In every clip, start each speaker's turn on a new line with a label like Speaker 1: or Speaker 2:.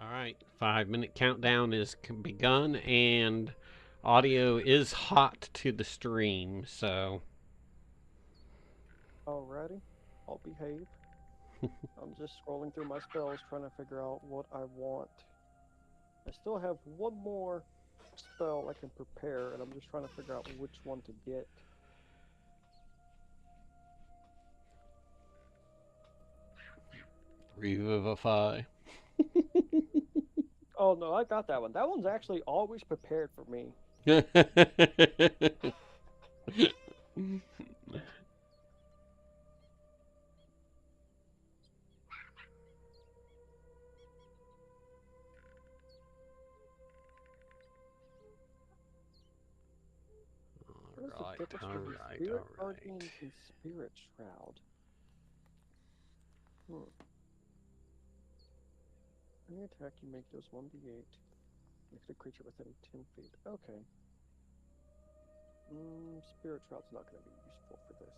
Speaker 1: All right, 5-minute countdown is begun, and audio is hot to the stream, so
Speaker 2: Alrighty, I'll behave. I'm just scrolling through my spells trying to figure out what I want. I still have one more spell I can prepare, and I'm just trying to figure out which one to get.
Speaker 1: revivify.
Speaker 2: Oh no, I got that one. That one's actually always prepared for me. What is the
Speaker 1: Alright,
Speaker 2: difference between
Speaker 1: alright,
Speaker 2: Spirit
Speaker 1: alright.
Speaker 2: Guardian and Spirit Shroud? Any attack you make does 1d8. Makes the creature within 10 feet. Okay. Spirit Shroud's not going to be useful for this.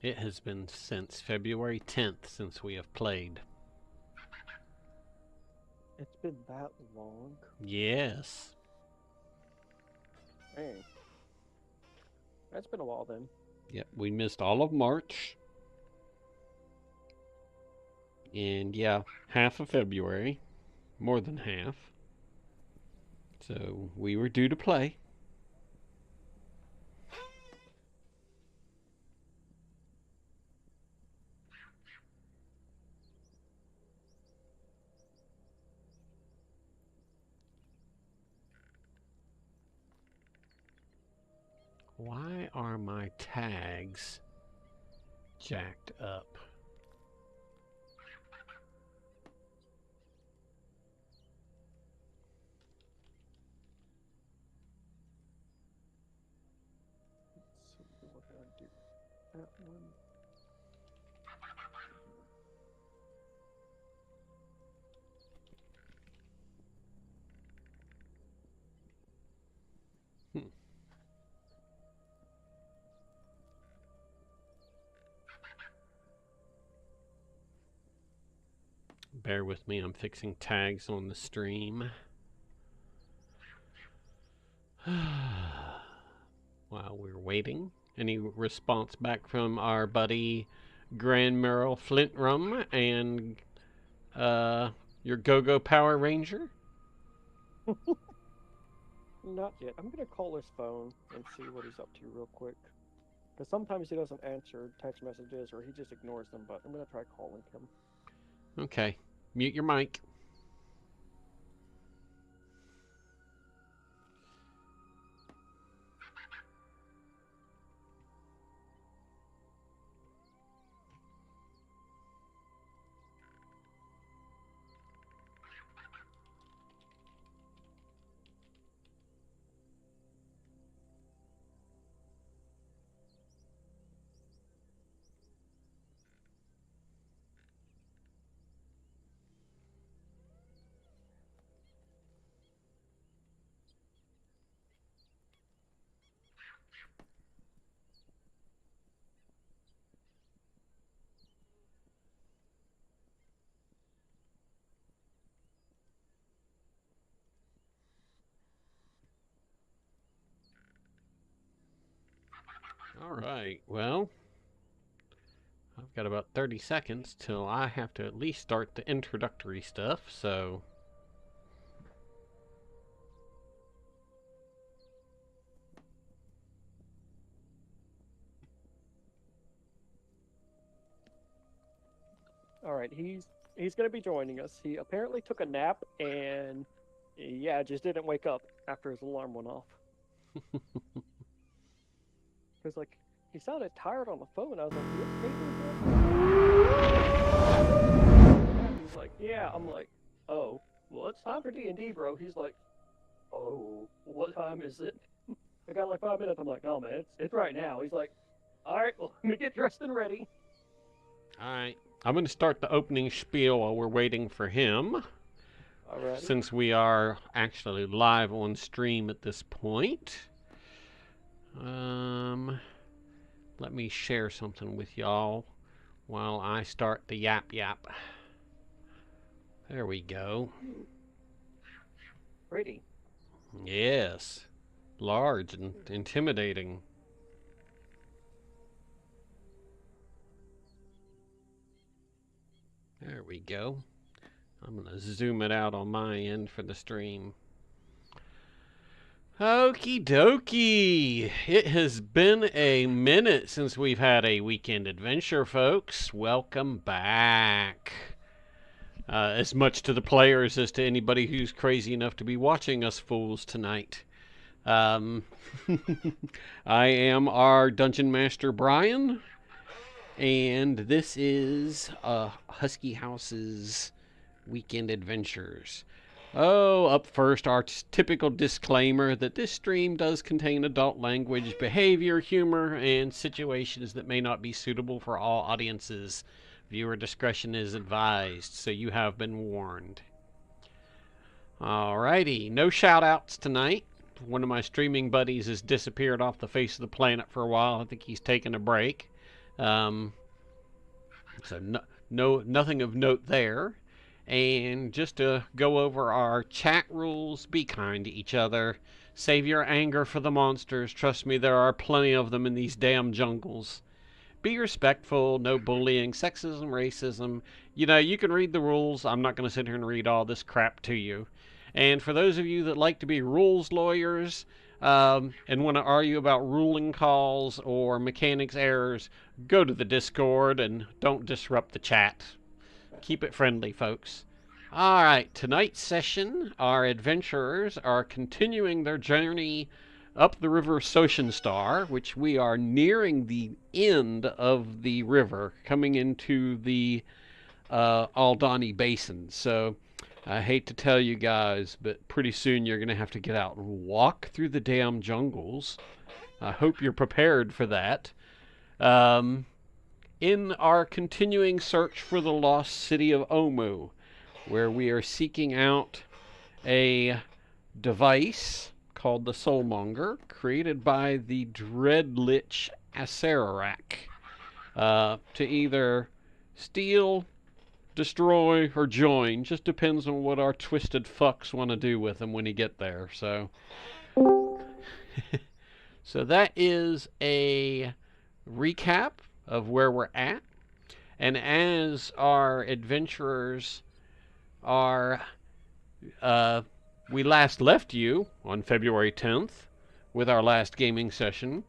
Speaker 1: It has been since February 10th since we have played.
Speaker 2: It's been that long?
Speaker 1: Yes.
Speaker 2: Dang. That's been a while then.
Speaker 1: Yep, we missed all of March. And yeah, half of February. More than half. So we were due to play. Why are my tags jacked up?
Speaker 2: So we're gonna do that one.
Speaker 1: Hmm. Bear with me, I'm fixing tags on the stream. While we're waiting, any response back from our buddy Grand Merrill Flintrum and your Go-Go Power Ranger?
Speaker 2: Not yet. I'm gonna call his phone and see what he's up to real quick. Because sometimes he doesn't answer text messages or he just ignores them, but I'm gonna try calling him.
Speaker 1: Okay, mute your mic. All right, well, I've got about 30 seconds till I have to at least start the introductory stuff, so
Speaker 2: All right, he's gonna be joining us. He apparently took a nap and yeah, just didn't wake up after his alarm went off. Cause like he sounded tired on the phone. I was like, "You okay, man?" He's like, "Yeah." I'm like, "Oh, what?" it's time for D&D, bro. He's like, oh, what time is it? I got like 5 minutes. I'm like, no, man, it's right now. He's like, all right, well, let me get dressed and ready.
Speaker 1: All right. I'm going to start the opening spiel while we're waiting for him.
Speaker 2: Alrighty.
Speaker 1: Since we are actually live on stream at this point. Let me share something with y'all while I start the yap. There we go.
Speaker 2: Pretty.
Speaker 1: Yes. Large and intimidating. There we go. I'm going to zoom it out on my end for the stream. Okie dokie. It has been a minute since we've had a weekend adventure, folks. Welcome back. As much to the players as to anybody who's crazy enough to be watching us fools tonight. I am our Dungeon Master, Brian. And this is Husky House's Weekend Adventures. Oh, up first, our typical disclaimer that this stream does contain adult language, behavior, humor, and situations that may not be suitable for all audiences. Viewer discretion is advised, so you have been warned. Alrighty, no shout-outs tonight. One of my streaming buddies has disappeared off the face of the planet for a while. I think he's taking a break. So nothing of note there. And just to go over our chat rules, be kind to each other. Save your anger for the monsters. Trust me, there are plenty of them in these damn jungles. Be respectful, no bullying, sexism, racism. You know, you can read the rules. I'm not going to sit here and read all this crap to you. And for those of you that like to be rules lawyers and want to argue about ruling calls or mechanics errors, go to the Discord and don't disrupt the chat. Keep it friendly, folks. Alright, tonight's session, our adventurers are continuing their journey up the river Star, which we are nearing the end of the river, coming into the Aldani Basin. So, I hate to tell you guys, but pretty soon you're going to have to get out and walk through the damn jungles. I hope you're prepared for that. In our continuing search for the lost city of Omu, where we are seeking out a device called the Soulmonger, created by the Dreadlich Acererak, to either steal, destroy, or join. Just depends on what our twisted fucks want to do with him when he get there. So, so that is a recap of where we're at. And as our adventurers are, we last left you on February 10th with our last gaming session.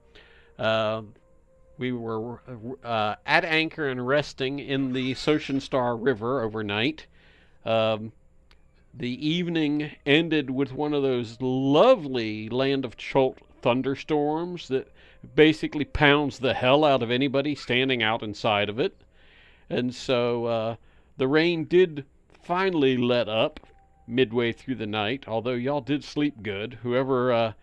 Speaker 1: We were at anchor and resting in the Star River overnight. The evening ended with one of those lovely Land of Chult thunderstorms that basically pounds the hell out of anybody standing out inside of it. And so the rain did finally let up midway through the night, although y'all did sleep good. Whoever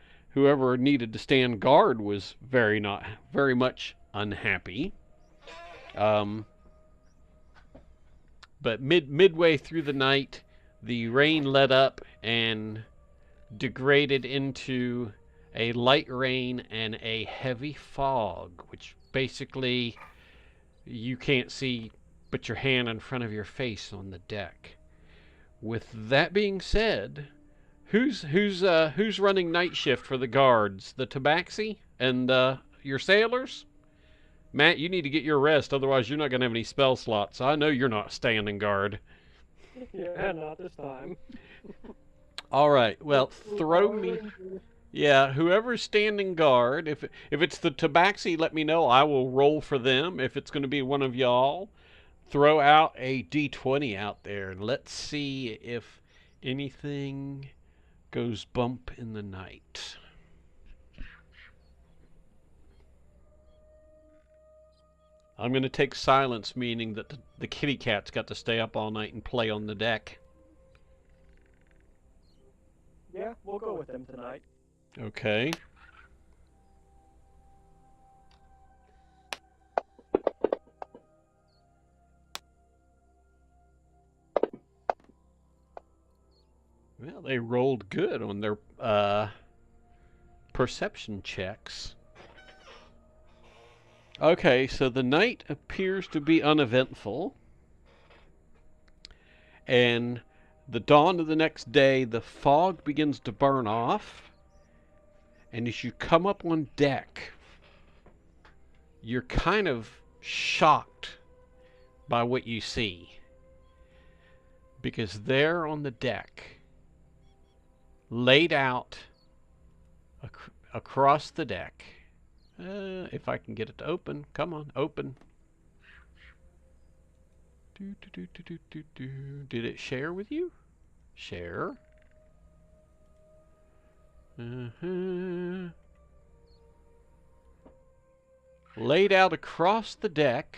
Speaker 1: needed to stand guard was very much unhappy. But midway through the night, the rain let up and degraded into a light rain and a heavy fog, which basically you can't see but your hand in front of your face on the deck. With that being said, who's running night shift for the guards? The Tabaxi and your sailors? Matt, you need to get your rest, otherwise you're not going to have any spell slots. I know you're not standing guard.
Speaker 2: Yeah, not this time.
Speaker 1: All right, well, throw me... Yeah, whoever's standing guard, if it's the Tabaxi, let me know. I will roll for them. If it's going to be one of y'all, throw out a d20 out there, and let's see if anything goes bump in the night. I'm going to take silence, meaning that the kitty cat's got to stay up all night and play on the deck.
Speaker 2: Yeah, we'll go with them tonight.
Speaker 1: Okay. Well, they rolled good on their perception checks. Okay, so the night appears to be uneventful. And the dawn of the next day, the fog begins to burn off. And as you come up on deck, you're kind of shocked by what you see. Because there on the deck, laid out across the deck, if I can get it to open, come on, open. Did it share with you? Share. Laid out across the deck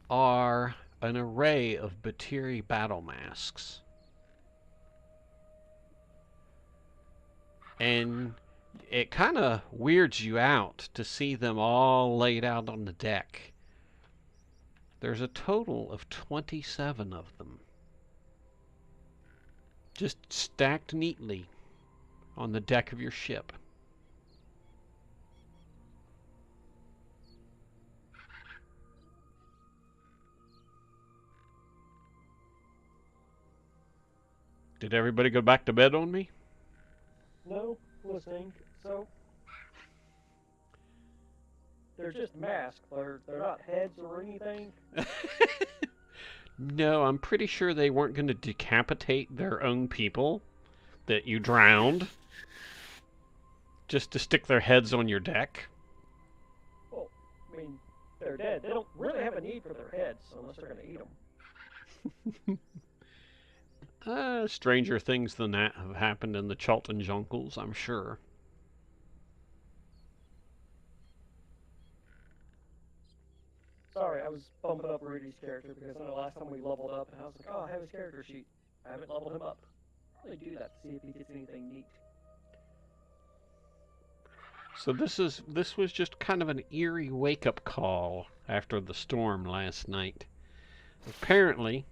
Speaker 1: are an array of Batiri battle masks. And it kind of weirds you out to see them all laid out on the deck. There's a total of 27 of them. Just stacked neatly on the deck of your ship. Did everybody go back to bed on me?
Speaker 2: No, listening. So they're just masks. They're not heads or anything.
Speaker 1: No, I'm pretty sure they weren't going to decapitate their own people that you drowned just to stick their heads on your deck.
Speaker 2: Well, I mean, they're dead. They don't really have a need for their heads unless they're going to eat them.
Speaker 1: Stranger things than that have happened in the Chult Junkles, I'm sure.
Speaker 2: Sorry, I was bumping up Rudy's character because I know last time we leveled up and I was like, oh, I have his character sheet. I haven't leveled him up. I'll probably do that to see if he gets anything neat.
Speaker 1: So this was just kind of an eerie wake-up call after the storm last night. Apparently,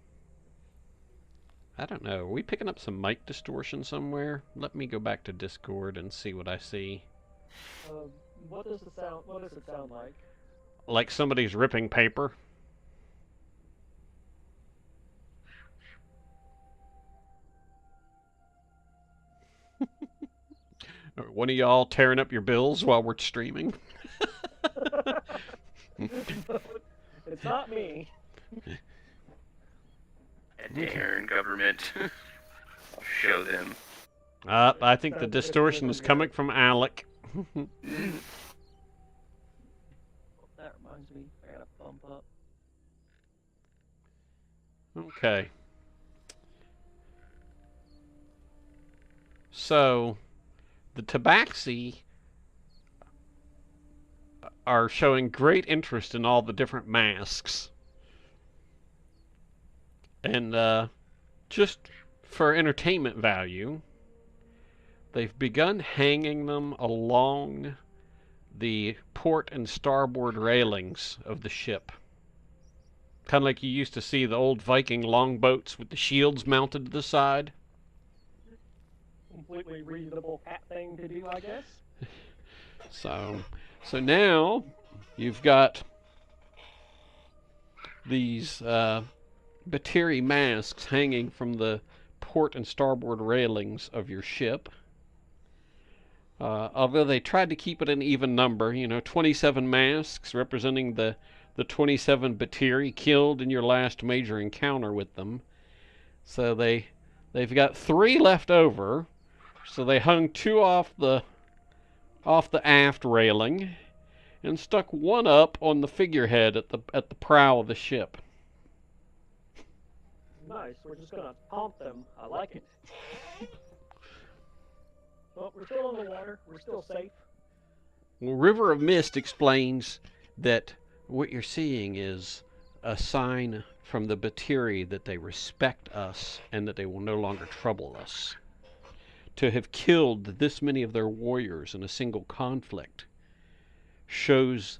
Speaker 1: I don't know, are we picking up some mic distortion somewhere? Let me go back to Discord and see what I see.
Speaker 2: What does it sound like?
Speaker 1: Like somebody's ripping paper. One of y'all tearing up your bills while we're streaming?
Speaker 2: It's not me.
Speaker 3: And Aaron government. I'll show them.
Speaker 1: I think the distortion is coming from Alec.
Speaker 2: That reminds me, I gotta bump up.
Speaker 1: Okay. So, the Tabaxi are showing great interest in all the different masks. And just for entertainment value, they've begun hanging them along the port and starboard railings of the ship. Kind of like you used to see the old Viking longboats with the shields mounted to the side.
Speaker 2: Completely reasonable cat thing to do, I guess.
Speaker 1: So now you've got these Batiri masks hanging from the port and starboard railings of your ship. Although they tried to keep it an even number, 27 masks representing the 27 Batiri killed in your last major encounter with them. So they've got 3 left over. So they hung 2 off the aft railing and stuck 1 up on the figurehead at the prow of the ship.
Speaker 2: Nice. We're just gonna pump them. I like it. Well, we're still in the water. We're still safe.
Speaker 1: Well, River of Mist explains that what you're seeing is a sign from the Batiri that they respect us and that they will no longer trouble us. to have killed this many of their warriors in a single conflict shows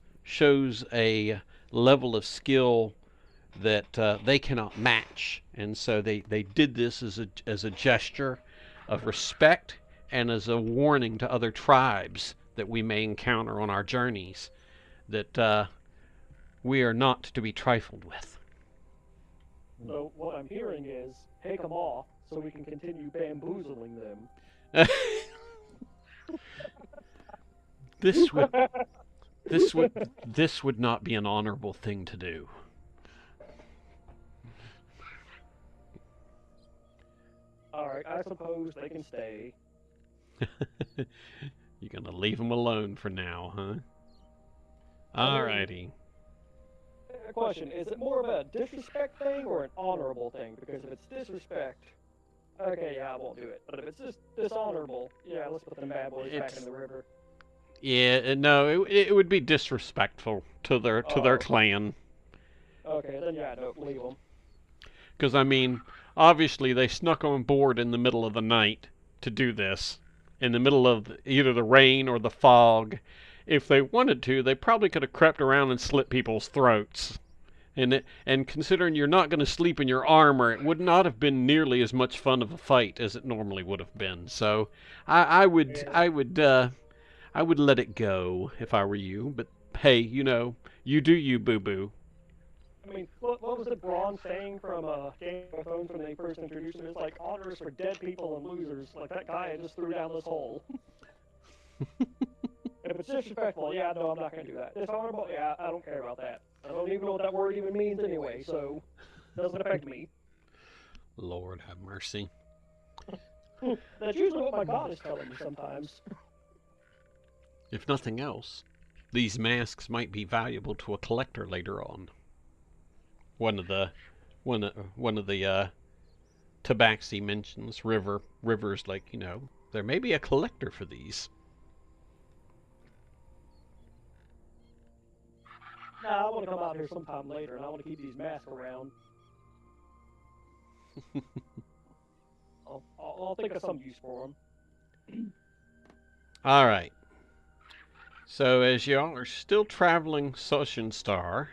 Speaker 1: a level of skill that they cannot match, and so they did this as a gesture of respect and as a warning to other tribes that we may encounter on our journeys that we are not to be trifled with.
Speaker 2: So what I'm hearing is, take them off so we can continue bamboozling them.
Speaker 1: This would not be an honorable thing to do.
Speaker 2: Alright, I suppose they can stay.
Speaker 1: You're gonna leave them alone for now, huh? Alrighty.
Speaker 2: Question, is it more of a disrespect thing or an honorable thing? Because if it's disrespect, okay, yeah, I won't do it. But if it's just dishonorable, yeah, let's put them bad boys back in the river.
Speaker 1: Yeah, no, it would be disrespectful to their clan.
Speaker 2: Okay, then yeah, don't leave them.
Speaker 1: Because, I mean, obviously they snuck on board in the middle of the night to do this. In the middle of either the rain or the fog. If they wanted to, they probably could have crept around and slit people's throats. And considering you're not going to sleep in your armor, it would not have been nearly as much fun of a fight as it normally would have been. So I would let it go if I were you. But hey, you do you, boo-boo.
Speaker 2: I mean, what was the Braun saying from Game of Thrones when they first introduced it? It's like, honors for dead people and losers. Like, that guy just threw down this hole. And if it's disrespectful, yeah, no, I'm not going to do that. Dishonorable, yeah, I don't care about that. I don't even know what that word even means anyway, so it doesn't affect me.
Speaker 1: Lord have mercy.
Speaker 2: That's usually what my god is telling me sometimes.
Speaker 1: If nothing else, these masks might be valuable to a collector later on. One of the Tabaxi mentions River's like, there may be a collector for these.
Speaker 2: Nah, I want to come out here sometime later, and I want to keep these masks around. I'll think of some use for them.
Speaker 1: All right. So as y'all are still traveling Star,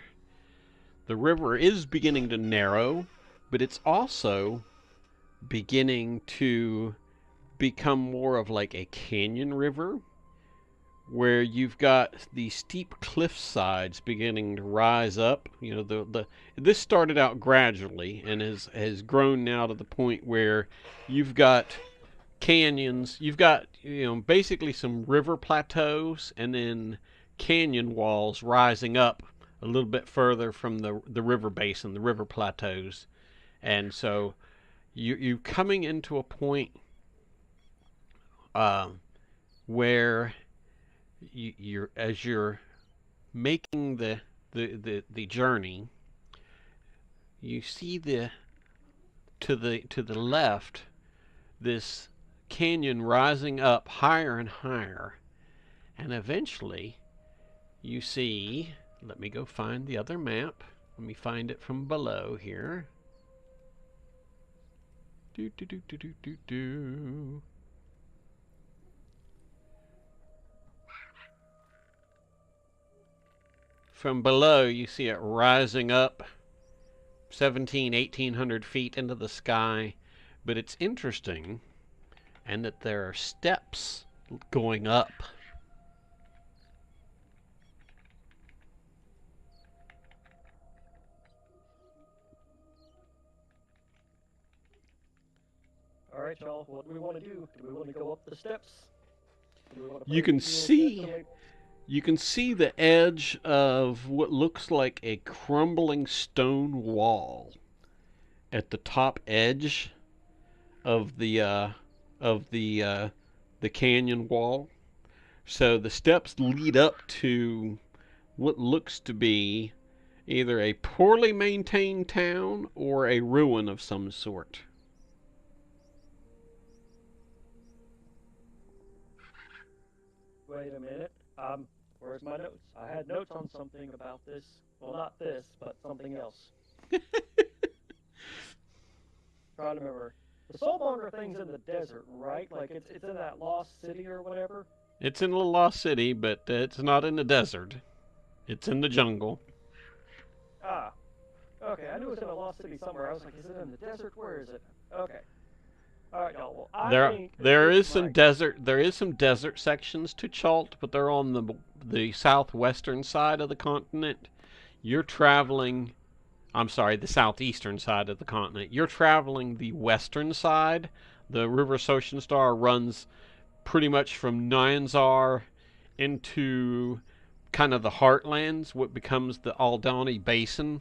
Speaker 1: the river is beginning to narrow, but it's also beginning to become more of like a canyon river, where you've got the steep cliff sides beginning to rise up. This started out gradually and has grown now to the point where you've got canyons. You've got basically some river plateaus and then canyon walls rising up a little bit further from the river basin, the river plateaus. And so you're coming into a point where as you're making the journey, you see to the left this canyon rising up higher and higher, and eventually you see, let me go find the other map. Let me find it from below here. From below, you see it rising up 1,800 feet into the sky. But it's interesting, and that there are steps going up.
Speaker 2: Alright, y'all, what do we want to do? Do we want to go up the steps?
Speaker 1: You can see the edge of what looks like a crumbling stone wall at the top edge of the canyon wall. So the steps lead up to what looks to be either a poorly maintained town or a ruin of some sort.
Speaker 2: Wait a minute. Where's my notes? I had notes on something about this. Well, not this, but something else. Trying to remember. The soulmonger thing's in the desert, right? Like it's in that lost city or whatever.
Speaker 1: It's in the lost city, but it's not in the desert. It's in the jungle.
Speaker 2: Ah, okay. I knew it was in a lost city somewhere. I was like, is it in the desert? Where is it? Okay. All right, y'all. Well, I
Speaker 1: There
Speaker 2: think
Speaker 1: there
Speaker 2: this
Speaker 1: is some
Speaker 2: might.
Speaker 1: desert sections to Chult, but they're on the southwestern side of the continent. You're traveling, I'm sorry, the southeastern side of the continent. You're traveling the western side. The River Star runs pretty much from Nyanzar into kind of the heartlands, what becomes the Aldani Basin,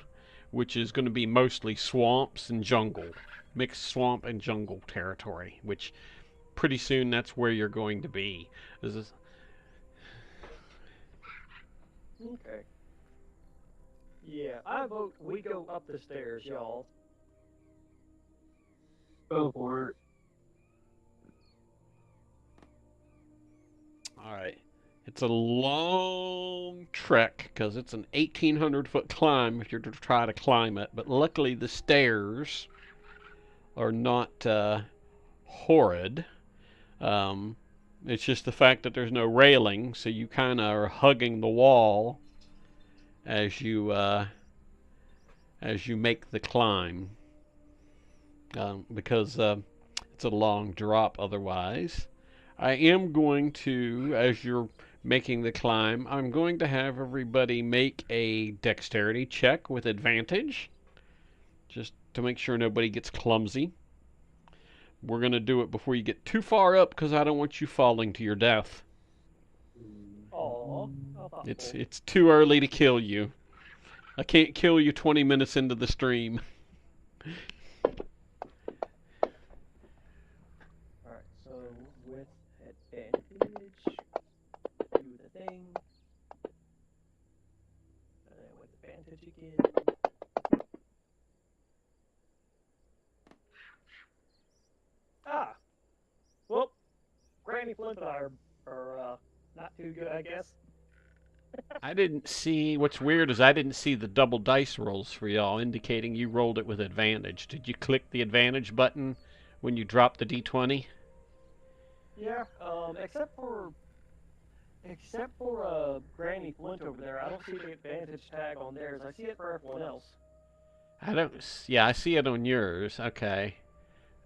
Speaker 1: which is going to be mostly swamps and jungle, mixed swamp and jungle territory, which pretty soon that's where you're going to be.
Speaker 2: Okay. Yeah, I vote we go up the stairs, y'all.
Speaker 4: Go for it.
Speaker 1: All right. It's a long trek because it's an 1,800-foot climb if you're to try to climb it. But luckily, the stairs are not horrid. Um, it's just the fact that there's no railing, so you kind of are hugging the wall as you make the climb, because it's a long drop otherwise. I am going to, as you're making the climb, I'm going to have everybody make a dexterity check with advantage, just to make sure nobody gets clumsy. We're going to do it before you get too far up because I don't want you falling to your death.
Speaker 2: Aw,
Speaker 1: It's too early to kill you. I can't kill you 20 minutes into the stream.
Speaker 2: Alright, so with advantage, do the thing. And then with advantage again. Ah! Well, Granny Flint and I are not too good, I guess.
Speaker 1: I didn't see, what's weird is I didn't see the double dice rolls for y'all indicating you rolled it with advantage. Did you click the advantage button when you dropped the d20?
Speaker 2: Yeah, except for Granny Flint over there, I don't see the advantage tag on theirs. I see it for everyone else.
Speaker 1: Yeah, I see it on yours. Okay.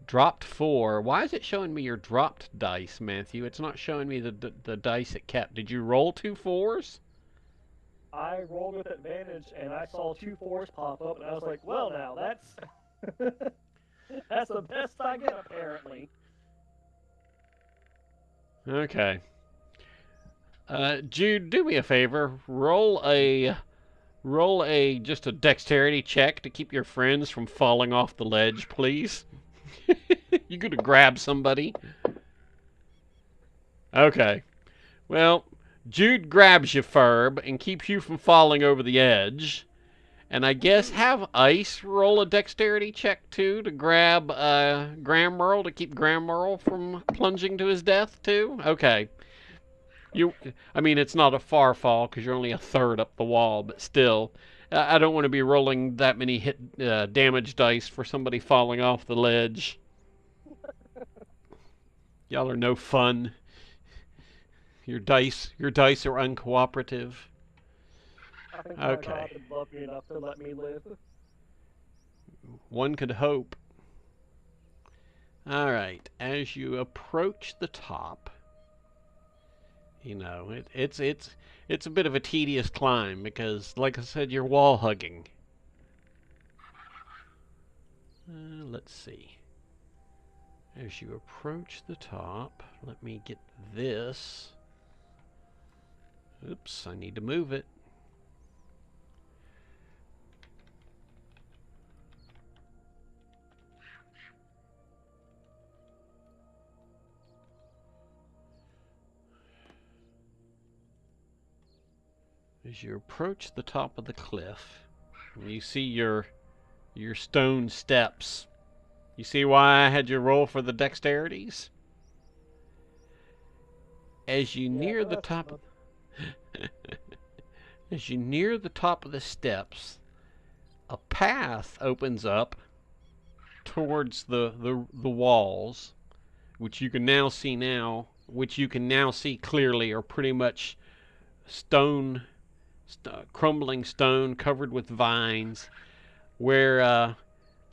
Speaker 1: Dropped 4. Why is it showing me your dropped dice, Matthew? It's not showing me the dice it kept. Did you roll 2 4s?
Speaker 2: I rolled with advantage and I saw 2 4s pop up, and I was like, well, now that's that's the best I get apparently.
Speaker 1: Okay. Jude, do me a favor. Roll a just a dexterity check to keep your friends from falling off the ledge, please. You gonna grab somebody? Okay. Well, Jude grabs you, Ferb, and keeps you from falling over the edge. And I guess have Ice roll a dexterity check too to grab Graham Merle to keep Graham Merle from plunging to his death too. Okay. I mean, it's not a far fall because you're only a third up the wall, but still, I don't want to be rolling that many damage dice for somebody falling off the ledge. Y'all are no fun. Your dice are uncooperative.
Speaker 2: I think
Speaker 1: Okay.
Speaker 2: my God would love me enough to let me live.
Speaker 1: One could hope. All right, as you approach the top, you know it's a bit of a tedious climb because, like I said, you're wall hugging. Let's see. As you approach the top, let me get this. Oops, I need to move it. As you approach the top of the cliff, you see your stone steps. You see why I had you roll for the dexterities? As you near the top of as you near the top of the steps, a path opens up towards the walls, which you can now see clearly are pretty much stone, crumbling stone covered with vines, where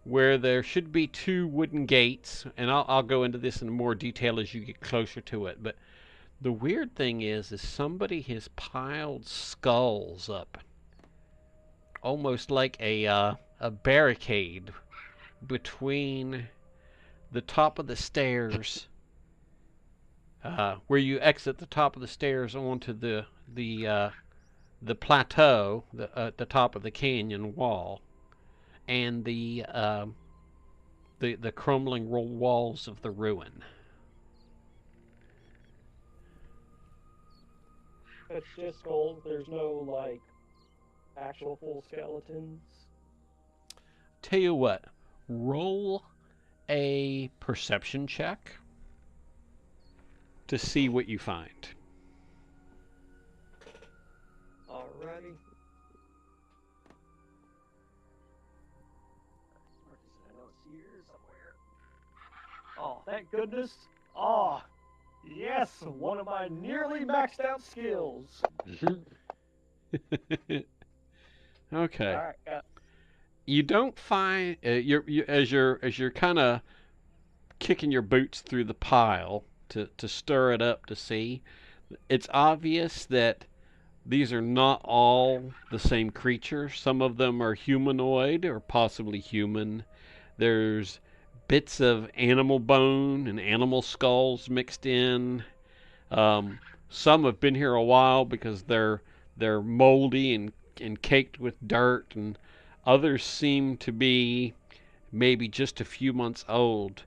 Speaker 1: there should be two wooden gates, and I'll go into this in more detail as you get closer to it. But the weird thing is somebody has piled skulls up, almost like a barricade between the top of the stairs, where you exit the top of the stairs onto the plateau, the top of the canyon wall, and the crumbling walls of the ruin.
Speaker 2: It's just skulls. There's no like actual full skeletons.
Speaker 1: Tell you what, roll a perception check to see what you find.
Speaker 2: Alrighty. I know it's here somewhere. Oh, thank goodness. Oh, yes, one of my nearly maxed out skills.
Speaker 1: Okay.
Speaker 2: All right.
Speaker 1: You don't find as you're kind of kicking your boots through the pile to stir it up to see. It's obvious that these are not all the same creature. Some of them are humanoid or possibly human. There's bits of animal bone and animal skulls mixed in. Some have been here a while because they're moldy and caked with dirt, and others seem to be maybe just a few months old.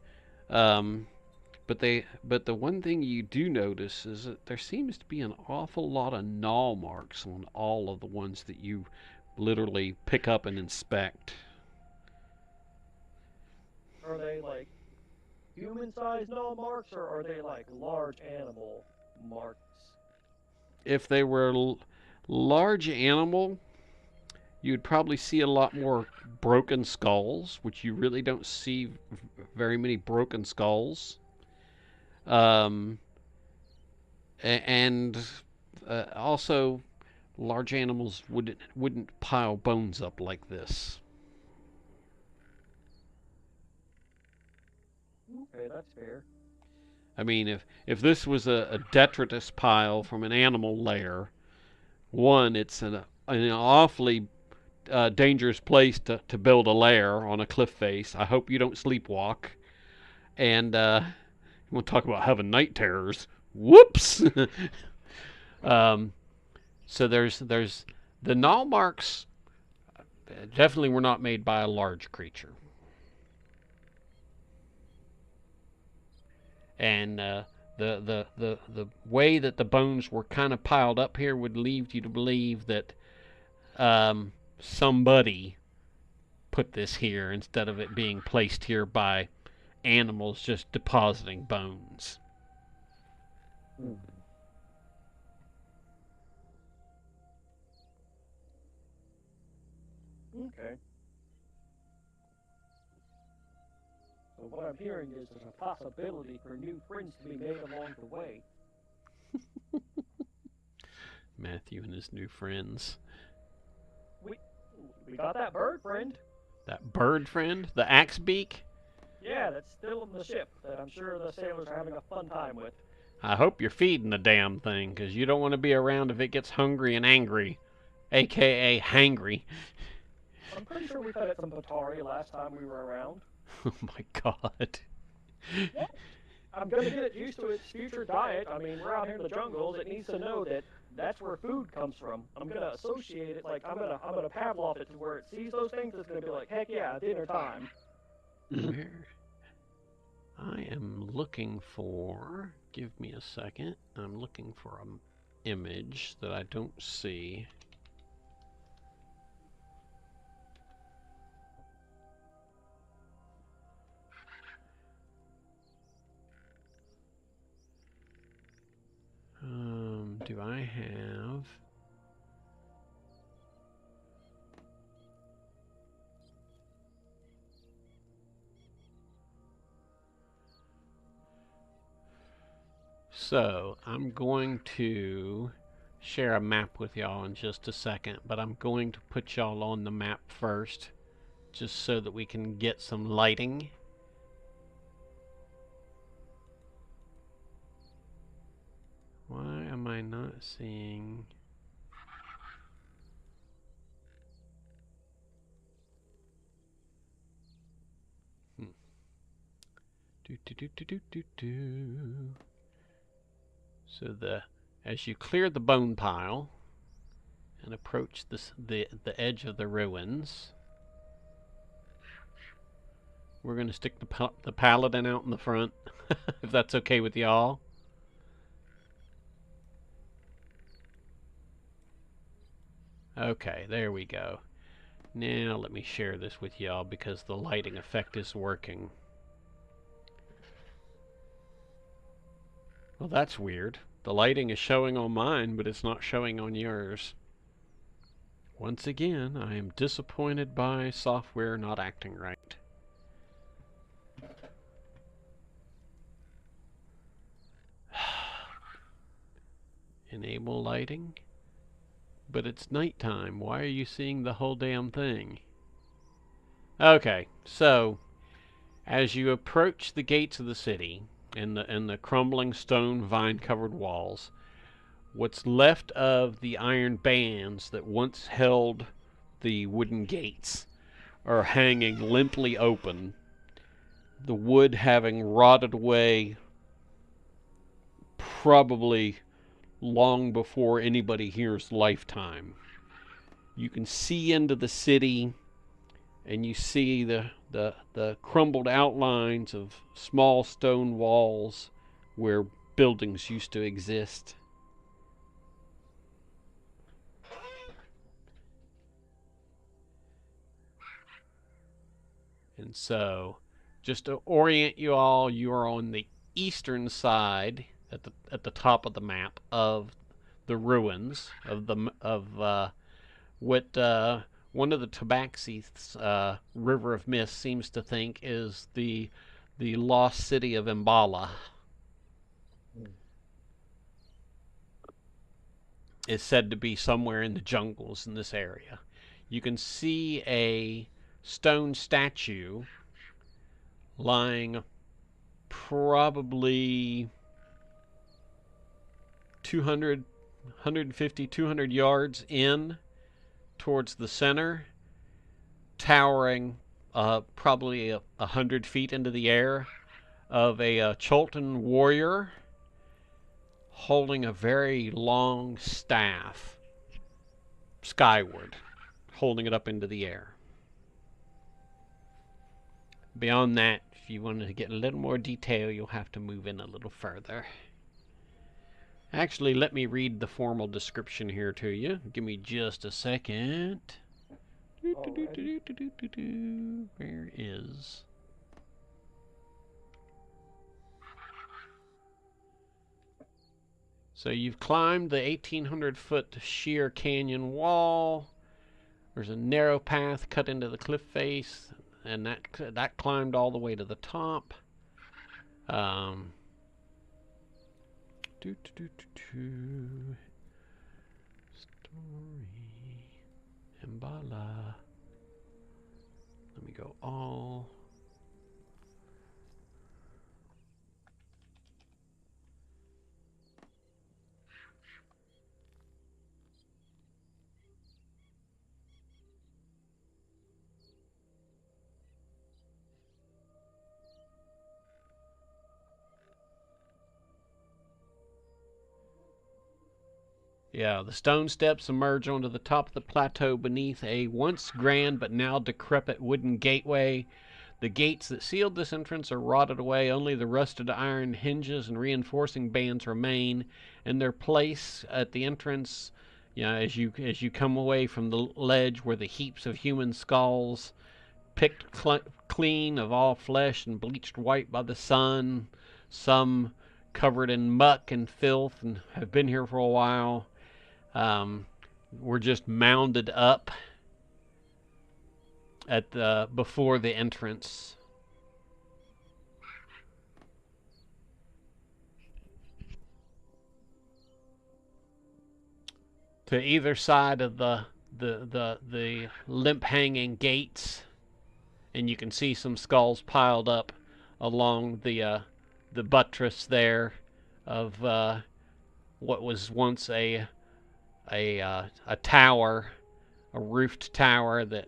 Speaker 1: But the one thing you do notice is that there seems to be an awful lot of gnaw marks on all of the ones that you literally pick up and inspect.
Speaker 2: Are they like human-sized gnaw marks, or are they like large animal marks?
Speaker 1: If they were large animal, you'd probably see a lot more broken skulls, which you really don't see very many broken skulls. Um, and also, large animals wouldn't pile bones up like this.
Speaker 2: Okay, that's fair.
Speaker 1: I mean, if this was a detritus pile from an animal lair, one, it's an awfully dangerous place to build a lair on a cliff face. I hope you don't sleepwalk. And you want to talk about having night terrors? Whoops! So there's the gnaw marks. Definitely were not made by a large creature. And the way that the bones were kind of piled up here would lead you to believe that somebody put this here instead of it being placed here by animals just depositing bones.
Speaker 2: Okay. So what I'm hearing is there's a possibility for new friends to be made along the way.
Speaker 1: Matthew and his new friends.
Speaker 2: We got that bird friend.
Speaker 1: That bird friend? The axe beak?
Speaker 2: Yeah, that's still in the ship that I'm sure the sailors are having a fun time with.
Speaker 1: I hope you're feeding the damn thing, because you don't want to be around if it gets hungry and angry. A.K.A. hangry.
Speaker 2: I'm pretty sure we fed it some Batari last time we were around.
Speaker 1: Oh my god.
Speaker 2: Yeah. I'm going to get it used to its future diet. I mean, we're out here in the jungles. It needs to know that that's where food comes from. I'm going to associate it, like, I'm going to Pavlov it to where it sees those things. It's going to be like, heck yeah, dinner time.
Speaker 1: Where I am looking for, give me a second, I'm looking for an image that I don't see. Do I have... So, I'm going to share a map with y'all in just a second, but I'm going to put y'all on the map first, just so that we can get some lighting. Why am I not seeing... So as you clear the bone pile and approach the edge of the ruins, we're going to stick the paladin out in the front, if that's okay with y'all. Okay, there we go. Now let me share this with y'all because the lighting effect is working. Well, that's weird. The lighting is showing on mine, but it's not showing on yours. Once again, I am disappointed by software not acting right. Enable lighting? But it's nighttime. Why are you seeing the whole damn thing? Okay, so as you approach the gates of the city and the crumbling stone vine-covered walls, what's left of the iron bands that once held the wooden gates are hanging limply open, the wood having rotted away probably long before anybody here's lifetime. You can see into the city, and you see the crumbled outlines of small stone walls where buildings used to exist. And so, just to orient you all, you are on the eastern side at the top of the map of the ruins of what one of the Tabaxis River of Mist seems to think is the lost city of Mbala. Is said to be somewhere in the jungles in this area. You can see a stone statue lying probably 200, 150, 200 yards in towards the center, towering probably 100 feet into the air, of a Chultan warrior holding a very long staff skyward, holding it up into the air. Beyond that, if you want to get a little more detail, you'll have to move in a little further. Actually, let me read the formal description here to you. Give me just a second. Where is... So you've climbed the 1,800-foot sheer canyon wall. There's a narrow path cut into the cliff face, and that climbed all the way to the top. Story Mbala. Let me go all. Yeah, the stone steps emerge onto the top of the plateau beneath a once grand but now decrepit wooden gateway. The gates that sealed this entrance are rotted away. Only the rusted iron hinges and reinforcing bands remain. In their place at the entrance, as you come away from the ledge, were the heaps of human skulls, picked clean of all flesh and bleached white by the sun. Some covered in muck and filth and have been here for a while. Were just mounded up at before the entrance. To either side of the limp hanging gates, and you can see some skulls piled up along the buttress there of what was once a tower, a roofed tower that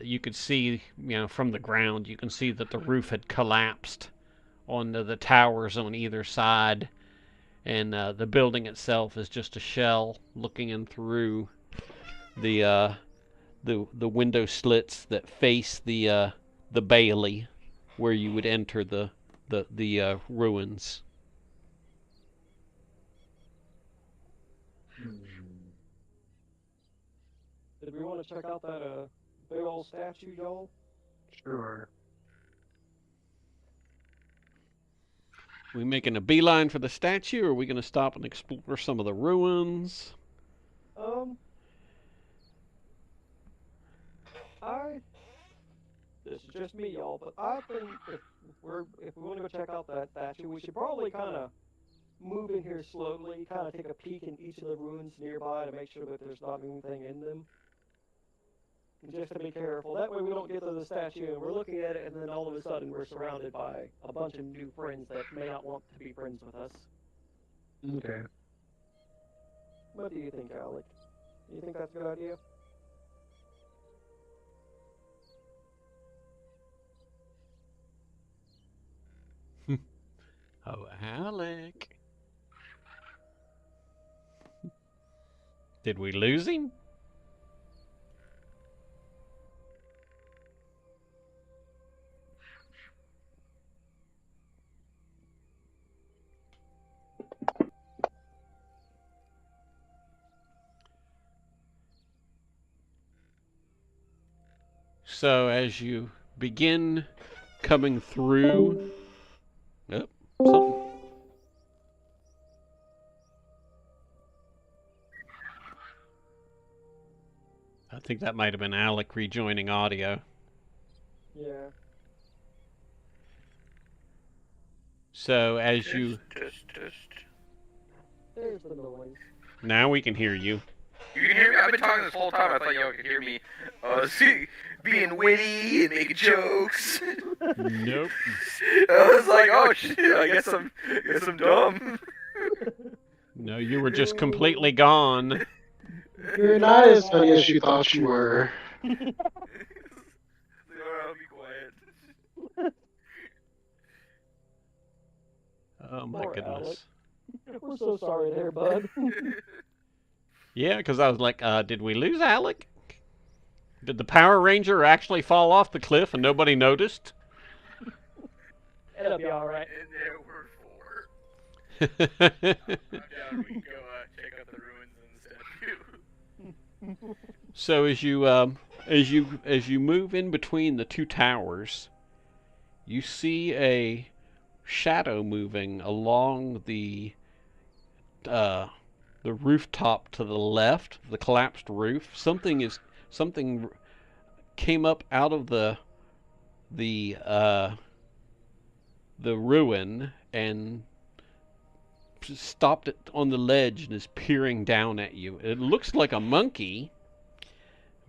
Speaker 1: you could see, from the ground. You can see that the roof had collapsed onto the towers on either side, and the building itself is just a shell looking in through the the window slits that face the bailey where you would enter the ruins.
Speaker 2: Did we want to check out that big old statue, y'all?
Speaker 4: Sure.
Speaker 1: We making a beeline for the statue, or are we going to stop and explore some of the ruins?
Speaker 2: This is just me, y'all, but I think if we want to go check out that statue, we should probably kind of move in here slowly, kind of take a peek in each of the ruins nearby to make sure that there's not anything in them. And just to be careful. That way we don't get to the statue and we're looking at it and then all of a sudden we're surrounded by a bunch of new friends that may not want to be friends with us.
Speaker 4: Okay.
Speaker 2: What do you think, Alec? Do you think that's a good idea?
Speaker 1: Oh, Alec. Did we lose him? So as you begin coming through, something. I think that might have been Alec rejoining audio.
Speaker 2: Yeah.
Speaker 1: So as you...
Speaker 2: There's the noise.
Speaker 1: Now we can hear you.
Speaker 3: You can hear me? I've been talking this whole time. I thought y'all could hear me. See, being witty and making jokes.
Speaker 1: Nope.
Speaker 3: I was like, oh shit, I guess I'm dumb.
Speaker 1: No, you were just completely gone.
Speaker 4: You're not as funny as you thought you were.
Speaker 3: I'll be quiet.
Speaker 1: Oh my
Speaker 2: Poor
Speaker 1: goodness.
Speaker 2: Alec. We're so sorry there, bud.
Speaker 1: Yeah, because I was like, did we lose Alec? Did the Power Ranger actually fall off the cliff and nobody noticed?
Speaker 2: It'll be alright.
Speaker 3: And there were 4. I'm down. We can go check out the ruins and the statue.
Speaker 1: So as you move in between the two towers, you see a shadow moving along the rooftop to the left, the collapsed roof. Something came up out of the ruin and stopped it on the ledge and is peering down at you. It looks like a monkey,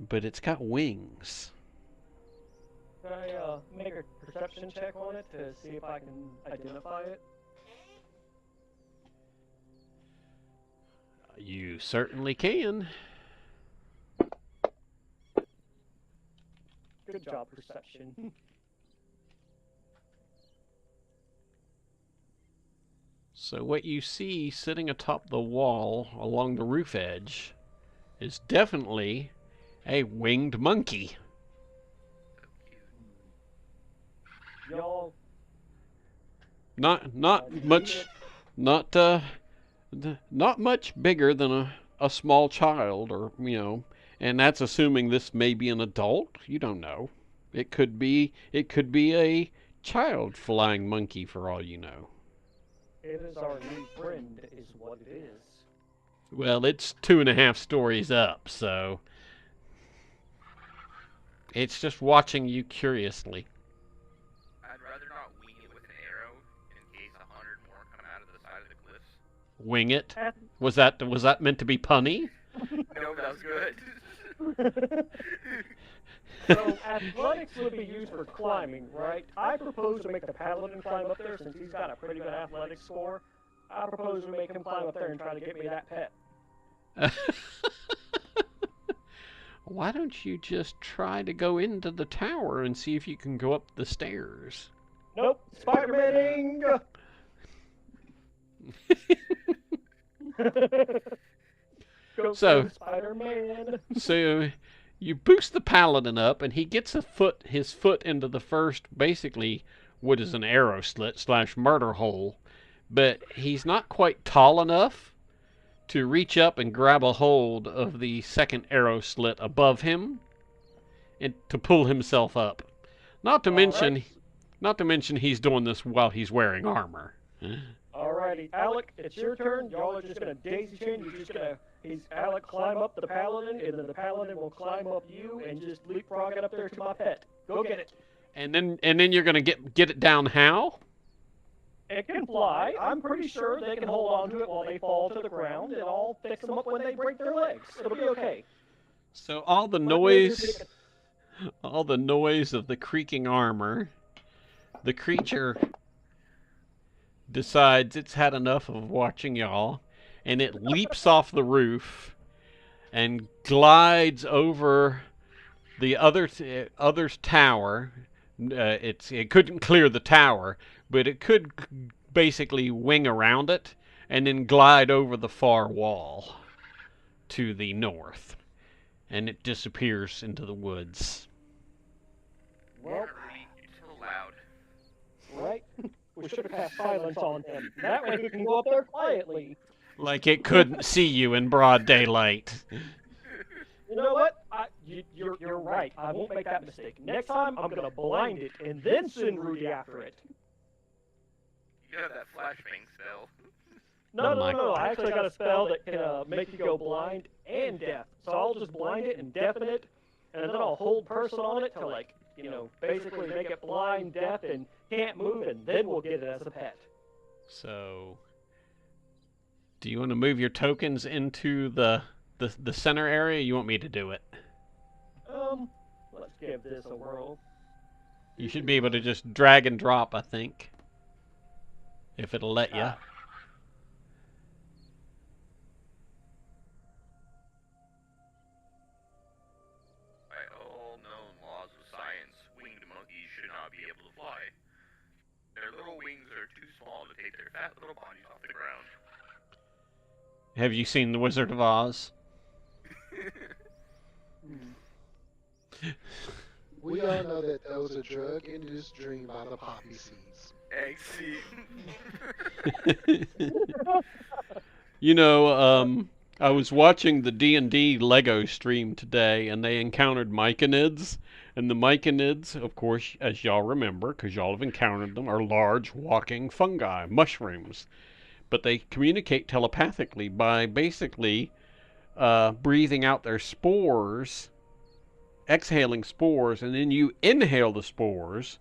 Speaker 1: but it's got wings.
Speaker 2: Can I make a perception check on it to see if I can identify it?
Speaker 1: You certainly can.
Speaker 2: Good job, perception.
Speaker 1: So what you see sitting atop the wall along the roof edge is definitely a winged monkey.
Speaker 2: Y'all.
Speaker 1: Not much, not much bigger than a small child, or and that's assuming this may be an adult. You don't know. It could be a child flying monkey for all you know.
Speaker 2: It is our new friend, is what it is.
Speaker 1: Well, it's 2.5 stories up, so it's just watching you curiously.
Speaker 3: I'd rather not wing it with an arrow in case 100 more come out of the side of the cliffs.
Speaker 1: Wing it. Was that meant to be punny?
Speaker 3: No, that was good.
Speaker 2: So athletics would be used for climbing, right? I propose to make the paladin climb up there since he's got a pretty good athletic score. I propose we make him climb up there and try to get me that pet.
Speaker 1: Why don't you just try to go into the tower and see if you can go up the stairs?
Speaker 2: Nope, Spider-Maning! Go
Speaker 1: So-
Speaker 2: Spider-Man!
Speaker 1: So you boost the paladin up, and he gets his foot into the first, basically, what is an arrow slit / murder hole, but he's not quite tall enough to reach up and grab a hold of the second arrow slit above him and to pull himself up. Not to mention he's doing this while he's wearing armor.
Speaker 2: Alrighty, Alec, it's your turn. Y'all are just gonna daisy chain. You're just gonna Alec climb up the paladin, and then the paladin will climb up you and just leapfrog it up there to my pet. Go get it.
Speaker 1: And then you're gonna get it down how?
Speaker 2: It can fly. I'm pretty sure they can hold on to it while they fall to the ground, and I'll fix them up when they break their legs. It'll be okay.
Speaker 1: So all the noise of the creaking armor, the creature decides it's had enough of watching y'all, and it leaps off the roof and glides over the other's tower. It couldn't clear the tower, but it could basically wing around it and then glide over the far wall to the north, and it disappears into the woods.
Speaker 2: Well,
Speaker 3: It's so loud.
Speaker 2: right? We should have cast silence on him. That way he can go up there quietly.
Speaker 1: Like it couldn't see you in broad daylight.
Speaker 2: You know what? You're right. I won't make that mistake. Next time, I'm gonna blind it and then send Rudy after it.
Speaker 3: You have that flashbang spell.
Speaker 2: No. I actually got a spell that can make you go blind and deaf. So I'll just blind it and deafen it, and then I'll hold person on it to basically make it blind, deaf, and can't move, and then we'll get it as a pet.
Speaker 1: So, do you want to move your tokens into the center area? You want me to do it?
Speaker 2: Let's give this a whirl.
Speaker 1: You should be able to just drag and drop, I think, if it'll let you.
Speaker 3: By all known laws of science, winged monkeys should not be able to fly. Their little wings are too small to take their fat little bodies off the ground.
Speaker 1: Have you seen The Wizard of Oz?
Speaker 4: We all know that there was a drug-induced dream by the poppy seeds.
Speaker 3: Egg seed.
Speaker 1: I was watching the D&D Lego stream today, and they encountered myconids. And the myconids, of course, as y'all remember, because y'all have encountered them, are large walking fungi, mushrooms. But they communicate telepathically by basically breathing out their spores, exhaling spores, and then you inhale the spores.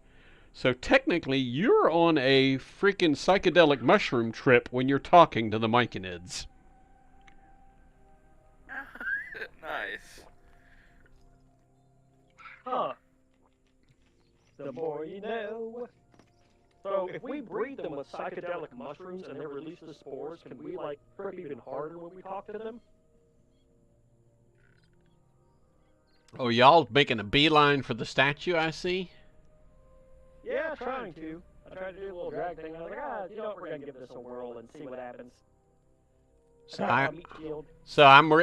Speaker 1: So technically, you're on a freaking psychedelic mushroom trip when you're talking to the myconids.
Speaker 3: Nice.
Speaker 2: Huh. The more you know. So if we breed them with psychedelic mushrooms and they release the spores, can we trip even harder when we talk to them?
Speaker 1: Oh, y'all making a beeline for the statue, I see?
Speaker 2: Yeah, trying to. I tried to do a little drag thing. I was like, you know what, we're gonna give this a whirl and see what happens.
Speaker 1: So
Speaker 2: I got my meat shield.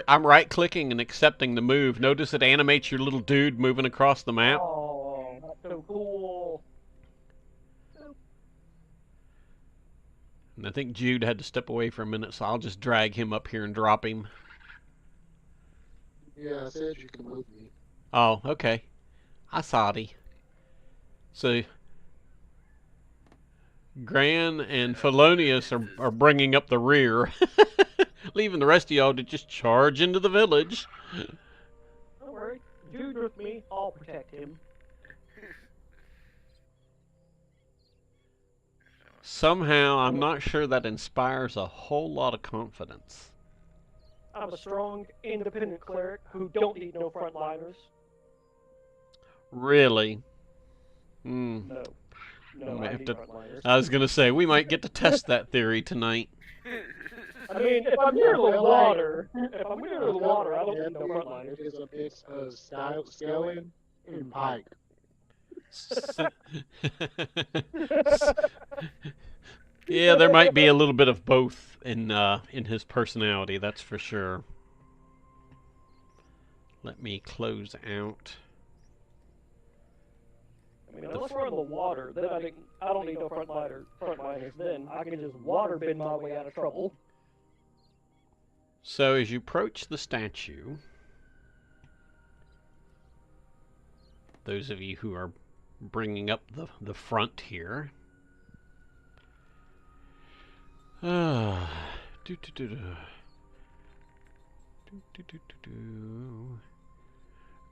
Speaker 1: I'm right-clicking and accepting the move. Notice it animates your little dude moving across the map.
Speaker 2: Oh, that's so cool.
Speaker 1: And I think Jude had to step away for a minute, so I'll just drag him up here and drop him.
Speaker 4: Yeah, I said you can move me.
Speaker 1: Oh, okay. I saw it. So, Gran and Felonius are bringing up the rear, leaving the rest of y'all to just charge into the village.
Speaker 2: Don't worry. Jude with me. I'll protect him.
Speaker 1: Somehow, I'm not sure that inspires a whole lot of confidence.
Speaker 2: I'm a strong, independent cleric who don't need no frontliners.
Speaker 1: Really? Hmm.
Speaker 2: No.
Speaker 1: We
Speaker 2: No,
Speaker 1: might
Speaker 2: I
Speaker 1: have
Speaker 2: need
Speaker 1: to.
Speaker 2: frontliners.
Speaker 1: I was gonna say we might get to test that theory tonight.
Speaker 2: I mean, if I'm near the
Speaker 4: feel like
Speaker 2: water, if I'm near the water, I don't need no
Speaker 4: Deadly
Speaker 2: frontliners.
Speaker 4: is a mix of skeleton and pike.
Speaker 1: Yeah, there might be a little bit of both in his personality. That's for sure. Let me close out.
Speaker 2: I mean, unless we're in the water, then I don't need no frontliners. Then I can just water bend my way out of trouble.
Speaker 1: So as you approach the statue, those of you who are bringing up the front here. Ah,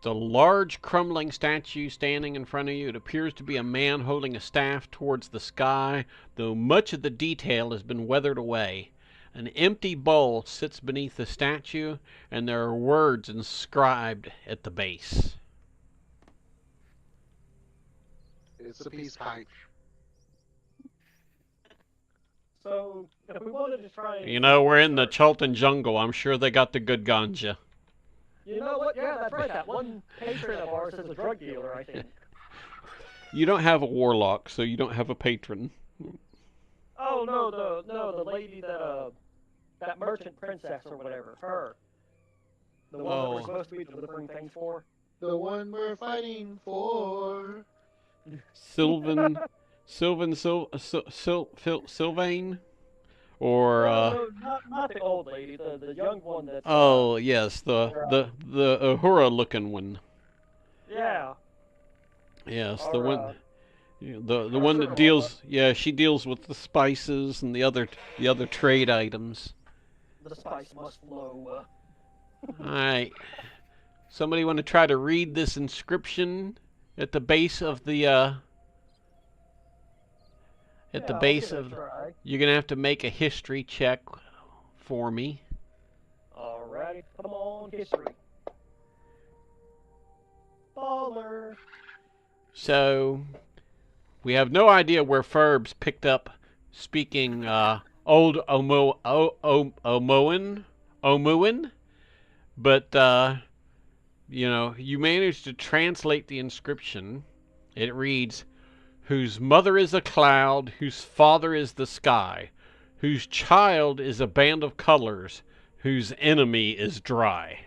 Speaker 1: the large crumbling statue standing in front of you. It appears to be a man holding a staff towards the sky, though much of the detail has been weathered away. An empty bowl sits beneath the statue, and there are words inscribed at the base.
Speaker 4: It's a peace pipe.
Speaker 2: So, if we wanted to try and...
Speaker 1: You know, we're in the Chult jungle. I'm sure they got the good ganja.
Speaker 2: You know what? Yeah, that's right. That one patron of ours is a drug dealer, I think.
Speaker 1: You don't have a warlock, so you don't have a patron.
Speaker 2: Oh no, the lady that merchant princess or whatever, her. The one that we're supposed to be delivering things for.
Speaker 4: The one we're fighting for.
Speaker 1: Sylvain, or
Speaker 2: No, not the old lady, the young one that's...
Speaker 1: oh yes, the Uhura looking one.
Speaker 2: Yeah.
Speaker 1: Yes,
Speaker 2: Or,
Speaker 1: the one, the one that deals. Yeah, she deals with the spices and the other trade items.
Speaker 2: The spice must flow.
Speaker 1: All right. Somebody want to try to read this inscription at the base of the at the base of... You're gonna have to make a history check for me.
Speaker 2: Alrighty, come on, history. Baller.
Speaker 1: So we have no idea where Ferbs picked up speaking old Omuan, but you know, you managed to translate the inscription. It reads, "Whose mother is a cloud, whose father is the sky, whose child is a band of colors, whose enemy is dry."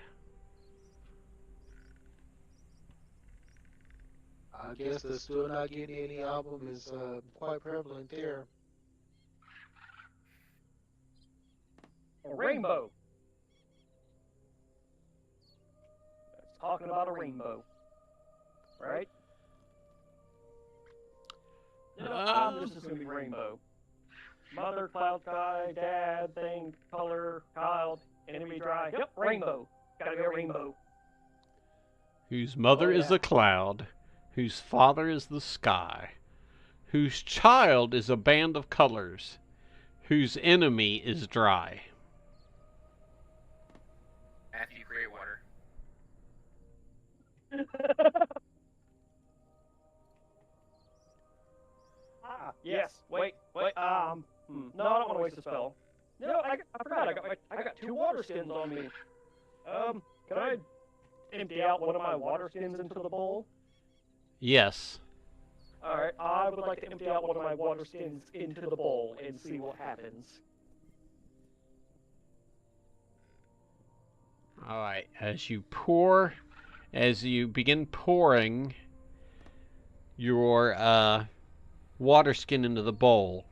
Speaker 4: I guess the still not getting any album is quite prevalent there.
Speaker 2: A rainbow. It's talking about a rainbow. Right? You know, I'm just assuming rainbow. Mother, cloud, sky, dad, thing, color, child, enemy, dry. Yep, rainbow. Gotta be a rainbow.
Speaker 1: Whose mother is a cloud, whose father is the sky, whose child is a band of colors, whose enemy is dry.
Speaker 3: Matthew Greywater.
Speaker 2: Yes. Wait. No, I don't want to waste a spell. No, I forgot. I got 2 water skins on me. Can I empty out one of my water skins into the bowl?
Speaker 1: Yes.
Speaker 2: All right. I would like to empty out one of my water skins into the bowl and see what happens.
Speaker 1: All right. As you begin pouring your water skin into the bowl,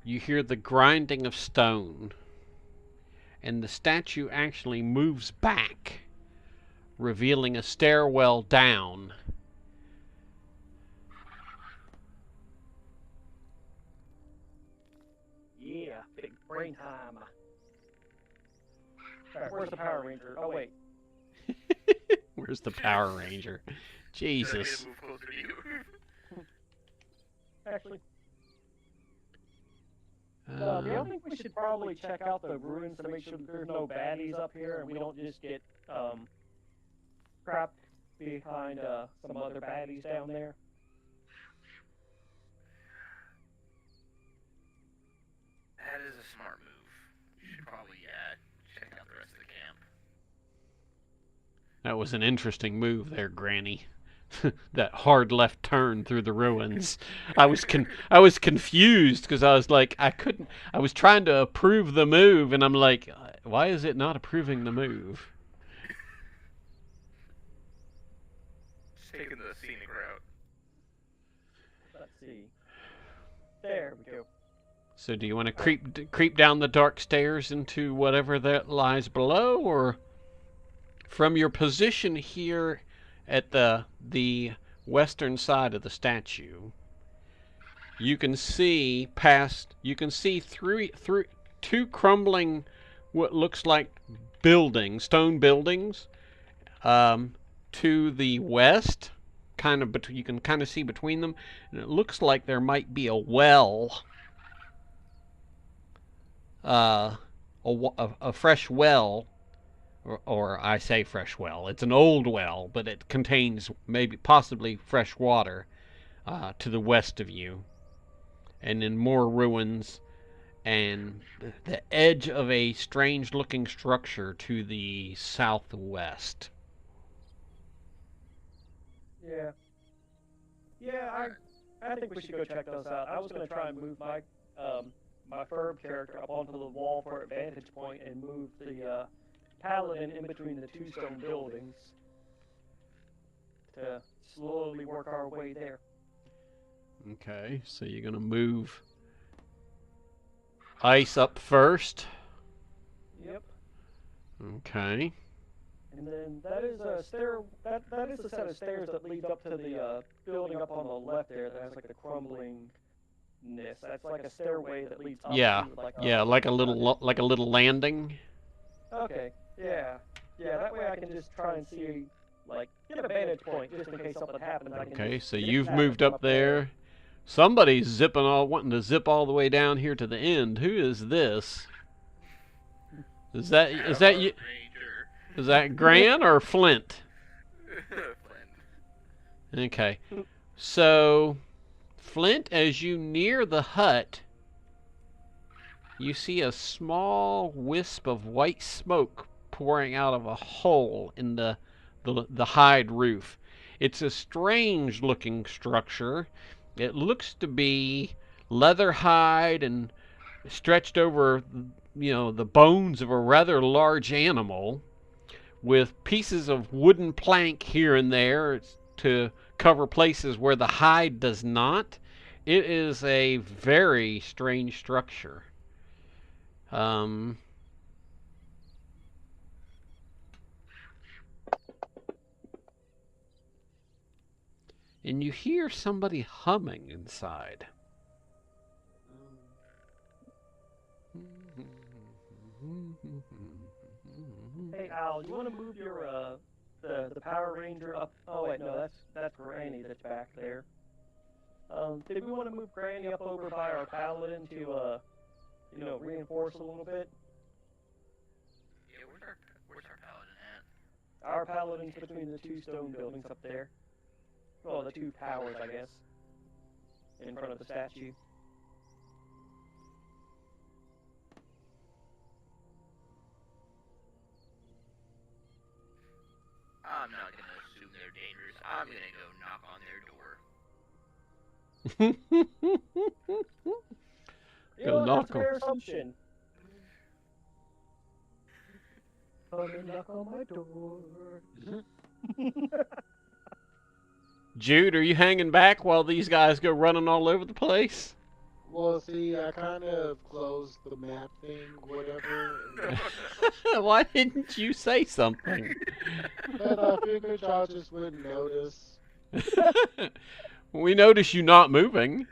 Speaker 1: you hear the grinding of stone, and the statue actually moves back, revealing a stairwell down.
Speaker 2: Yeah, big brain time. All right, where's the Power Ranger? Oh, wait.
Speaker 1: Where's the Power Ranger? Jesus.
Speaker 3: Move closer to you.
Speaker 2: Actually, No, do you think we should probably check out the ruins to make sure that there's no baddies up here and we don't just get trapped behind some other baddies down there?
Speaker 3: That is a smart move. You should probably, check out the rest of the camp.
Speaker 1: That was an interesting move there, Granny. That hard left turn through the ruins. I was confused because I was like, I was trying to approve the move, and I'm like, why is it not approving the move?
Speaker 3: Just taking the scenic route.
Speaker 2: Let's see. There we go.
Speaker 1: So do you want to creep down the dark stairs into whatever that lies below, or from your position here at the western side of the statue, you can see through two crumbling, what looks like stone buildings, to the west, you can kind of see between them, and it looks like there might be a well, a fresh well, or I say fresh well. It's an old well, but it contains possibly fresh water to the west of you, and then more ruins, and the edge of a strange-looking structure to the southwest.
Speaker 2: Yeah. Yeah, I think we should go check those out. I was gonna try and move my Ferb character up onto the wall for a vantage point and move the paladin in between the two stone buildings to slowly work our way there.
Speaker 1: Okay, so you're gonna move Ice up first.
Speaker 2: Yep.
Speaker 1: Okay.
Speaker 2: And then that is a stair. That is a set of stairs that leads up to the building up on the left there. That has like the crumblingness. That's like a stairway that leads up.
Speaker 1: Yeah.
Speaker 2: To like
Speaker 1: Like a little landing.
Speaker 2: Okay. Yeah. Yeah. That way I can just try and see, like, get a vantage point just in case something happens. I can
Speaker 1: Okay,
Speaker 2: just
Speaker 1: so
Speaker 2: get
Speaker 1: you've
Speaker 2: that
Speaker 1: moved
Speaker 2: from
Speaker 1: up there. Somebody's wanting to zip all the way down here to the end. Who is this? Is that you?
Speaker 3: Ranger.
Speaker 1: Is that Gran or Flint?
Speaker 3: Flynn.
Speaker 1: Okay. So, Flint, as you near the hut, you see a small wisp of white smoke pouring out of a hole in the hide roof. It's a strange looking structure. It looks to be leather hide and stretched over, the bones of a rather large animal, with pieces of wooden plank here and there to cover places where the hide does not. It is a very strange structure. And you hear somebody humming inside.
Speaker 2: Hey Al, you want to move your the Power Ranger up? Oh wait, no, that's Granny that's back there. Did we want to move Granny up over by our Paladin to reinforce a little bit?
Speaker 3: Yeah, where's our paladin at?
Speaker 2: Our Paladin's between the two stone buildings up there. Well, the two towers, I guess, in front of the statue.
Speaker 3: I'm not gonna assume they're dangerous. I'm gonna go knock on their door.
Speaker 1: Go knock
Speaker 2: that's a fair assumption. Come and knock on my door.
Speaker 1: Jude, are you hanging back while these guys go running all over the place?
Speaker 4: Well, see, I kind of closed the map thing, whatever.
Speaker 1: Why didn't you say something?
Speaker 4: But I figured y'all just wouldn't notice.
Speaker 1: We noticed you not moving.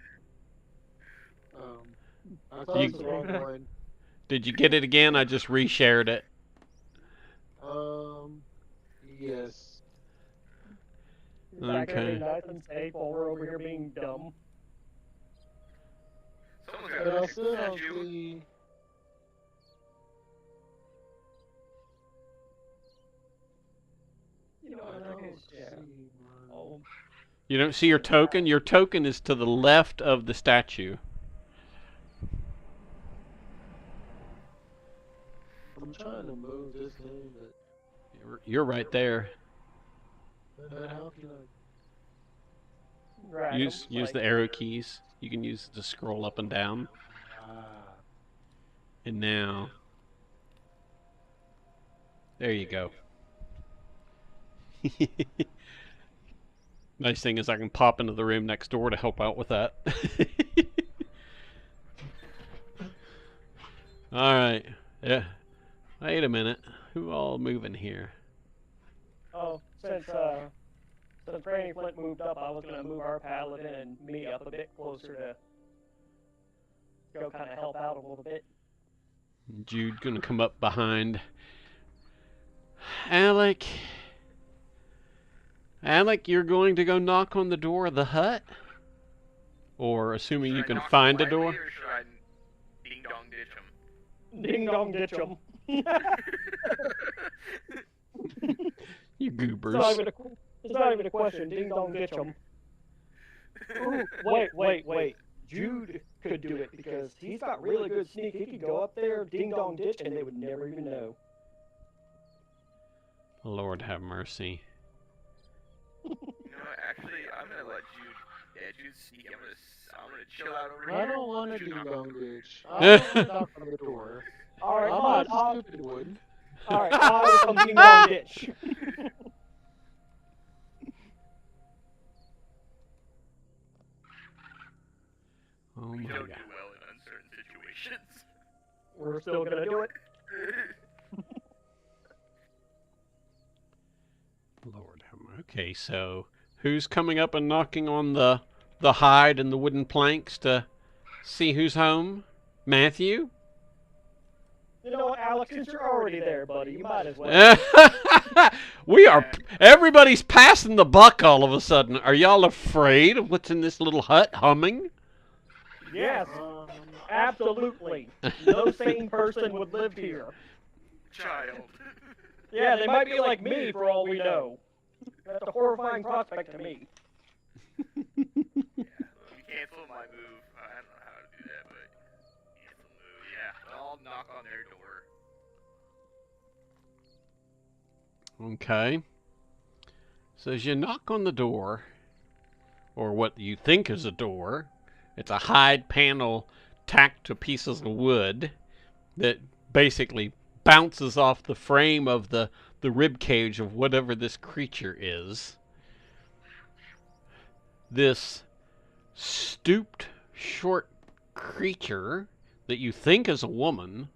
Speaker 4: I closed the wrong one.
Speaker 1: Did you get it again? I just reshared it.
Speaker 4: Yes.
Speaker 2: Okay. Nice and safe while we're over here being dumb.
Speaker 3: Someone's
Speaker 4: But
Speaker 3: got
Speaker 4: I
Speaker 3: a
Speaker 4: still
Speaker 3: picture
Speaker 4: don't
Speaker 3: statue.
Speaker 4: see.
Speaker 2: You know,
Speaker 4: I
Speaker 2: and I
Speaker 4: don't
Speaker 2: guess, yeah.
Speaker 4: see one.
Speaker 2: Oh,
Speaker 1: You don't see your token? Your token is to the left of the statue.
Speaker 4: I'm trying to move this thing,
Speaker 1: You're right there.
Speaker 4: but how can I?
Speaker 2: drag 'em,
Speaker 1: Use
Speaker 2: like,
Speaker 1: the arrow keys. You can use it to scroll up and down.
Speaker 4: Ah,
Speaker 1: And now, there you go. Nice thing is I can pop into the room next door to help out with that. All right. Yeah. Wait a minute. Who all moving here?
Speaker 2: oh, since Granny Flint moved up, I was gonna move our paladin and me up a bit closer to go kind of help out a little bit.
Speaker 1: Jude gonna come up behind Alec. Alec, you're going to go knock on the door of the hut? Or assuming you
Speaker 3: Should I
Speaker 1: can
Speaker 3: knock
Speaker 1: find a
Speaker 3: quietly,
Speaker 1: door?
Speaker 3: or should I ding dong ditch him?
Speaker 2: Ding dong ditch 'em.
Speaker 1: You
Speaker 2: It's
Speaker 1: goobers.
Speaker 2: not even a question. Ding dong ditch 'em. Ooh, wait. Jude could do it because he's got really good sneak. He could go up there, ding dong ditch, and they would never even know.
Speaker 1: Lord have mercy.
Speaker 3: You know, actually, I'm gonna let Jude. Yeah, Jude's sneaky. I'm gonna chill out over
Speaker 4: I
Speaker 3: here.
Speaker 4: don't want to
Speaker 3: Jude
Speaker 4: do
Speaker 3: knock on
Speaker 4: dong
Speaker 3: the-
Speaker 4: ditch. I don't want to knock on the door.
Speaker 2: All right,
Speaker 4: I'm
Speaker 2: fine.
Speaker 4: not the stupid one.
Speaker 2: All right, I will come ding dong ditch.
Speaker 1: Oh
Speaker 3: We
Speaker 1: my
Speaker 3: don't
Speaker 1: god.
Speaker 3: do well in uncertain situations.
Speaker 2: We're still gonna do it.
Speaker 1: Lord have mercy. Okay, so who's coming up and knocking on the hide and the wooden planks to see who's home? Matthew?
Speaker 2: You know what, Alex? Since you're already there, buddy, you might as well.
Speaker 1: We are. Everybody's passing the buck all of a sudden. Are y'all afraid of what's in this little hut humming?
Speaker 2: Yes,
Speaker 4: Um,
Speaker 2: absolutely. No sane person would live here.
Speaker 3: Child.
Speaker 2: Yeah, they might be like me for all we know. That's a horrifying prospect to me.
Speaker 3: Yeah, you cancel my move. I don't know how to do that, but cancel move. Yeah, I'll knock on their door.
Speaker 1: Okay. So as you knock on the door, or what you think is a door, it's a hide panel tacked to pieces of wood that basically bounces off the frame of the rib cage of whatever this creature is. This stooped, short creature that you think is a woman.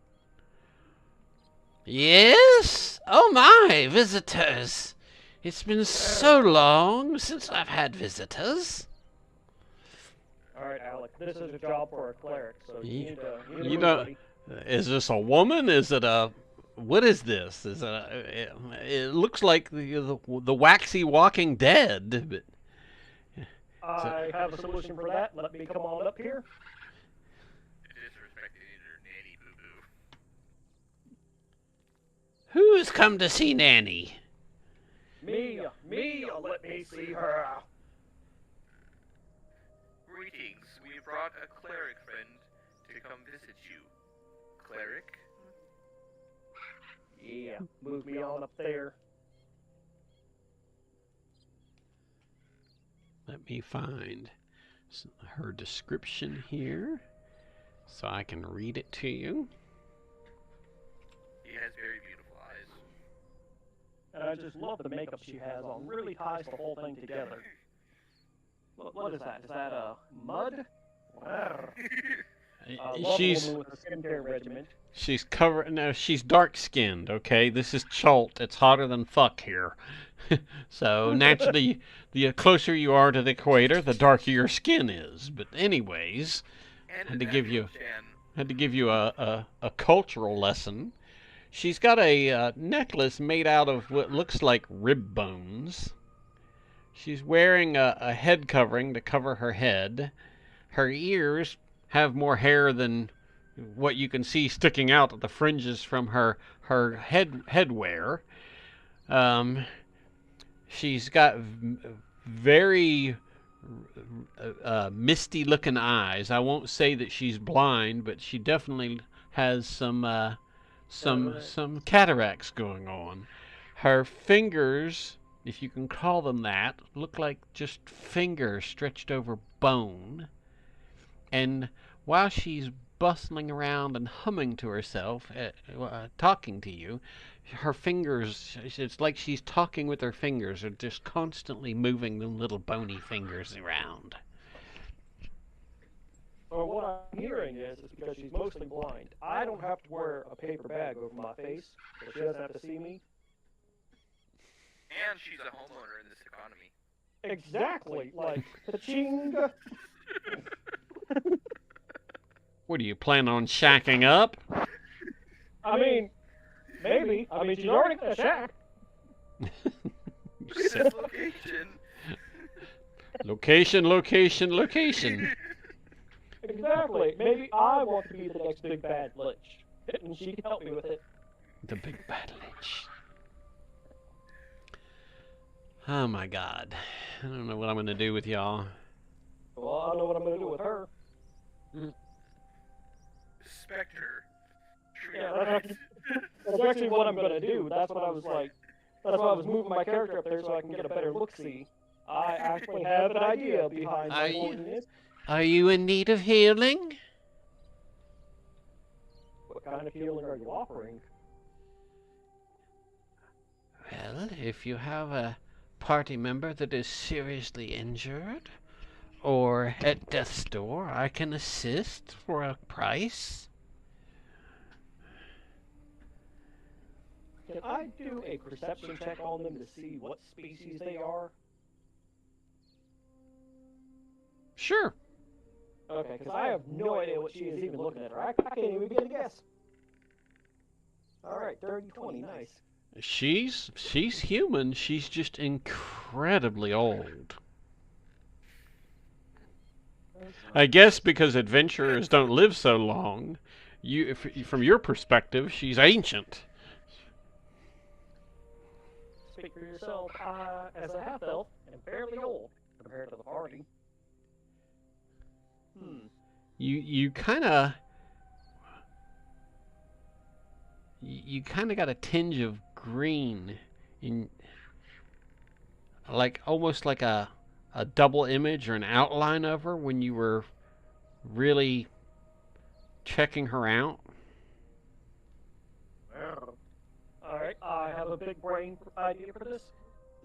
Speaker 1: Yes? Oh my, visitors. It's been so long since I've had visitors.
Speaker 2: All right, Alex, this is a job for a cleric, so you need to
Speaker 1: You
Speaker 2: move,
Speaker 1: don't-
Speaker 2: buddy.
Speaker 1: Is this a woman? Is it a... What is this? Is it looks like the waxy Walking Dead. But
Speaker 2: I have a solution for that. Let me come on up here.
Speaker 3: Disrespecting your nanny boo boo.
Speaker 1: who's come to see Nanny?
Speaker 2: Me, let me see her.
Speaker 3: Greetings. We brought a cleric friend to come visit you. Cleric?
Speaker 2: Yeah, move me on up there.
Speaker 1: Let me find her description here so I can read it to you.
Speaker 3: He has very beautiful eyes.
Speaker 2: And I just love the makeup she has on. Really ties the whole thing together. What is that? Is that mud? I love a
Speaker 1: She's
Speaker 2: woman with a skincare regimen.
Speaker 1: she's covered. No, she's dark skinned. Okay, this is Chult. It's hotter than fuck here. So naturally, the closer you are to the equator, the darker your skin is. But anyways,
Speaker 3: And
Speaker 1: Had
Speaker 3: a
Speaker 1: to give you-
Speaker 3: natural Jan.
Speaker 1: had to give you a cultural lesson. She's got a necklace made out of what looks like rib bones. She's wearing a head covering to cover her head. Her ears have more hair than what you can see sticking out at the fringes from her headwear. Um, she's got very misty looking eyes. I won't say that she's blind, but she definitely has some cataracts going on. Her fingers, if you can call them that, look like just fingers stretched over bone. And while she's bustling around and humming to herself, talking to you, her fingers, it's like she's talking with her fingers, or just constantly moving them little bony fingers around.
Speaker 2: Well, what I'm hearing is because she's mostly blind. I don't have to wear a paper bag over my face, so she doesn't have to see me.
Speaker 3: And she's a homeowner in this economy.
Speaker 2: Exactly, like, ka-ching!
Speaker 1: What, do you plan on shacking up?
Speaker 2: I mean, maybe. I mean, she's already got a shack.
Speaker 3: This location.
Speaker 1: Location.
Speaker 2: Exactly. Maybe I want to be the next big bad lich, and she can help me with it.
Speaker 1: The big bad lich. Oh my God. I don't know what I'm going to do with y'all.
Speaker 2: Well, I don't know what I'm going to do with her.
Speaker 3: Spectre.
Speaker 2: Yeah, that's actually what I'm going to do. That's what I was like. That's why I was moving my character up there so I can get a better look-see. I actually have an idea behind my holiness.
Speaker 1: Are you in need of healing?
Speaker 2: What kind of healing are you offering?
Speaker 1: Well, if you have a party member that is seriously injured or at death's door, I can assist for a price.
Speaker 2: Can I do a perception check on them to see what species they are?
Speaker 1: Sure.
Speaker 2: Okay, because I have no idea what she is even looking at her. I can't even begin to guess. Alright, 30, 20, nice.
Speaker 1: She's human. She's just incredibly old. I guess because adventurers don't live so long, from your perspective, she's ancient.
Speaker 2: Speak for yourself. As a half-elf, am fairly old compared to the party.
Speaker 1: You kind of got a tinge of green in, like almost like a double image or an outline of her when you were really checking her out.
Speaker 2: Alright, I have a big brain idea for this.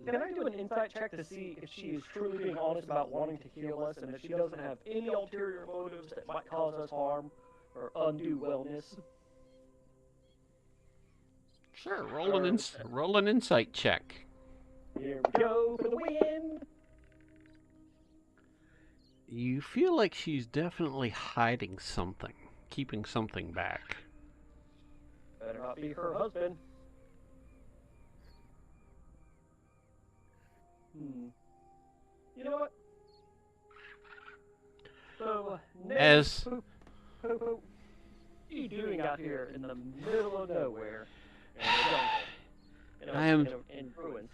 Speaker 2: Can I do an insight check to see if she is truly being honest about wanting to heal us and if she doesn't have any ulterior motives that might cause us harm or undue wellness?
Speaker 1: Sure, roll an insight check.
Speaker 2: Here we go for the win!
Speaker 1: You feel like she's definitely hiding something, keeping something back.
Speaker 2: Better not be her husband. You know what? So, what are you doing out here in the middle of nowhere? In ruins.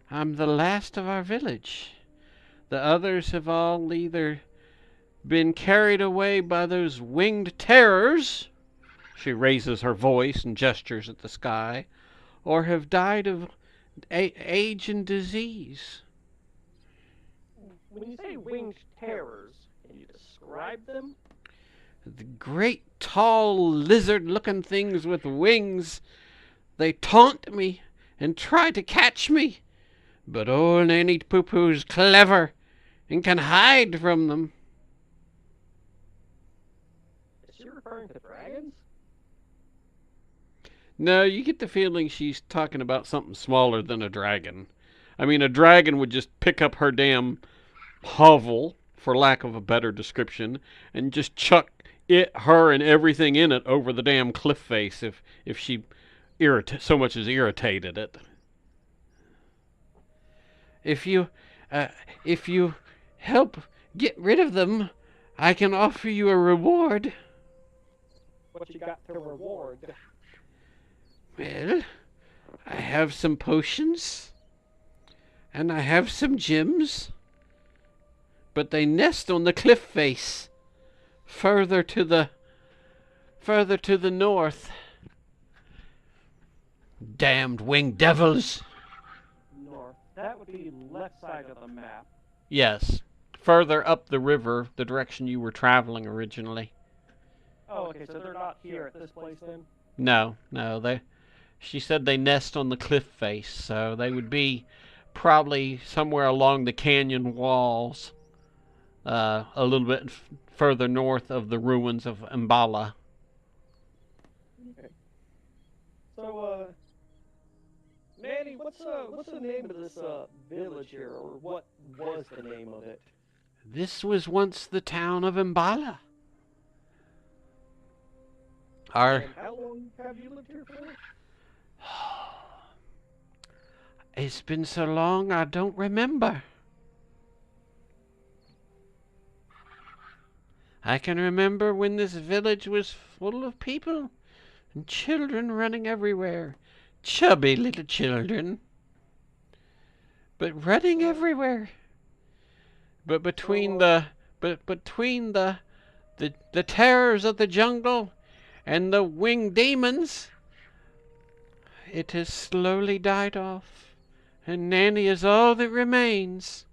Speaker 1: I'm the last of our village. The others have all either been carried away by those winged terrors, she raises her voice and gestures at the sky, or have died of age and disease.
Speaker 2: When you say winged terrors, can you describe them?
Speaker 1: The great, tall, lizard-looking things with wings. They taunt me and try to catch me, but old Nanny Poo-Poo's clever and can hide from them.
Speaker 2: Is she referring to dragons?
Speaker 1: No, you get the feeling she's talking about something smaller than a dragon. I mean, a dragon would just pick up her damn hovel, for lack of a better description, and just chuck her and everything in it over the damn cliff face if she so much as irritated it. If you help get rid of them, I can offer you a reward.
Speaker 2: What you got to reward?
Speaker 1: Well, I have some potions, and I have some gems, but they nest on the cliff face, further to the north. Damned winged devils!
Speaker 2: North. That would be left side of the map.
Speaker 1: Yes, further up the river, the direction you were traveling originally.
Speaker 2: Oh, okay, so they're not here at this place then?
Speaker 1: No, she said they nest on the cliff face, so they would be probably somewhere along the canyon walls, a little bit further north of the ruins of Mbala.
Speaker 2: Okay. So, Manny, what's the name of this village here, or what was the name of it?
Speaker 1: This was once the town of Mbala.
Speaker 2: And how long have you lived here for?
Speaker 1: It's been so long I don't remember. I can remember when this village was full of people and children running everywhere. Chubby little children. But running everywhere. But between the terrors of the jungle and the winged demons, it has slowly died off, and Nanny is all that remains.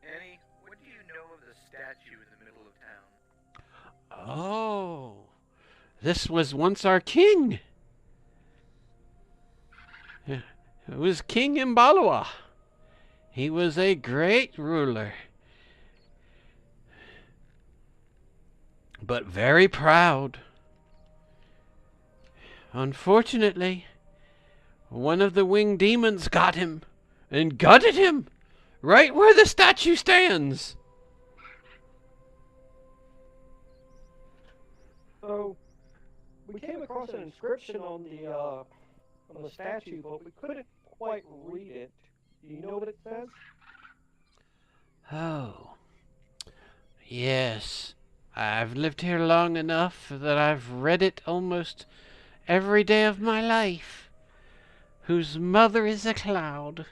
Speaker 3: Annie, what do you know of the statue in the middle of town?
Speaker 1: Oh, this was once our king. It was King Imbalua. He was a great ruler, but very proud. Unfortunately, one of the winged demons got him and gutted him right where the statue stands.
Speaker 2: So, we came across an inscription on the statue, but we couldn't quite read it. Do you know what it says?
Speaker 1: Oh, yes. I've lived here long enough that I've read it almost every day of my life. Whose mother is a cloud,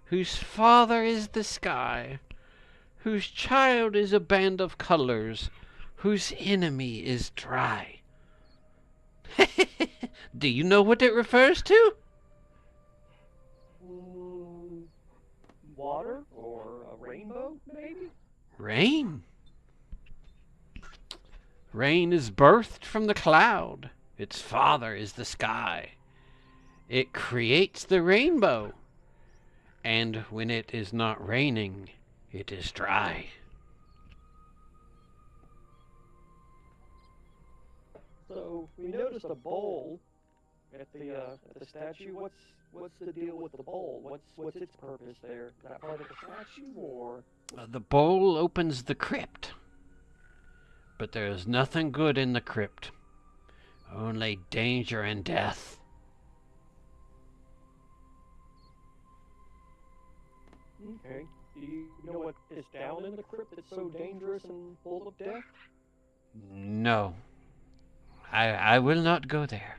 Speaker 1: whose father is the sky, whose child is a band of colors, whose enemy is dry. Do you know what it refers to?
Speaker 2: Water or a rainbow, maybe?
Speaker 1: Rain. Rain is birthed from the cloud. Its father is the sky. It creates the rainbow. And when it is not raining, it is dry.
Speaker 2: So we noticed a bowl at the statue. What's the deal with the bowl? What's its purpose there? Is that part of the statue, or?
Speaker 1: The bowl opens the crypt. But there is nothing good in the crypt. Only danger and death.
Speaker 2: Okay. Do you know what is down in the crypt that's so dangerous and full of death?
Speaker 1: No. I will not go there.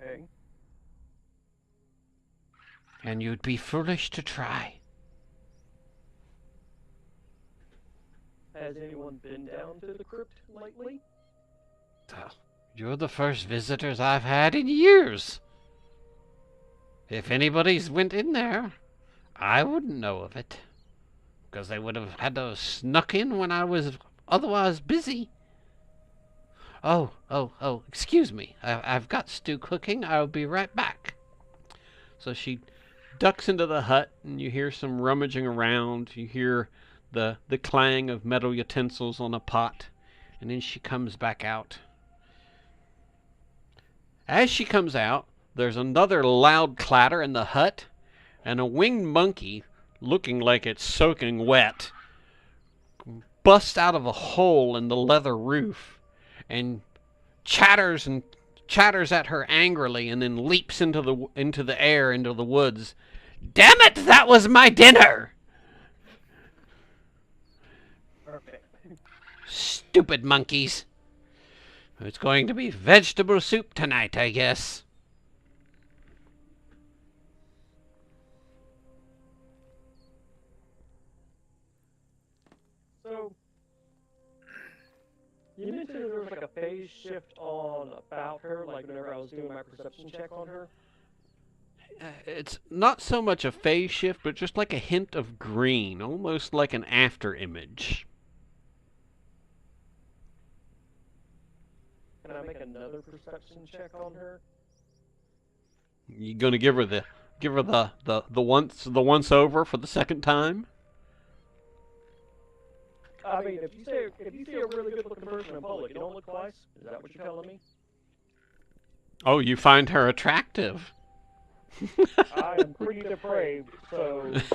Speaker 2: Okay.
Speaker 1: And you'd be foolish to try.
Speaker 2: Has anyone been down to the crypt lately?
Speaker 1: You're the first visitors I've had in years. If anybody's went in there, I wouldn't know of it. Because they would have had to have snuck in when I was otherwise busy. Oh, excuse me. I've got stew cooking. I'll be right back. So she ducks into the hut, and you hear some rummaging around. You hear the clang of metal utensils on a pot, and then she comes back out. As she comes out, there's another loud clatter in the hut, and a winged monkey, looking like it's soaking wet, busts out of a hole in the leather roof and chatters and chatters at her angrily, and then leaps into the air, into the woods. Damn it! That was my dinner!
Speaker 2: Perfect.
Speaker 1: Stupid monkeys. It's going to be vegetable soup tonight, I guess.
Speaker 2: So, you mentioned there was like a phase shift on about her, like whenever I was doing my perception check on her.
Speaker 1: It's not so much a phase shift, but just like a hint of green, almost like an after image.
Speaker 2: Can I make another perception check on her?
Speaker 1: You gonna give her the once over for the second time?
Speaker 2: I mean, if you see a really good looking person in public, you don't look twice. Is that what you're telling me?
Speaker 1: Oh, you find her attractive.
Speaker 2: I am pretty depraved, so it's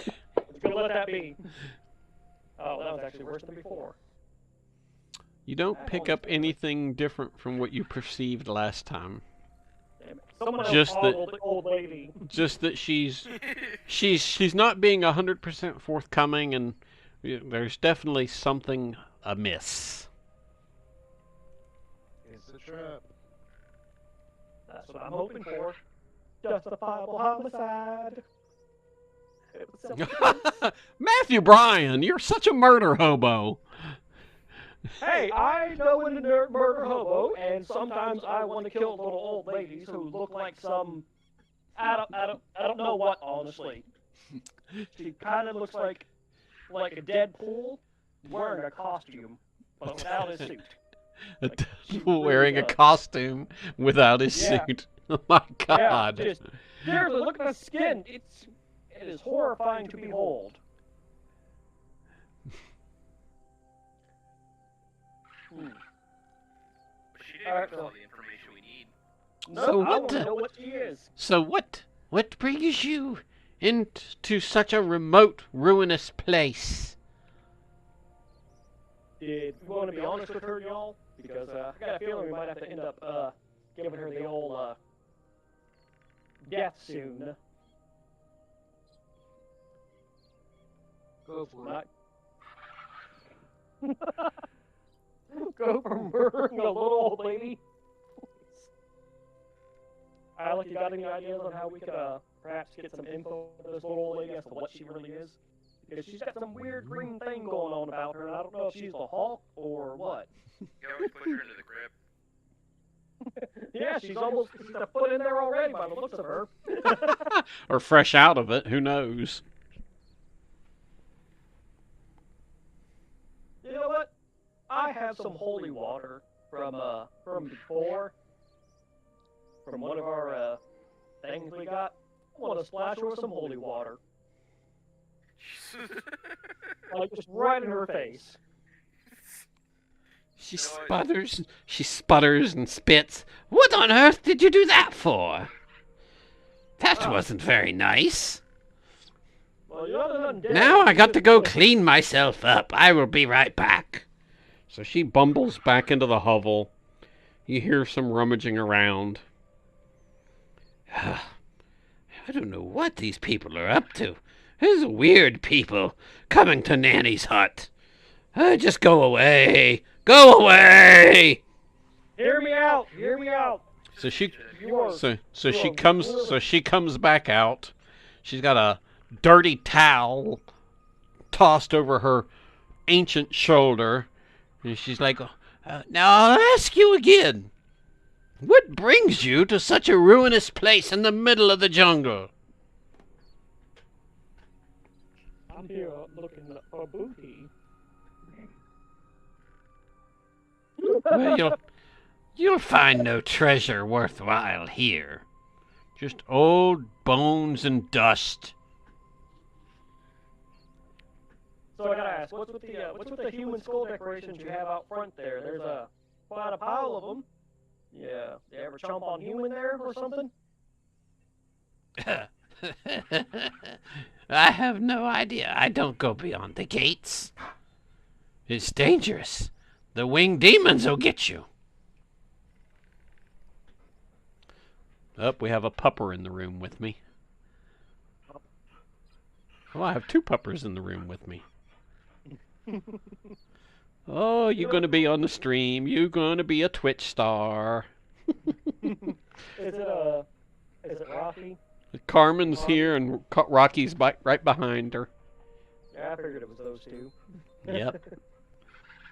Speaker 2: gonna let that be. Oh, that was actually worse than before.
Speaker 1: You don't pick up anything different from what you perceived last time.
Speaker 2: Someone
Speaker 1: Just
Speaker 2: else
Speaker 1: that-
Speaker 2: called the old lady.
Speaker 1: Just that she's not being 100% forthcoming, and there's definitely something amiss.
Speaker 4: It's a trap.
Speaker 2: That's what I'm hoping for. Justifiable homicide. It was self-defense.
Speaker 1: Matthew Bryan, you're such a murder hobo.
Speaker 2: Hey, I know when to murder hobo, and sometimes I want to kill little old ladies who look like some. I don't know what, honestly. She kind of looks like a Deadpool wearing a costume, but without his suit.
Speaker 1: Wearing a costume without his
Speaker 2: Yeah.
Speaker 1: suit. Oh my God.
Speaker 2: Yeah, just seriously, look at the skin. It is horrifying to behold.
Speaker 3: But she didn't
Speaker 2: Alright,
Speaker 3: give us
Speaker 2: so-
Speaker 3: all the information we need.
Speaker 2: No,
Speaker 1: So
Speaker 2: I
Speaker 1: what
Speaker 2: want to
Speaker 1: the-
Speaker 2: know what she is.
Speaker 1: So what brings you into such a remote, ruinous place?
Speaker 2: Did we want to be honest with her, y'all? Because I got a feeling we might have to end up giving her the old death soon.
Speaker 4: Go for it.
Speaker 2: Not... Go from murdering a little old lady. Alec, you got any ideas on how we could perhaps get some info on this little old lady as to what she really is? Because she's got some weird green thing going on about her, and I don't know if she's the Hulk or what.
Speaker 3: You always push her into the grip.
Speaker 2: Yeah, she's a foot in there already by the looks of her.
Speaker 1: Or fresh out of it, who knows?
Speaker 2: You know what? I have some holy water from before, from one of our things we got. I want to splash her with some holy water, like just right in her face.
Speaker 1: She
Speaker 3: No,
Speaker 1: sputters and spits. What on earth did you do that for? That
Speaker 2: Oh.
Speaker 1: wasn't very nice.
Speaker 2: Well, you're not undead.
Speaker 1: Now I got to go
Speaker 2: Just-
Speaker 1: clean myself up. I will be right back. So she bumbles back into the hovel. You hear some rummaging around. I don't know what these people are up to. There's weird people coming to Nanny's hut. Just go away. Go away.
Speaker 2: Hear me out. Hear me out.
Speaker 1: So she
Speaker 2: You are.
Speaker 1: she comes back out. She's got a dirty towel tossed over her ancient shoulder, and she's like, "Now I'll ask you again. What brings you to such a ruinous place in the middle of the jungle?"
Speaker 2: I'm here looking for booty.
Speaker 1: Well, you'll find no treasure worthwhile here. Just old bones and dust.
Speaker 2: So I gotta ask, what's with the human skull decorations you have out front there? There's quite a pile of them. Yeah, you ever chomp on human there or something?
Speaker 1: I have no idea. I don't go beyond the gates. It's dangerous. The winged demons will get you. Oh, we have a pupper in the room with me. Oh, I have 2 puppers in the room with me. Oh, you're going to be on the stream. You're going to be a Twitch star.
Speaker 2: Is it Rocky?
Speaker 1: Carmen's here and Rocky's right behind her.
Speaker 2: Yeah, I figured it was those 2.
Speaker 1: Yep.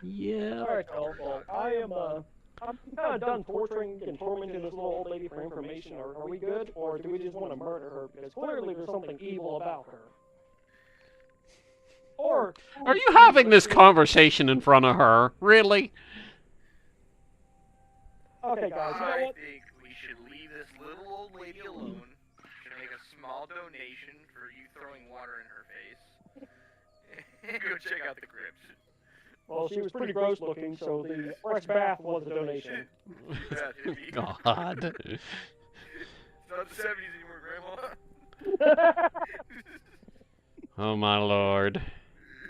Speaker 1: Yeah.
Speaker 2: Alright, well, I'm kind of done torturing and tormenting this little old lady for information. Are we good? Or do we just want to murder her? Because clearly there's something evil about her. Or...
Speaker 1: Are you having this conversation in front of her? Really?
Speaker 2: Okay, guys, you know
Speaker 3: I
Speaker 2: what?
Speaker 3: think we should leave this little old lady alone. Should make a small donation for you throwing water in her face. And go check out the crypt.
Speaker 2: Well, she was pretty gross looking, so the fresh bath was a donation.
Speaker 3: Yeah, it'd be-
Speaker 1: God.
Speaker 3: It's not the 70s anymore, Grandma.
Speaker 1: Oh, my Lord.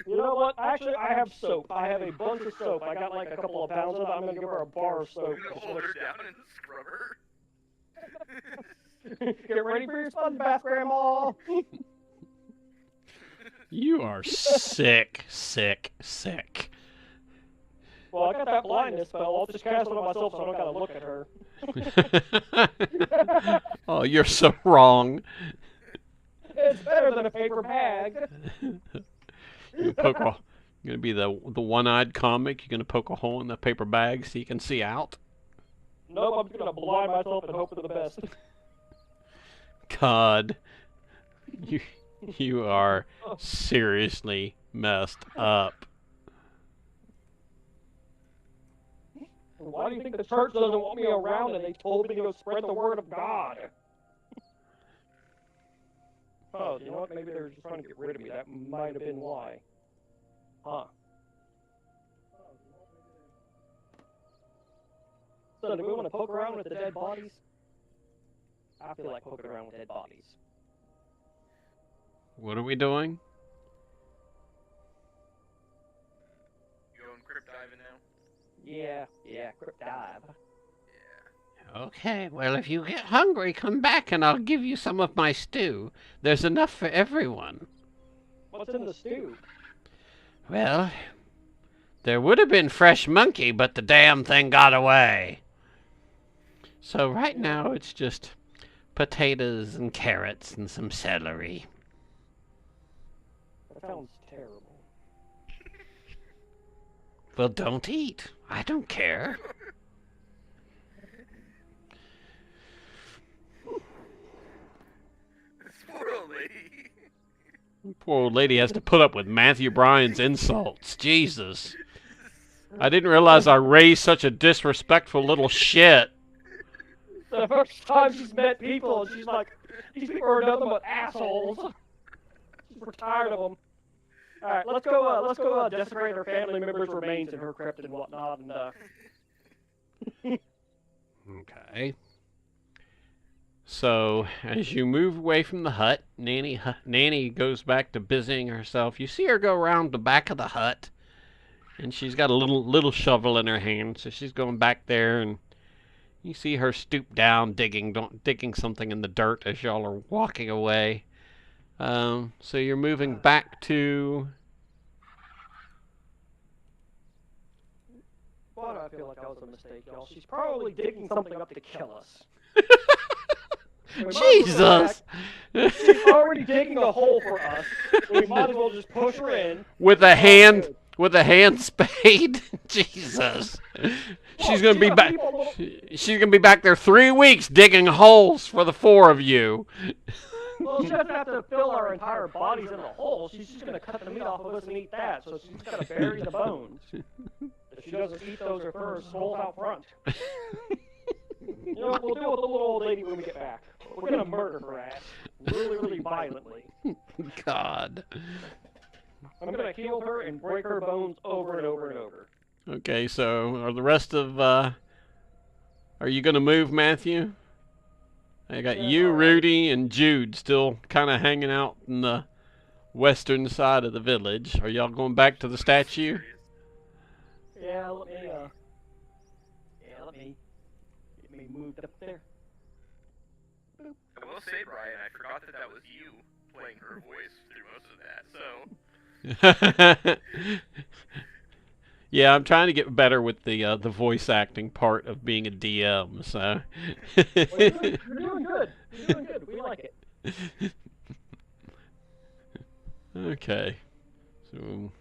Speaker 2: You know what? Actually, I have soap. I have a bunch of soap. I got like a couple of pounds of it. I'm going to give her a bar of soap.
Speaker 3: We're gonna hold her down and scrub her.
Speaker 2: Get ready for your sponge bath, Grandma!
Speaker 1: You are sick, sick, sick.
Speaker 2: Well, I got that blindness spell. I'll just cast it on myself so I don't gotta look at her.
Speaker 1: Oh, you're so wrong.
Speaker 2: It's better than a paper bag.
Speaker 1: You're gonna be the one-eyed comic. You're gonna poke a hole in the paper bag so you can see out.
Speaker 2: Nope, I'm just gonna blind myself and hope for the best.
Speaker 1: God, you are seriously messed up.
Speaker 2: Why do you think the church doesn't want me around and they told me to go spread the word of God? Oh, you know what? Maybe they're just trying to get rid of me. That might have been why. Huh. So, do we want to poke around with the dead bodies? I feel like poking around with dead bodies.
Speaker 1: What are we doing?
Speaker 3: You going crypt diving now?
Speaker 2: Yeah, crypt dive.
Speaker 1: Okay, well, if you get hungry, come back and I'll give you some of my stew. There's enough for everyone.
Speaker 2: What's in the stew?
Speaker 1: Well, there would have been fresh monkey, but the damn thing got away. So right now it's just potatoes and carrots and some celery.
Speaker 2: That sounds terrible.
Speaker 1: Well, don't eat. I don't care.
Speaker 3: This poor old lady.
Speaker 1: Poor old lady has to put up with Matthew Bryan's insults. Jesus. I didn't realize I raised such a disrespectful little shit.
Speaker 2: The first time she's met people, and she's like, these people are nothing but assholes. We're tired of them. Alright, let's go desecrate her family members' remains in her crypt and whatnot, and
Speaker 1: Okay. So, as you move away from the hut, Nanny goes back to busying herself. You see her go around the back of the hut, and she's got a little shovel in her hand. So she's going back there, and you see her stoop down, digging something in the dirt as y'all are walking away. So you're moving back to...
Speaker 2: why do I feel like that was a mistake, y'all? She's probably digging something up to kill us.
Speaker 1: Jesus!
Speaker 2: She's already digging a hole for us. We might as well just push her in.
Speaker 1: With a hand spade. Jesus. She's gonna be back. She's gonna be back there 3 weeks digging holes for the 4 of you.
Speaker 2: Well, she doesn't have to fill our entire bodies in the hole. She's just gonna cut the meat off of us and eat that. So she's gotta bury the bones. If she doesn't eat those, her fur is sold out front. You know what? We'll deal with the little old lady when we get back. We're gonna murder her ass really, really violently.
Speaker 1: God.
Speaker 2: I'm gonna kill her and break her bones over and over and over.
Speaker 1: Okay, so are the rest of are you gonna move, Matthew? I got you, Rudy, and Jude still kind of hanging out in the western side of the village. Are y'all going back to the statue?
Speaker 2: Yeah, let me get me moved up there.
Speaker 3: will say, Brian, I forgot that that was you playing her voice through most of that. So
Speaker 1: Yeah, I'm trying to get better with the voice acting part of being a DM. So.
Speaker 2: Well, you're doing good. You're doing good. We like it.
Speaker 1: Okay. So.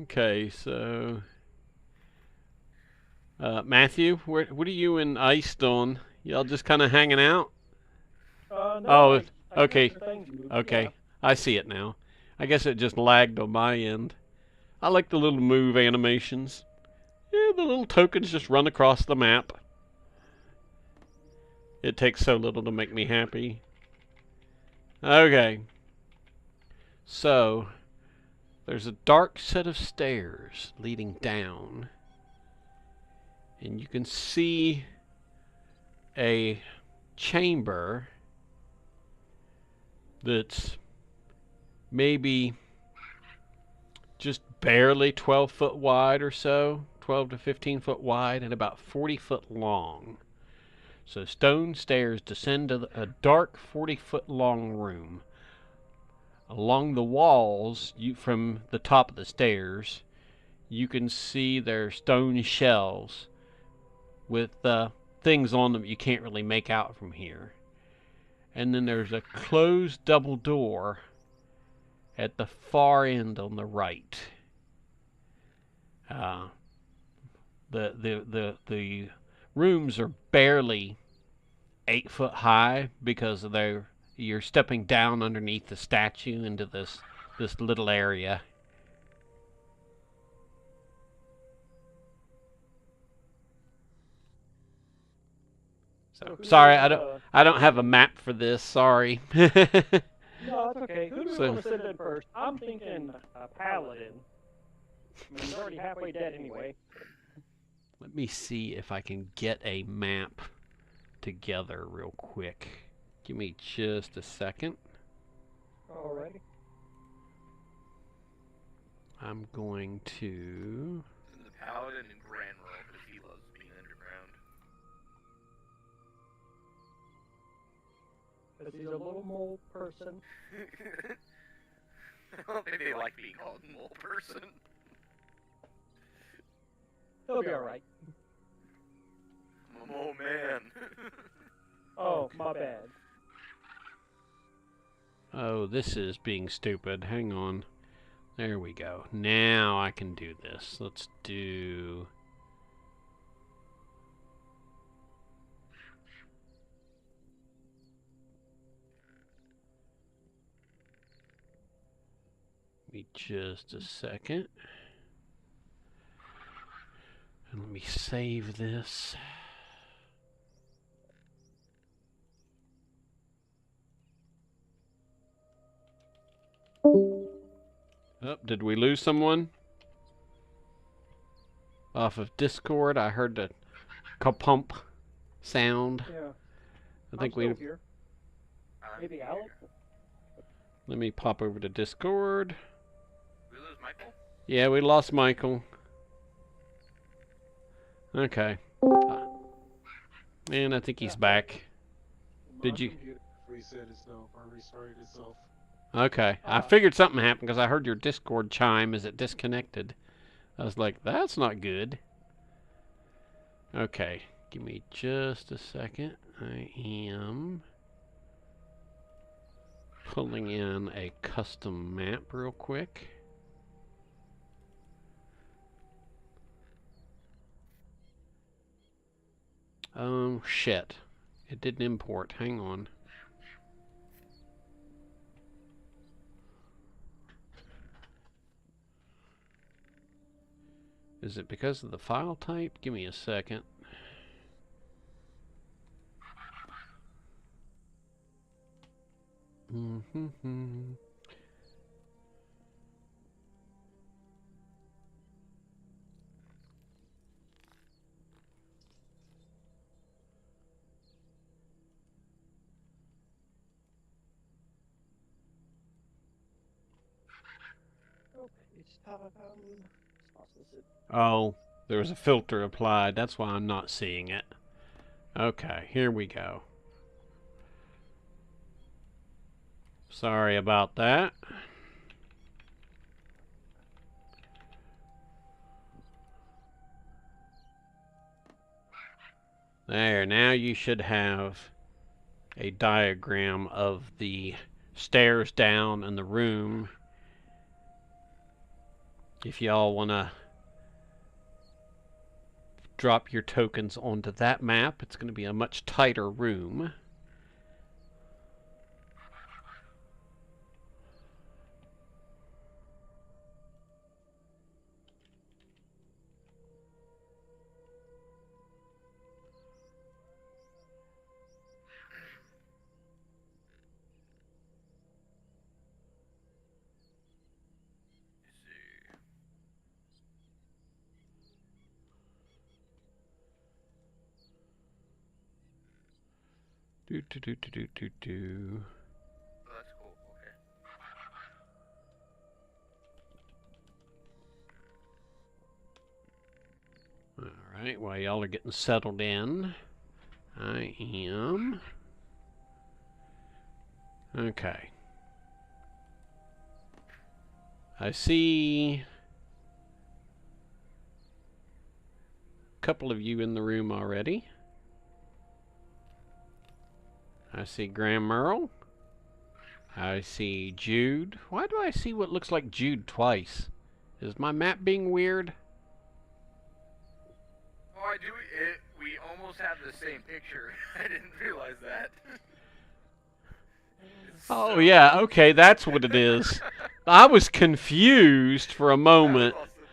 Speaker 1: Okay, so. Matthew, what are you and Ice doing? Y'all just kind of hanging out?
Speaker 2: No,
Speaker 1: Oh,
Speaker 2: I
Speaker 1: okay.
Speaker 2: captured things moved.
Speaker 1: Okay,
Speaker 2: Yeah.
Speaker 1: I see it now. I guess it just lagged on my end. I like the little move animations. Yeah, the little tokens just run across the map. It takes so little to make me happy. Okay. So, there's a dark set of stairs leading down. And you can see a chamber that's maybe just barely 12 foot wide or so, 12 to 15 foot wide, and about 40 foot long. So stone stairs descend to a dark 40-foot long room. Along the walls, from the top of the stairs, you can see there are stone shelves with things on them you can't really make out from here. And then there's a closed double door at the far end on the right. The rooms are barely 8 foot high because you're stepping down underneath the statue into this little area. So sorry, I don't have a map for this. Sorry.
Speaker 2: No, it's okay. Who do we
Speaker 1: So-
Speaker 2: want to send in first? I'm thinking a paladin. I mean, he's already halfway dead anyway.
Speaker 1: Let me see if I can get a map together real quick. Give me just a second.
Speaker 2: Alrighty.
Speaker 1: I'm going to...
Speaker 3: the paladin in Grand Roll because he loves being underground.
Speaker 2: Because he's a little mole person.
Speaker 3: I don't think they like being called mole person.
Speaker 2: He'll be alright.
Speaker 3: I'm a mole man.
Speaker 2: Oh, my bad.
Speaker 1: Oh, this is being stupid. Hang on. There we go. Now I can do this. Let's do... Give me just a second. And let me save this. Oh, did we lose someone? Off of Discord, I heard the kapump sound.
Speaker 2: Yeah.
Speaker 1: I think
Speaker 2: I'm still here. Maybe Alex?
Speaker 1: Let me pop over to Discord.
Speaker 3: We lose Michael?
Speaker 1: Yeah, we lost Michael. Okay. And I think he's back. Did you?
Speaker 4: Computer reset itself or restarted itself.
Speaker 1: Okay. I figured something happened because I heard your Discord chime as it disconnected. I was like, that's not good. Okay. Give me just a second. I am pulling in a custom map real quick. Shit. It didn't import. Hang on. Is it because of the file type? Give me a second. Oh, there was a filter applied. That's why I'm not seeing it. Okay, here we go. Sorry about that. There, now you should have a diagram of the stairs down and the room. If y'all want to drop your tokens onto that map, it's going to be a much tighter room.
Speaker 3: Let's see.
Speaker 1: Do do do do do do do.
Speaker 3: Oh, that's cool. Okay.
Speaker 1: Alright, while y'all are getting settled in, I am... Okay. I see a couple of you in the room already. I see Graham Merle. I see Jude. Why do I see what looks like Jude twice? Is my map being weird?
Speaker 3: Oh, I do. We almost have the same picture. I didn't realize that.
Speaker 1: Oh yeah, okay, that's what it is. I was confused for a moment.
Speaker 3: I was also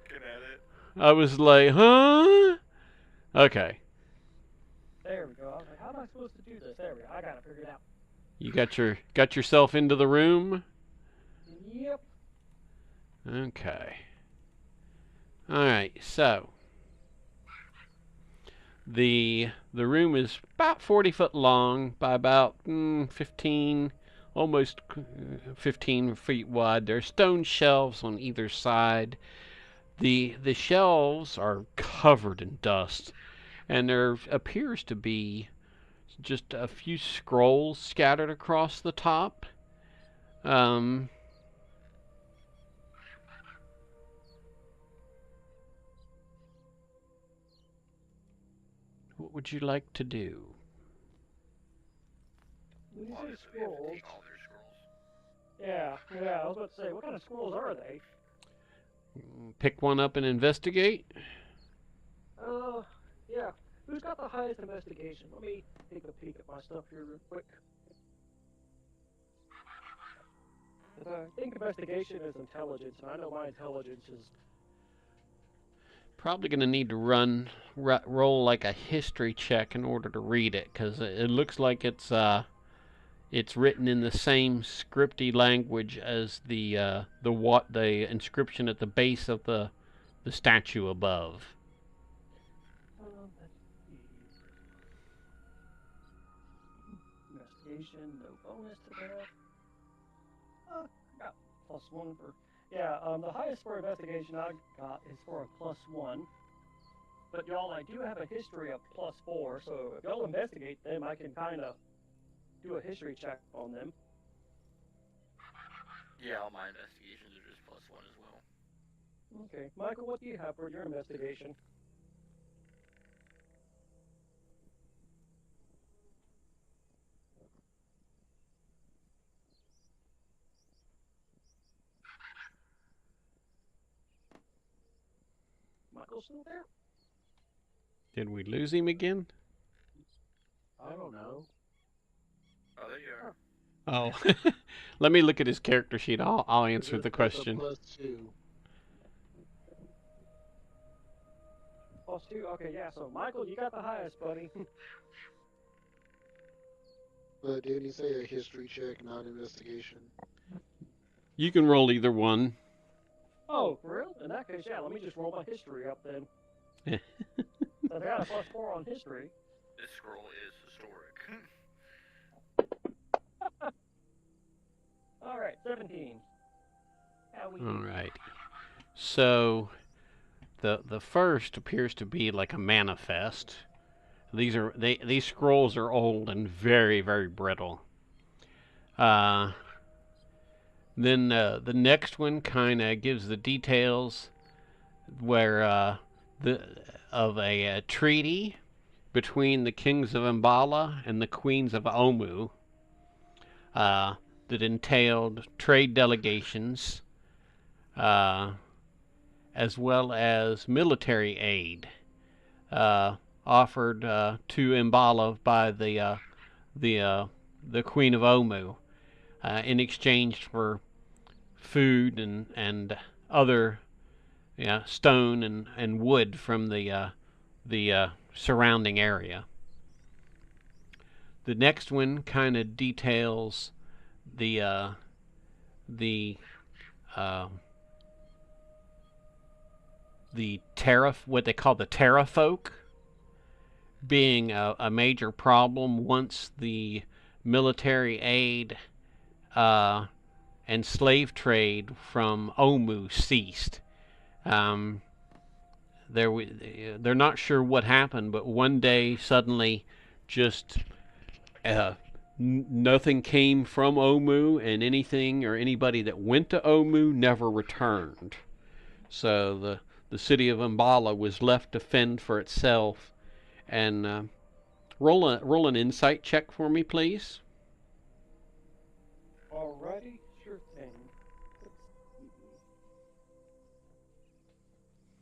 Speaker 3: looking at it.
Speaker 1: I was like, huh? Okay.
Speaker 2: There we go. I was like, how am I supposed to do this? There we go. I got it figured out.
Speaker 1: You got yourself into the room?
Speaker 2: Yep.
Speaker 1: Okay. Alright, so the room is about 40 foot long by about 15, almost 15 feet wide. There are stone shelves on either side. The shelves are covered in dust, and there appears to be just a few scrolls scattered across the top. What would you like to do?
Speaker 2: When you say
Speaker 3: Obviously, we have to
Speaker 2: scrolls,
Speaker 3: take all their scrolls.
Speaker 2: yeah, I was about to say, what kind of scrolls are they?
Speaker 1: Pick one up and investigate?
Speaker 2: Yeah. Who's got the highest investigation? Let me take a peek at my stuff here real quick. I think investigation is intelligence, and I know my intelligence is...
Speaker 1: Probably going to need to roll like a history check in order to read it, because it looks like it's written in the same scripty language as the inscription at the base of the statue above.
Speaker 2: Let's see. Investigation, no bonus to that. Got +1 for... Yeah, the highest for investigation I got is for a +1. But y'all, I do have a history of +4, so if y'all investigate them, I can kind of do a history check on them.
Speaker 3: Yeah, all my investigations are just +1 as well.
Speaker 2: Okay, Michael, what do you have for your investigation? Michael's still there?
Speaker 1: Did we lose him again?
Speaker 2: I don't know.
Speaker 3: Oh, there you are.
Speaker 1: Oh, let me look at his character sheet. I'll answer the question.
Speaker 4: +2.
Speaker 2: +2? Okay, yeah, so Michael, you got the highest, buddy.
Speaker 4: But didn't he say a history check, not investigation?
Speaker 1: You can roll either one.
Speaker 2: Oh, for real? In that case, yeah, let me just roll my history up then. So I got a +4 on history.
Speaker 3: This scroll is historic.
Speaker 2: Alright, 17.
Speaker 1: Alright. So the first appears to be like a manifest. These scrolls are old and very, very brittle. Then the next one kind of gives the details where of a treaty between the kings of Mbala and the queens of Omu that entailed trade delegations as well as military aid offered to Mbala by the Queen of Omu in exchange for food and other stone and wood from the surrounding area. The next one kind of details the what they call the Terra folk, being a major problem once the military aid and slave trade from Omu ceased. They're not sure what happened, but one day suddenly just nothing came from Omu, and anything or anybody that went to Omu never returned. So the city of Mbala was left to fend for itself. And roll an insight check for me, please.
Speaker 2: Alrighty, sure thing. Let's see.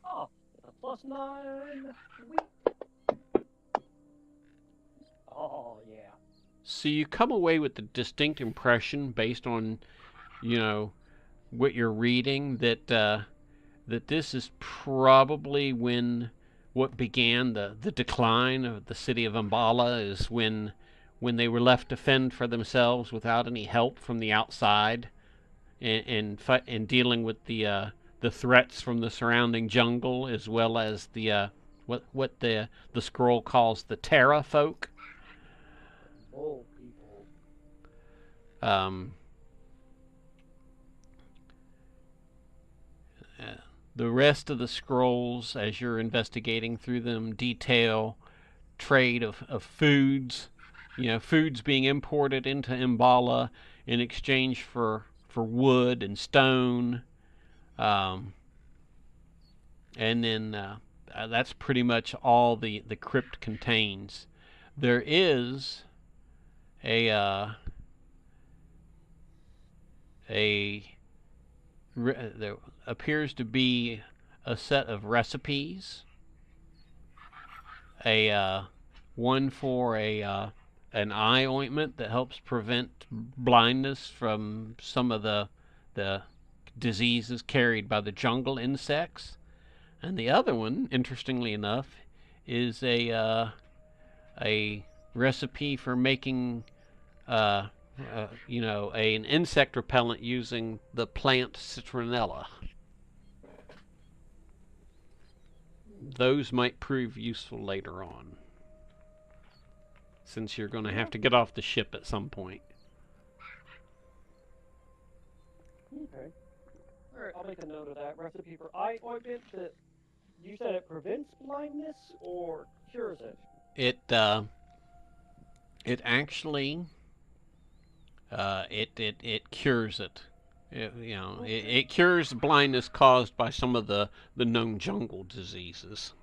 Speaker 2: Oh, +9. Sweet. Oh yeah.
Speaker 1: So you come away with the distinct impression, based on, what you're reading, that that this is probably what began the decline of the city of Mbala, is when they were left to fend for themselves without any help from the outside, and dealing with the threats from the surrounding jungle, as well as what the scroll calls the Terra folk.
Speaker 2: Oh, people.
Speaker 1: The rest of the scrolls, as you're investigating through them, detail trade of foods, foods being imported into Mbala in exchange for wood and stone, and then that's pretty much all the crypt contains. There is there appears to be a set of recipes, one for an eye ointment that helps prevent blindness from some of the diseases carried by the jungle insects, and the other one, interestingly enough, is a recipe for making an insect repellent using the plant citronella. Those might prove useful later on, since you're going to have to get off the ship at some point.
Speaker 2: Okay. Alright, I'll make a note of that. Recipe for eye ointment that you said it prevents blindness or cures it?
Speaker 1: It actually it cures it. It cures blindness caused by some of the known jungle diseases.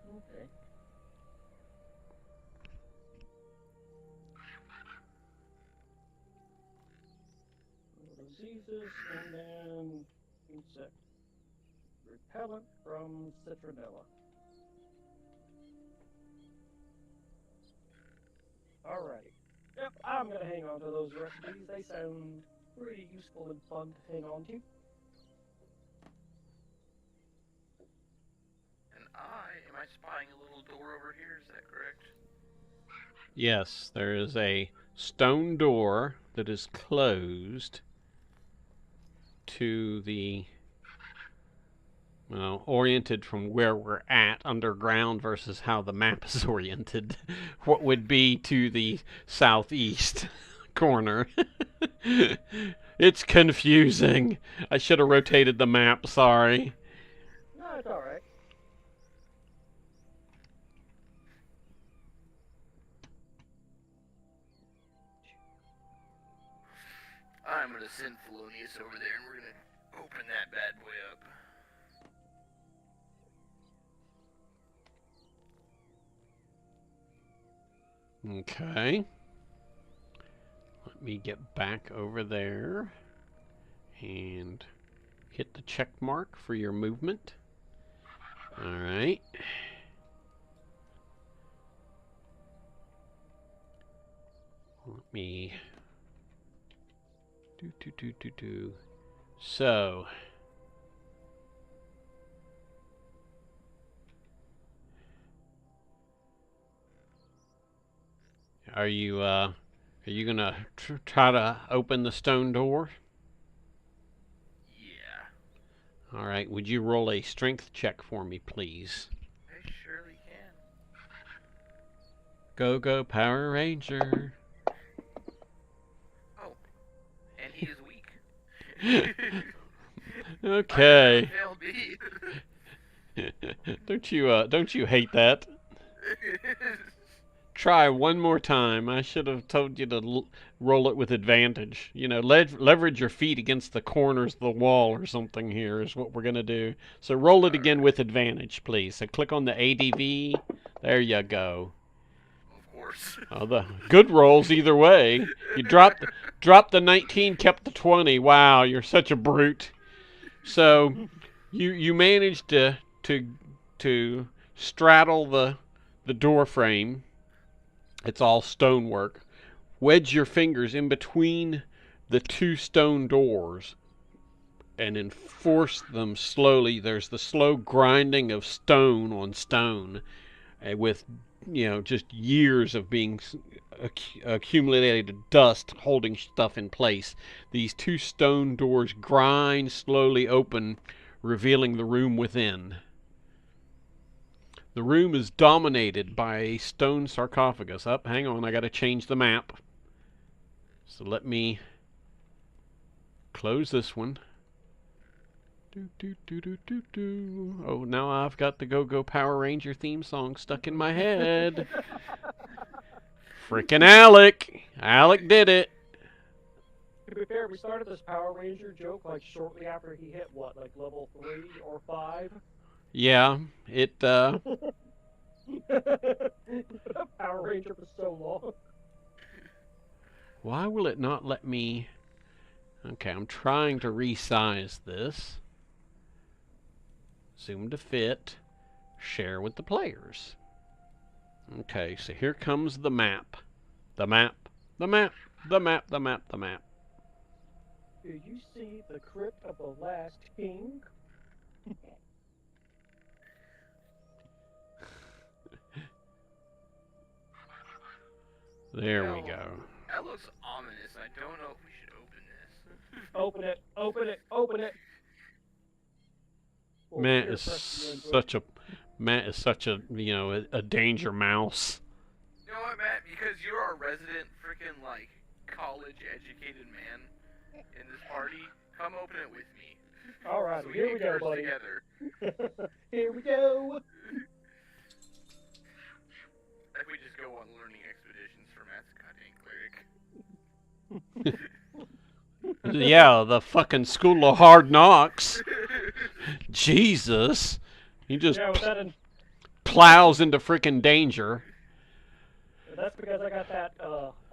Speaker 2: Okay. Diseases and then insect repellent from citronella. Alrighty. Yep, I'm gonna hang on to those recipes. They sound pretty useful and fun to hang on to.
Speaker 3: And am I spying a little door over here? Is that correct?
Speaker 1: Yes, there is a stone door that is closed to the, oriented from where we're at, underground, versus how the map is oriented, what would be to the southeast corner. It's confusing. I should have rotated the map, sorry.
Speaker 2: No, it's alright.
Speaker 3: gonna send Felonius over there, and we're gonna open that bad boy up.
Speaker 1: Okay. Let me get back over there and hit the check mark for your movement. Alright. Let me do. So are you gonna try to open the stone door?
Speaker 3: Yeah.
Speaker 1: All right. Would you roll a strength check for me, please?
Speaker 3: I surely can.
Speaker 1: Go Power Ranger.
Speaker 3: Oh, and he is weak.
Speaker 1: Okay.
Speaker 3: Failed me.
Speaker 1: Don't you hate that? Try one more time. I should have told you to roll it with advantage. You know, leverage your feet against the corners of the wall or something here is what we're going to do. So roll it again with advantage, please. So click on the ADV. There you go.
Speaker 3: Of course.
Speaker 1: Oh, the good rolls either way. You dropped the 19, kept the 20. Wow, you're such a brute. So you managed to straddle the door frame. It's all stonework. Wedge your fingers in between the two stone doors and then force them slowly. There's the slow grinding of stone on stone with, just years of being accumulated dust holding stuff in place. These two stone doors grind slowly open, revealing the room within. The room is dominated by a stone sarcophagus. Hang on, I gotta change the map. So let me close this one. Oh, now I've got the Go Power Ranger theme song stuck in my head. Frickin' Alec! Alec did it!
Speaker 2: To be fair, we started this Power Ranger joke like shortly after he hit what, like level 3 or 5?
Speaker 1: Yeah, it
Speaker 2: Power Ranger for so long.
Speaker 1: Why will it not let me... Okay, I'm trying to resize this. Zoom to fit. Share with the players. Okay, so here comes the map. The map. The map. The map. The map. The map.
Speaker 2: Do you see the crypt of the last king?
Speaker 1: There we go.
Speaker 3: That looks ominous. I don't know if we should open this.
Speaker 2: Open it! Open it! Open it! Well,
Speaker 1: Matt
Speaker 2: here,
Speaker 1: is
Speaker 2: press the
Speaker 1: such a a danger mouse.
Speaker 3: You know what, Matt? Because you're our resident freaking college educated man in this party, come open it with me.
Speaker 2: Alright,
Speaker 3: So
Speaker 2: here we go,
Speaker 3: curse
Speaker 2: buddy.
Speaker 3: Together.
Speaker 2: Here we go!
Speaker 3: If we just go on learning expeditions for Matt's goddamn cleric.
Speaker 1: Yeah, the fucking school of hard knocks. Jesus. He just plows into freaking danger.
Speaker 2: That's because I got that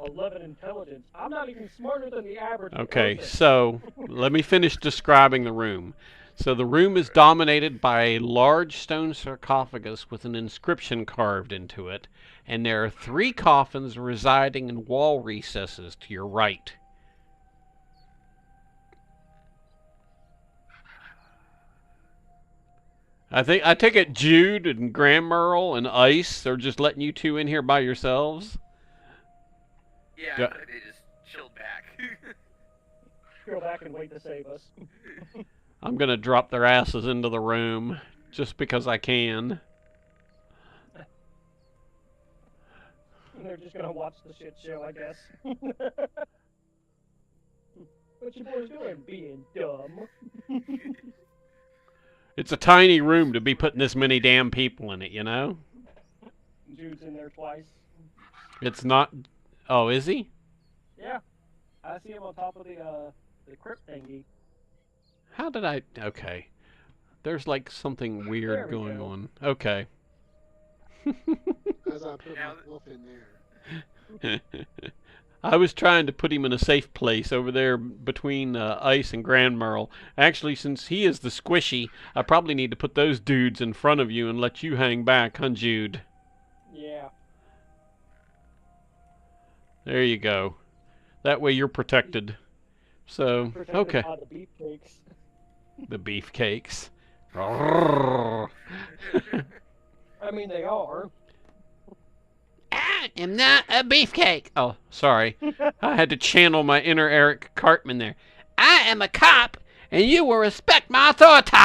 Speaker 2: 11 intelligence. I'm not even smarter than the average
Speaker 1: Okay,
Speaker 2: person.
Speaker 1: so let me finish describing the room. So the room is dominated by a large stone sarcophagus with an inscription carved into it, and there are 3 coffins residing in wall recesses to your right. I take it Jude and Graham Merle and Ice are just letting you two in here by yourselves.
Speaker 3: Yeah,
Speaker 1: Yeah.
Speaker 3: they just chilled back.
Speaker 2: Go back and wait to save us.
Speaker 1: I'm gonna drop their asses into the room just because I can.
Speaker 2: They're just gonna watch the shit show, I guess. What you boys doing? Being dumb.
Speaker 1: It's a tiny room to be putting this many damn people in it, you know?
Speaker 2: Jude's in there twice.
Speaker 1: It's not... Oh, is he?
Speaker 2: Yeah. I see him on top of the the crypt thingy.
Speaker 1: How did I... Okay. There's like something
Speaker 2: There
Speaker 1: weird
Speaker 2: we
Speaker 1: going
Speaker 2: go.
Speaker 1: on. Okay.
Speaker 4: Because I put my wolf in there.
Speaker 1: I was trying to put him in a safe place over there between Ice and Grand Merle. Actually, since he is the squishy, I probably need to put those dudes in front of you and let you hang back, huh, Jude?
Speaker 2: Yeah.
Speaker 1: There you go. That way you're protected. So,
Speaker 2: Protected
Speaker 1: okay.
Speaker 2: by the beefcakes.
Speaker 1: The beefcakes.
Speaker 2: I mean, they are.
Speaker 1: I am not a beefcake. Oh, sorry. I had to channel my inner Eric Cartman there. I am a cop, and you will respect my authority.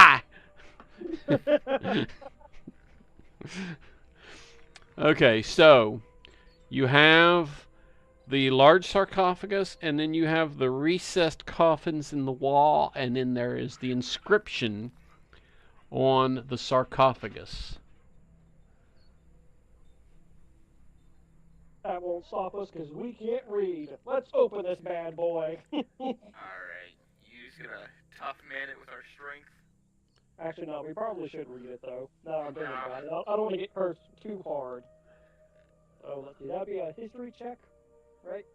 Speaker 1: Okay, so you have the large sarcophagus, and then you have the recessed coffins in the wall, and then there is the inscription on the sarcophagus.
Speaker 2: That won't stop us because we can't read. Let's open this bad boy.
Speaker 3: Alright, you just gonna tough man it with our strength?
Speaker 2: Actually, no, we probably should read it, though. No, I'm thinking about it. I don't want to get hurt too hard. So, let's see. That'd be a history check, right?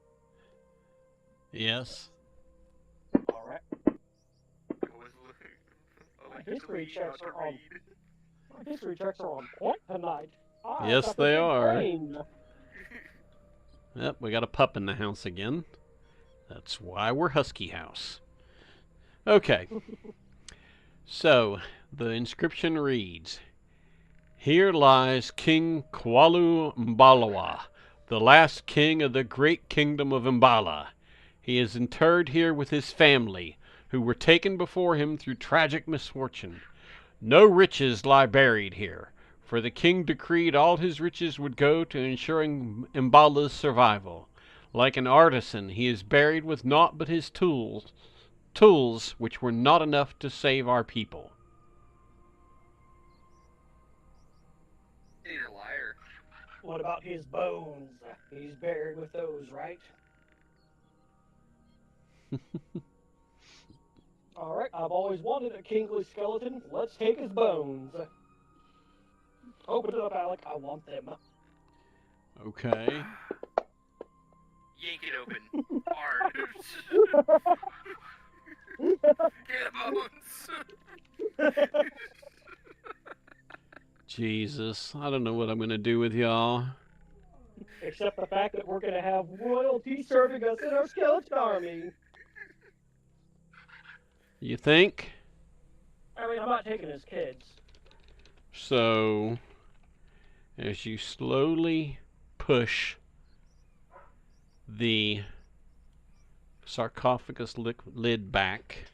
Speaker 1: Yes.
Speaker 2: Alright.
Speaker 3: My
Speaker 2: history checks are on. My history checks are on point tonight.
Speaker 1: Yes,
Speaker 2: got
Speaker 1: they
Speaker 2: the
Speaker 1: are.
Speaker 2: brain.
Speaker 1: Yep, we got a pup in the house again. That's why we're Husky House. Okay. So, the inscription reads, "Here lies King Kwalu Mbalawa, the last king of the great kingdom of Mbala. He is interred here with his family, who were taken before him through tragic misfortune. No riches lie buried here, for the king decreed all his riches would go to ensuring Mbala's survival. Like an artisan, he is buried with naught but his tools which were not enough to save our people."
Speaker 3: He's a liar.
Speaker 2: What about his bones? He's buried with those, right? Alright, I've always wanted a kingly skeleton. Let's take his bones. Open it up, Alec. I want them.
Speaker 1: Okay.
Speaker 3: Yank it open. Hard. Get bones.
Speaker 1: Jesus, I don't know what I'm going to do with y'all.
Speaker 2: Except the fact that we're going to have royalty serving us in our skeleton army.
Speaker 1: You think?
Speaker 2: I mean, I'm not taking his kids.
Speaker 1: So, as you slowly push the sarcophagus lid back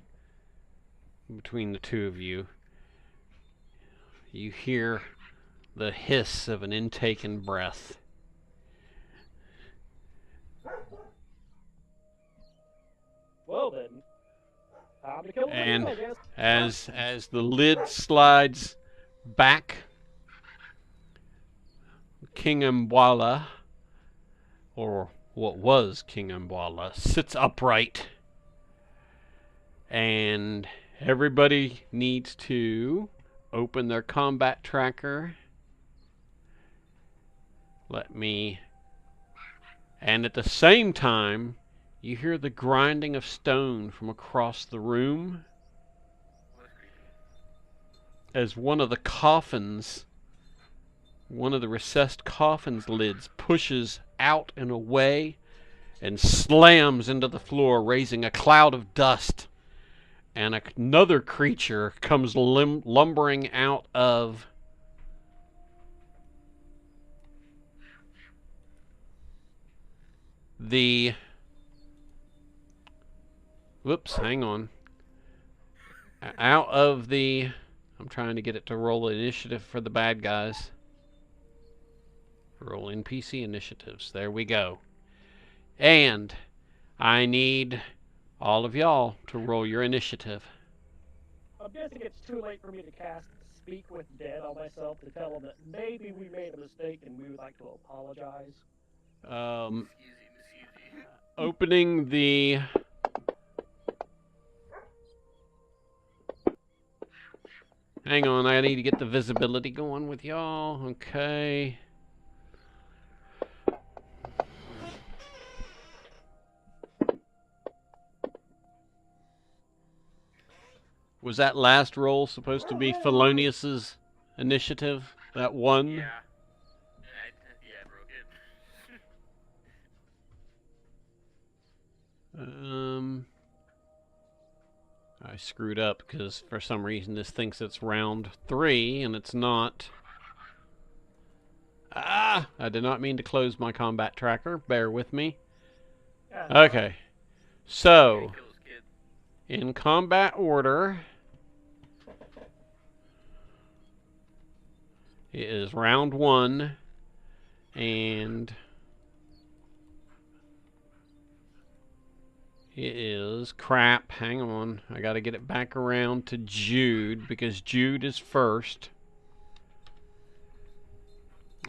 Speaker 1: between the two of you, you hear the hiss of an intaken breath.
Speaker 2: Well then, time to kill the
Speaker 1: And
Speaker 2: man, I guess.
Speaker 1: as the lid slides back, King Mbwala, or what was King Mbwala, sits upright, and everybody needs to open their combat tracker. And at the same time, you hear the grinding of stone from across the room as one of the recessed coffins lids pushes out and away and slams into the floor, raising a cloud of dust. And another creature comes lumbering out of the... Whoops, hang on. Out of the... I'm trying to get it to roll initiative for the bad guys. Roll NPC initiatives. There we go. And I need all of y'all to roll your initiative.
Speaker 2: I'm guessing it's too late for me to cast Speak with Dead on myself to tell them that maybe we made a mistake and we would like to apologize.
Speaker 1: Opening the Hang on, I need to get the visibility going with y'all. Okay. Was that last roll supposed to be Felonious's initiative? That one?
Speaker 3: Yeah. Yeah, I broke it.
Speaker 1: I screwed up because for some reason this thinks it's round 3 and it's not. Ah! I did not mean to close my combat tracker. Bear with me.
Speaker 2: Yeah,
Speaker 1: Okay. So,
Speaker 3: Kill this kid.
Speaker 1: in combat order, it is round 1 and it is crap. Hang on. I got to get it back around to Jude because Jude is first.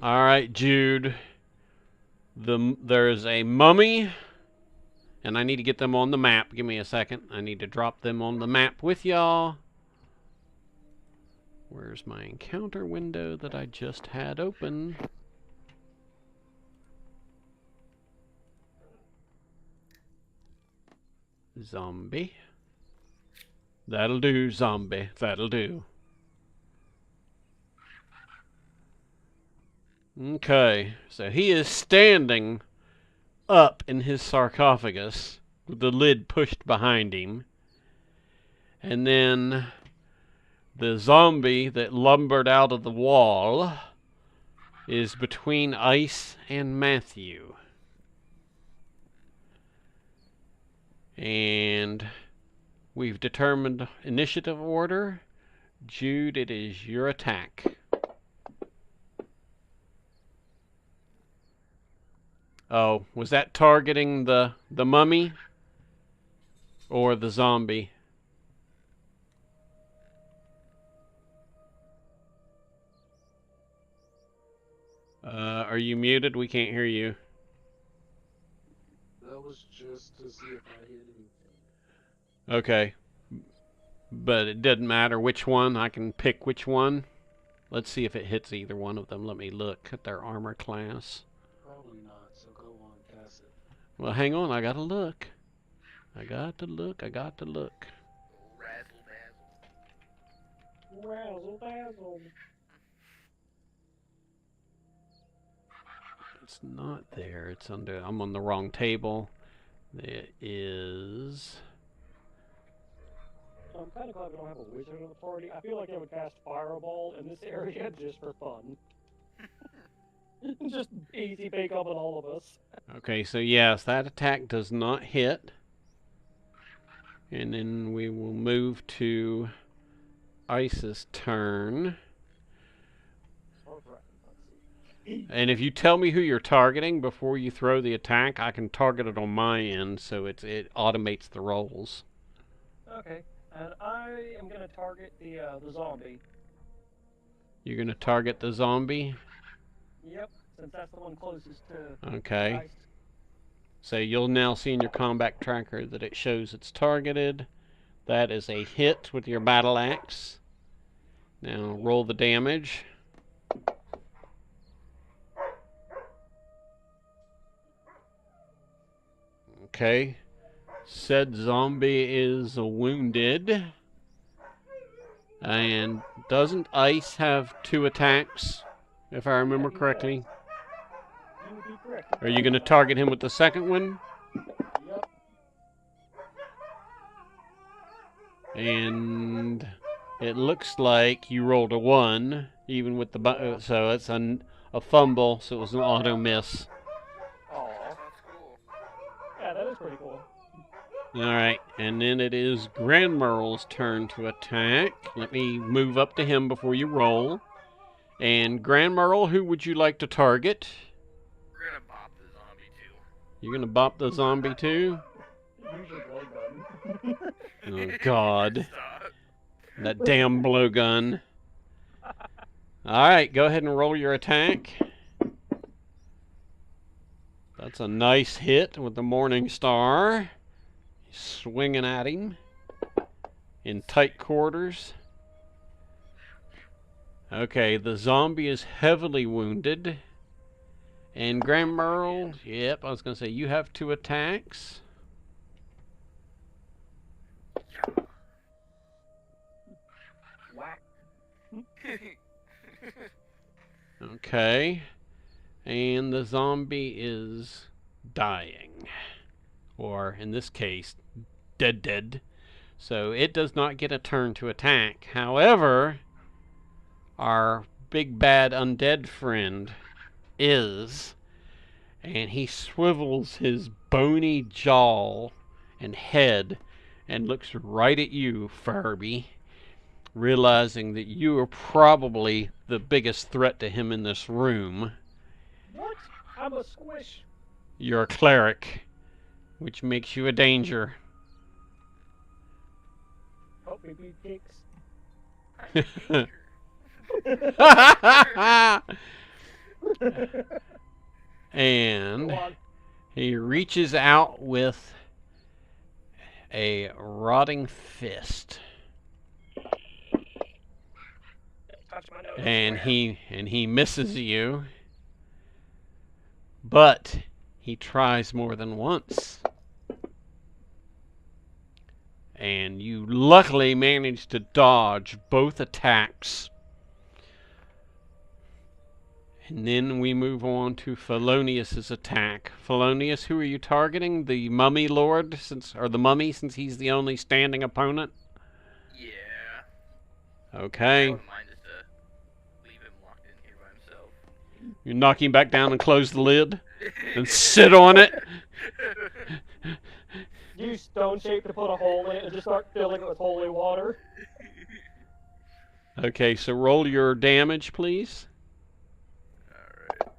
Speaker 1: All right, Jude. There's a mummy, and I need to get them on the map. Give me a second. I need to drop them on the map with y'all. Where's my encounter window that I just had open? Zombie. That'll do, zombie. That'll do. Okay, so he is standing up in his sarcophagus with the lid pushed behind him. And then the zombie that lumbered out of the wall is between Ice and Matthew. And we've determined initiative order. Jude, it is your attack. Oh, was that targeting the mummy or the zombie? Are you muted? We can't hear you.
Speaker 4: That was just to see if I hit anything.
Speaker 1: Okay. But it doesn't matter which one. I can pick which one. Let's see if it hits either one of them. Let me look at their armor class.
Speaker 4: Probably not, so go on, pass it.
Speaker 1: Well, hang on. I gotta look. I got to look.
Speaker 3: Razzle dazzle.
Speaker 2: Razzle dazzle.
Speaker 1: It's not there. It's under. I'm on the wrong table. It is.
Speaker 2: I'm kind of glad we don't have a wizard in the party. I feel like I would cast Fireball in this area just for fun. Just easy bake up on all of us.
Speaker 1: Okay, so yes, that attack does not hit. And then we will move to Ice's turn. And if you tell me who you're targeting before you throw the attack, I can target it on my end, so it automates the rolls.
Speaker 2: Okay, and I am gonna target the zombie.
Speaker 1: You're gonna target the zombie?
Speaker 2: Yep, since that's the one closest to
Speaker 1: Okay.
Speaker 2: Ice.
Speaker 1: So you'll now see in your combat tracker that it shows it's targeted. That is a hit with your battle axe. Now roll the damage. Okay. Said zombie is wounded. And doesn't Ice have 2 attacks, if I remember correctly?
Speaker 2: You would be correct.
Speaker 1: Are you going to target him with the second one?
Speaker 2: Yep.
Speaker 1: And it looks like you rolled a 1, even with the so it's a fumble, so it was an auto miss.
Speaker 2: Aw.
Speaker 3: That's cool.
Speaker 2: Yeah, that is pretty cool.
Speaker 1: Alright, and then it is Grandmerle's turn to attack. Let me move up to him before you roll. And Grandmerle, who would you like to target?
Speaker 3: We're gonna bop the zombie too.
Speaker 1: You're gonna bop the zombie too?
Speaker 2: Use your blowgun.
Speaker 1: Oh God.
Speaker 3: Stop.
Speaker 1: That damn blowgun. Alright, go ahead and roll your attack. That's a nice hit with the Morning Star. Swinging at him in tight quarters. Okay, the zombie is heavily wounded. And Graham Merle, yep, I was going to say, you have 2 attacks.
Speaker 2: Whack.
Speaker 1: Okay. And the zombie is dying. Or, in this case, dead. So it does not get a turn to attack. However, our big bad undead friend is, and he swivels his bony jaw and head and looks right at you, Furby, realizing that you are probably the biggest threat to him in this room.
Speaker 2: What? I'm a squish.
Speaker 1: You're a cleric, which makes you a danger.
Speaker 2: Help me beat dicks.
Speaker 1: And
Speaker 2: Go on.
Speaker 1: he reaches out with a rotting fist.
Speaker 2: Touch my nose.
Speaker 1: And he misses you. But he tries more than once. And you luckily manage to dodge both attacks. And then we move on to Felonius's attack. Felonius, who are you targeting? The mummy lord, or the mummy, since he's the only standing opponent?
Speaker 3: Yeah.
Speaker 1: Okay.
Speaker 3: I wouldn't mind just to leave him locked in here by himself.
Speaker 1: You knock him back down and close the lid? And sit on it?
Speaker 2: Use stone shape to put a hole in it and just start filling it with holy water.
Speaker 1: Okay, so roll your damage, please.
Speaker 3: Alright.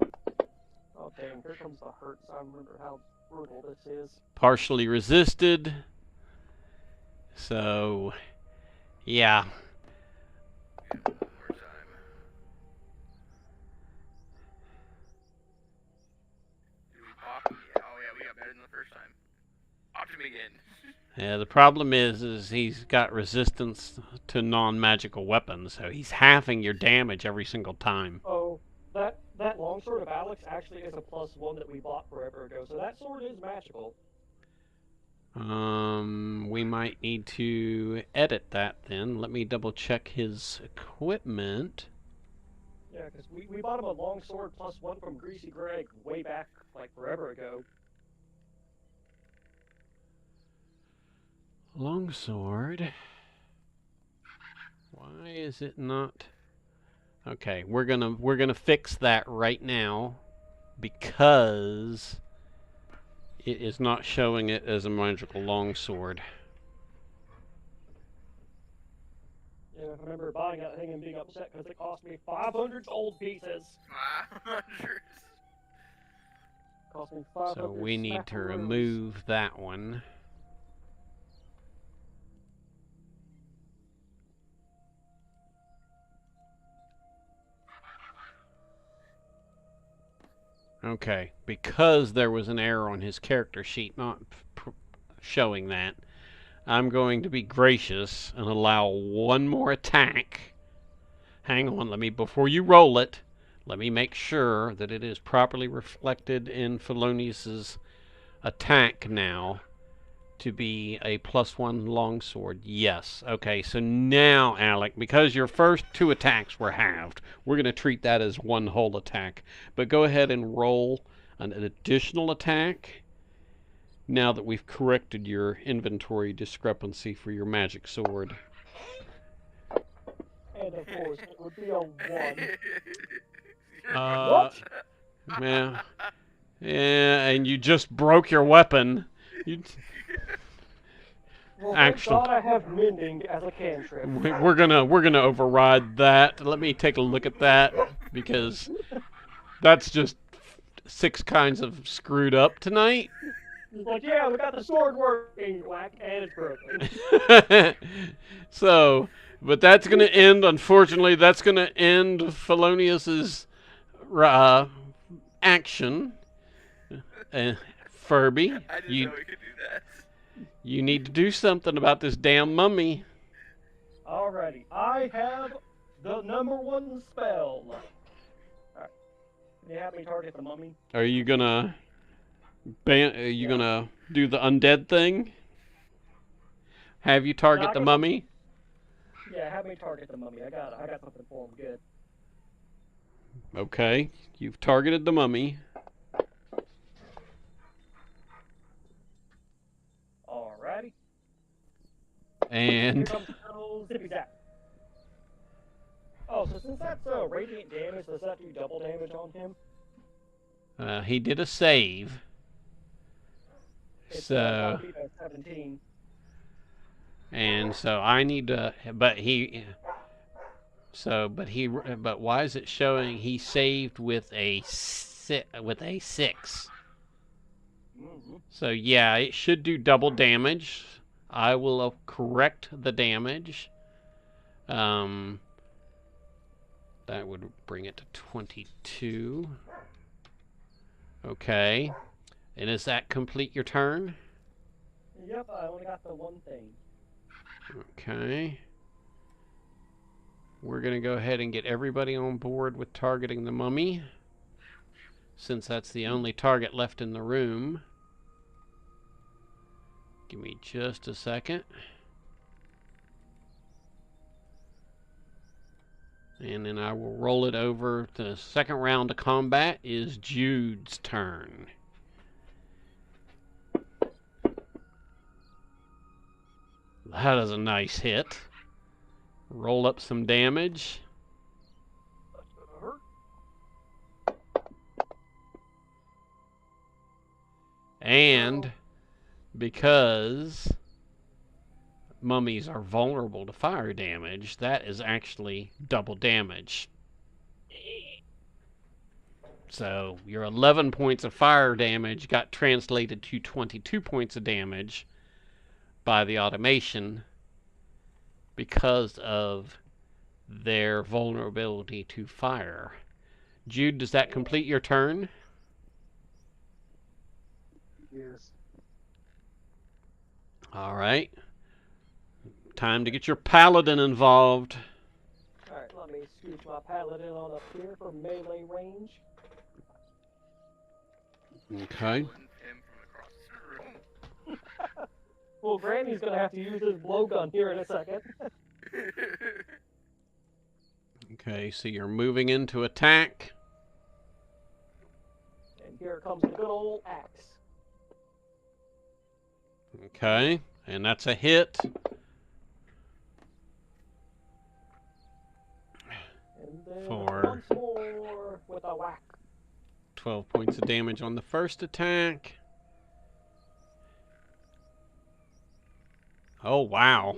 Speaker 2: Oh dang, here comes the hurt, so I remember how brutal this is.
Speaker 1: Partially resisted. So, yeah.
Speaker 3: One more time. Did we pop? Yeah, oh yeah, we got better than the first time. Popped him again.
Speaker 1: Yeah, the problem is he's got resistance to non-magical weapons, so he's halving your damage every single time.
Speaker 2: Oh, that longsword of Alex actually is a +1 that we bought forever ago, so that sword is magical.
Speaker 1: We might need to edit that then. Let me double check his equipment.
Speaker 2: Yeah, because we bought him a longsword +1 from Greasy Greg way back, like, forever ago.
Speaker 1: Longsword. Why is it not? Okay, we're gonna fix that right now because it is not showing it as a magical longsword.
Speaker 2: Yeah, I remember buying that thing and being upset because it cost me 500 gold pieces.
Speaker 3: 500.
Speaker 2: Cost me 500.
Speaker 1: So we need to
Speaker 2: smackaroos.
Speaker 1: remove that one. Okay, because there was an error on his character sheet not showing that, I'm going to be gracious and allow one more attack. Hang on, before you roll it, let me make sure that it is properly reflected in Felonius's attack now to be a +1 longsword. Yes. Okay, so now, Alec, because your first 2 attacks were halved, we're going to treat that as one whole attack. But go ahead and roll an additional attack now that we've corrected your inventory discrepancy for your magic sword.
Speaker 2: And of course, it would be a 1.
Speaker 1: What? Yeah, and you just broke your weapon.
Speaker 2: Well,
Speaker 1: Actually,
Speaker 2: thank God I have mending as a cantrip.
Speaker 1: we're gonna override that. Let me take a look at that because that's just 6 kinds of screwed up tonight.
Speaker 2: He's like, yeah, we got the sword working, whack, and it's broken.
Speaker 1: So, but that's gonna end. Unfortunately, that's gonna end Felonius's action. Furby,
Speaker 3: I didn't
Speaker 1: you
Speaker 3: know we could do that.
Speaker 1: need to do something about this damn mummy.
Speaker 2: Alrighty, I have The #1 spell. Alright. Can you have me target the mummy?
Speaker 1: Are you gonna gonna do the undead thing? Have you target the mummy?
Speaker 2: Yeah, have me target the mummy. I got something for him good.
Speaker 1: Okay, you've targeted the mummy.
Speaker 2: Alrighty. Here
Speaker 1: And
Speaker 2: comes the old zippy zap. Oh, so since that's radiant damage, does that do double damage on him?
Speaker 1: he did a save.
Speaker 2: It's
Speaker 1: So
Speaker 2: gotta be a 17.
Speaker 1: and so I need to, but why is it showing he saved with a 6?
Speaker 2: Mm-hmm.
Speaker 1: So yeah, it should do double damage. I will correct the damage. That would bring it to 22. Okay. And does that complete your turn?
Speaker 2: Yep, I only got the one thing.
Speaker 1: Okay. We're going to go ahead and get everybody on board with targeting the mummy, since that's the only target left in the room. Give me just a second. And then I will roll it over. The second round of combat is Jude's turn. That is a nice hit. Roll up some damage.
Speaker 2: That's gonna hurt.
Speaker 1: And because mummies are vulnerable to fire damage, that is actually double damage. So your 11 points of fire damage got translated to 22 points of damage by the automation because of their vulnerability to fire. Jude, does that complete your turn?
Speaker 4: Yes.
Speaker 1: All right. Time to get your paladin involved.
Speaker 2: Alright, let me scooch my paladin on up here for melee range.
Speaker 1: Okay.
Speaker 3: Him from across the room.
Speaker 2: Well, Granny's gonna have to use his blowgun here in a second.
Speaker 1: Okay, so you're moving into attack.
Speaker 2: And here comes the good old axe.
Speaker 1: Okay, and that's a hit.
Speaker 2: And then
Speaker 1: For-
Speaker 2: once more with a whack.
Speaker 1: 12 points of damage on the first attack. Oh, wow.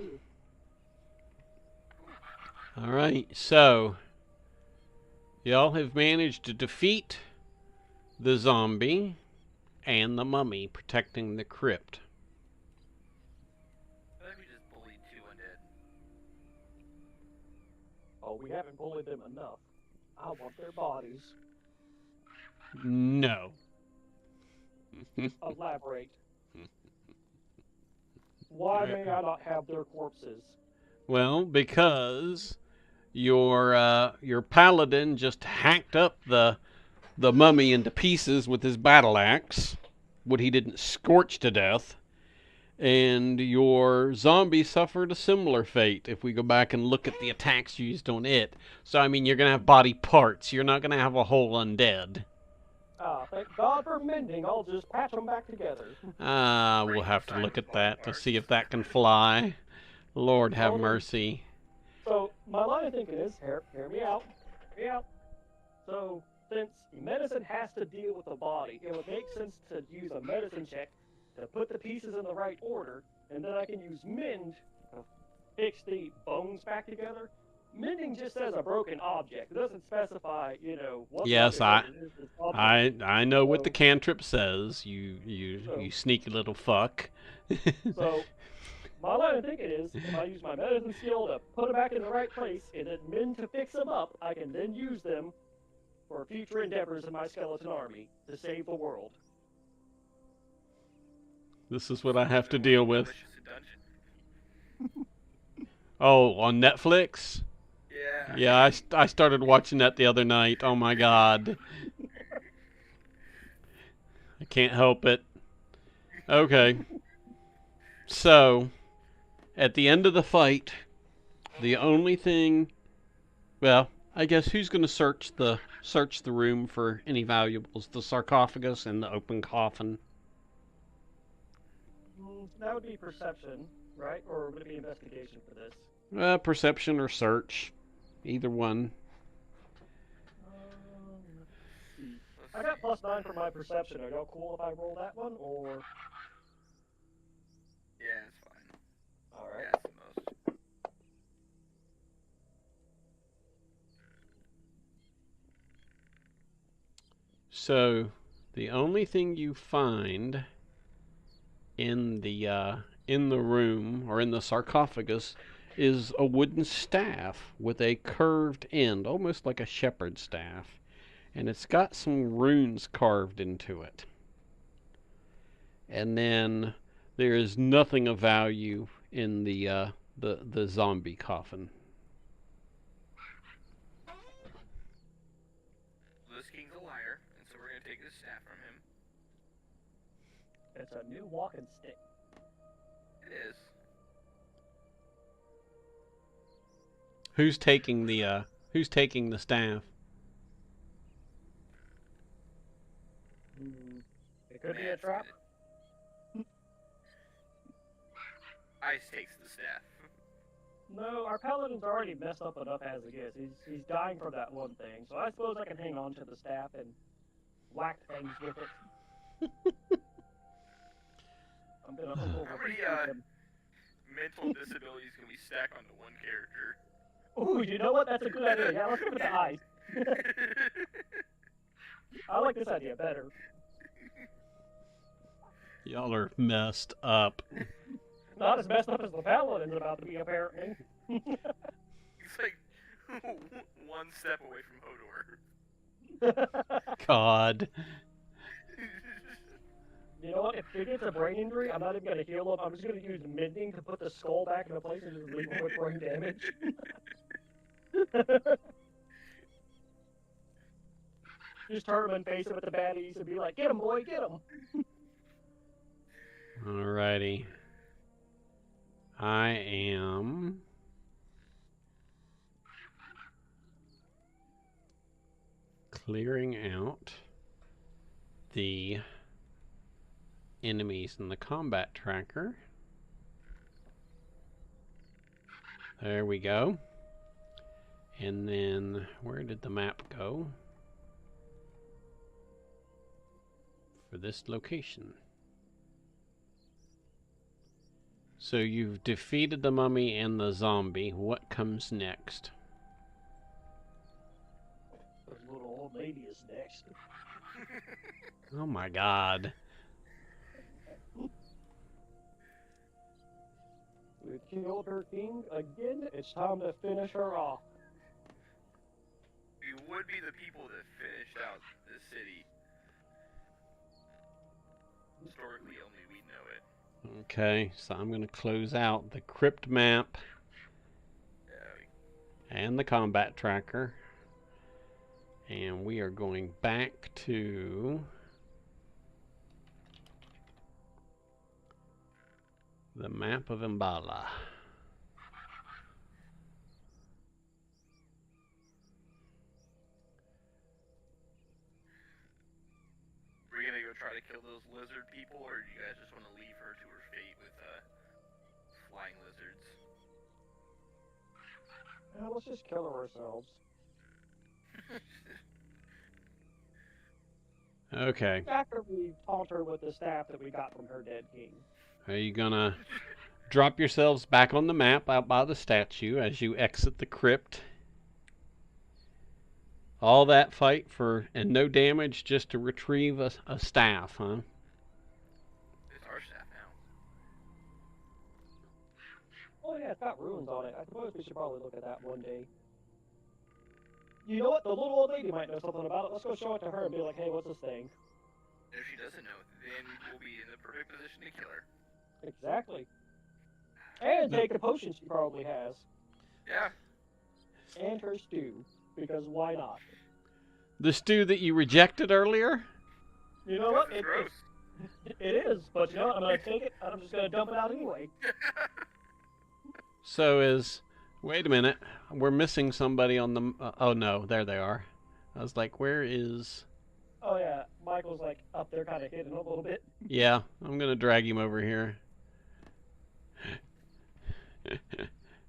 Speaker 1: All right, so y'all have managed to defeat the zombie and the mummy protecting the crypt.
Speaker 3: I think we just bullied 2 undead.
Speaker 2: Oh, we haven't bullied them enough. I want their bodies.
Speaker 1: No.
Speaker 2: Elaborate. Why may I not have their corpses?
Speaker 1: Well, because your paladin just hacked up the mummy into pieces with his battle axe, what he didn't scorch to death, and your zombie suffered a similar fate if we go back and look at the attacks used on it. So I mean, you're gonna have body parts. You're not gonna have a whole undead.
Speaker 2: Ah, thank God for mending. I'll just patch them back together.
Speaker 1: We'll have to look at that to see if that can fly. Lord have mercy.
Speaker 2: So, my line of thinking is, hear me out. Hear me out. So, since medicine has to deal with the body, it would make sense to use a medicine check to put the pieces in the right order, and then I can use mend to fix the bones back together. Mending just says a broken object. It doesn't specify, what.
Speaker 1: Yes, I know what the
Speaker 2: So-
Speaker 1: cantrip says. You sneaky little fuck.
Speaker 2: So, my line of thinking is, if I use my medicine skill to put them back in the right place, and then mend to fix them up, I can then use them for future endeavors in my skeleton army to save the world.
Speaker 1: This is what I have to deal with.
Speaker 3: Delicious dungeon.
Speaker 1: Oh, on Netflix?
Speaker 3: Yeah.
Speaker 1: Yeah, I started watching that the other night. Oh my god. I can't help it. Okay. So, at the end of the fight, the only thing, well, I guess who's going to search the room for any valuables? The sarcophagus and the open coffin.
Speaker 2: That would be perception, right? Or would it be investigation for this?
Speaker 1: Perception or search, either one.
Speaker 2: Let's see. I got +9 for my perception. Are y'all cool if I roll that one, or?
Speaker 3: Yeah, it's fine.
Speaker 2: All
Speaker 3: Yeah,
Speaker 2: right.
Speaker 3: it's the most.
Speaker 1: So, the only thing you find in the room or in the sarcophagus is a wooden staff with a curved end, almost like a shepherd's staff, and it's got some runes carved into it. And then there is nothing of value in the zombie coffin.
Speaker 3: This king's a liar, and so we're gonna take this staff from him.
Speaker 2: It's a new walking stick.
Speaker 3: It is.
Speaker 1: Who's taking the staff?
Speaker 2: It could be a trap.
Speaker 3: Ice takes the staff.
Speaker 2: No, our paladin's already messed up enough as it is. He's dying from that one thing, so I suppose I can hang on to the staff and whack things with it. I'm gonna
Speaker 3: How many mental disabilities can we stack onto one character?
Speaker 2: Ooh, you know what? That's a good idea. Yeah, let's go with the ice. I like this idea better.
Speaker 1: Y'all are messed up.
Speaker 2: Not as messed up as the paladin's about to be, apparently.
Speaker 3: He's like one step away from Hodor.
Speaker 1: God.
Speaker 2: You know what? If he gets a brain injury, I'm not even going to heal him. I'm just going to use mending to put the skull back into place and just leave him with brain damage. Just turn him and face him with the baddies and be like, "Get him, boy, get him."
Speaker 1: Alrighty. I am clearing out the enemies in the combat tracker. There we go. And then, where did the map go? For this location. So you've defeated the mummy and the zombie. What comes next?
Speaker 2: The little old lady is next.
Speaker 1: Oh my god.
Speaker 2: We killed her king again. It's time to finish her off.
Speaker 3: We would be the people that finished out the city. Historically, only we know it.
Speaker 1: Okay, so I'm going to close out the crypt map and the combat tracker. And we are going back to the map of Mbala.
Speaker 3: We're gonna go try to kill those lizard people, or do you guys just want to leave her to her fate with flying lizards?
Speaker 2: Let's just kill her ourselves.
Speaker 1: Okay.
Speaker 2: After we taunt her with the staff that we got from her dead king.
Speaker 1: Are you gonna drop yourselves back on the map out by the statue as you exit the crypt? All that fight for and no damage just to retrieve a staff, huh?
Speaker 3: It's our staff now.
Speaker 2: Oh yeah, it's got runes on it. I suppose we should probably look at that one day. You know what? The little old lady might know something about it. Let's go show it to her and be like, "Hey, what's this thing?"
Speaker 3: If she doesn't know, then we'll be in the perfect position to kill her.
Speaker 2: Exactly. And take the potion she probably has.
Speaker 3: Yeah.
Speaker 2: and her stew, because why not?
Speaker 1: The stew that you rejected earlier?
Speaker 2: You know
Speaker 3: Because
Speaker 2: what?
Speaker 3: it's gross.
Speaker 2: It is, but you know what? I'm gonna take it, and I'm just gonna dump it out anyway.
Speaker 1: So is... Wait a minute. We're missing somebody on the... oh, no. There they are. I was like, where is...
Speaker 2: Oh yeah, Michael's like up there, kind of hidden a little bit.
Speaker 1: Yeah, I'm going to drag him over here.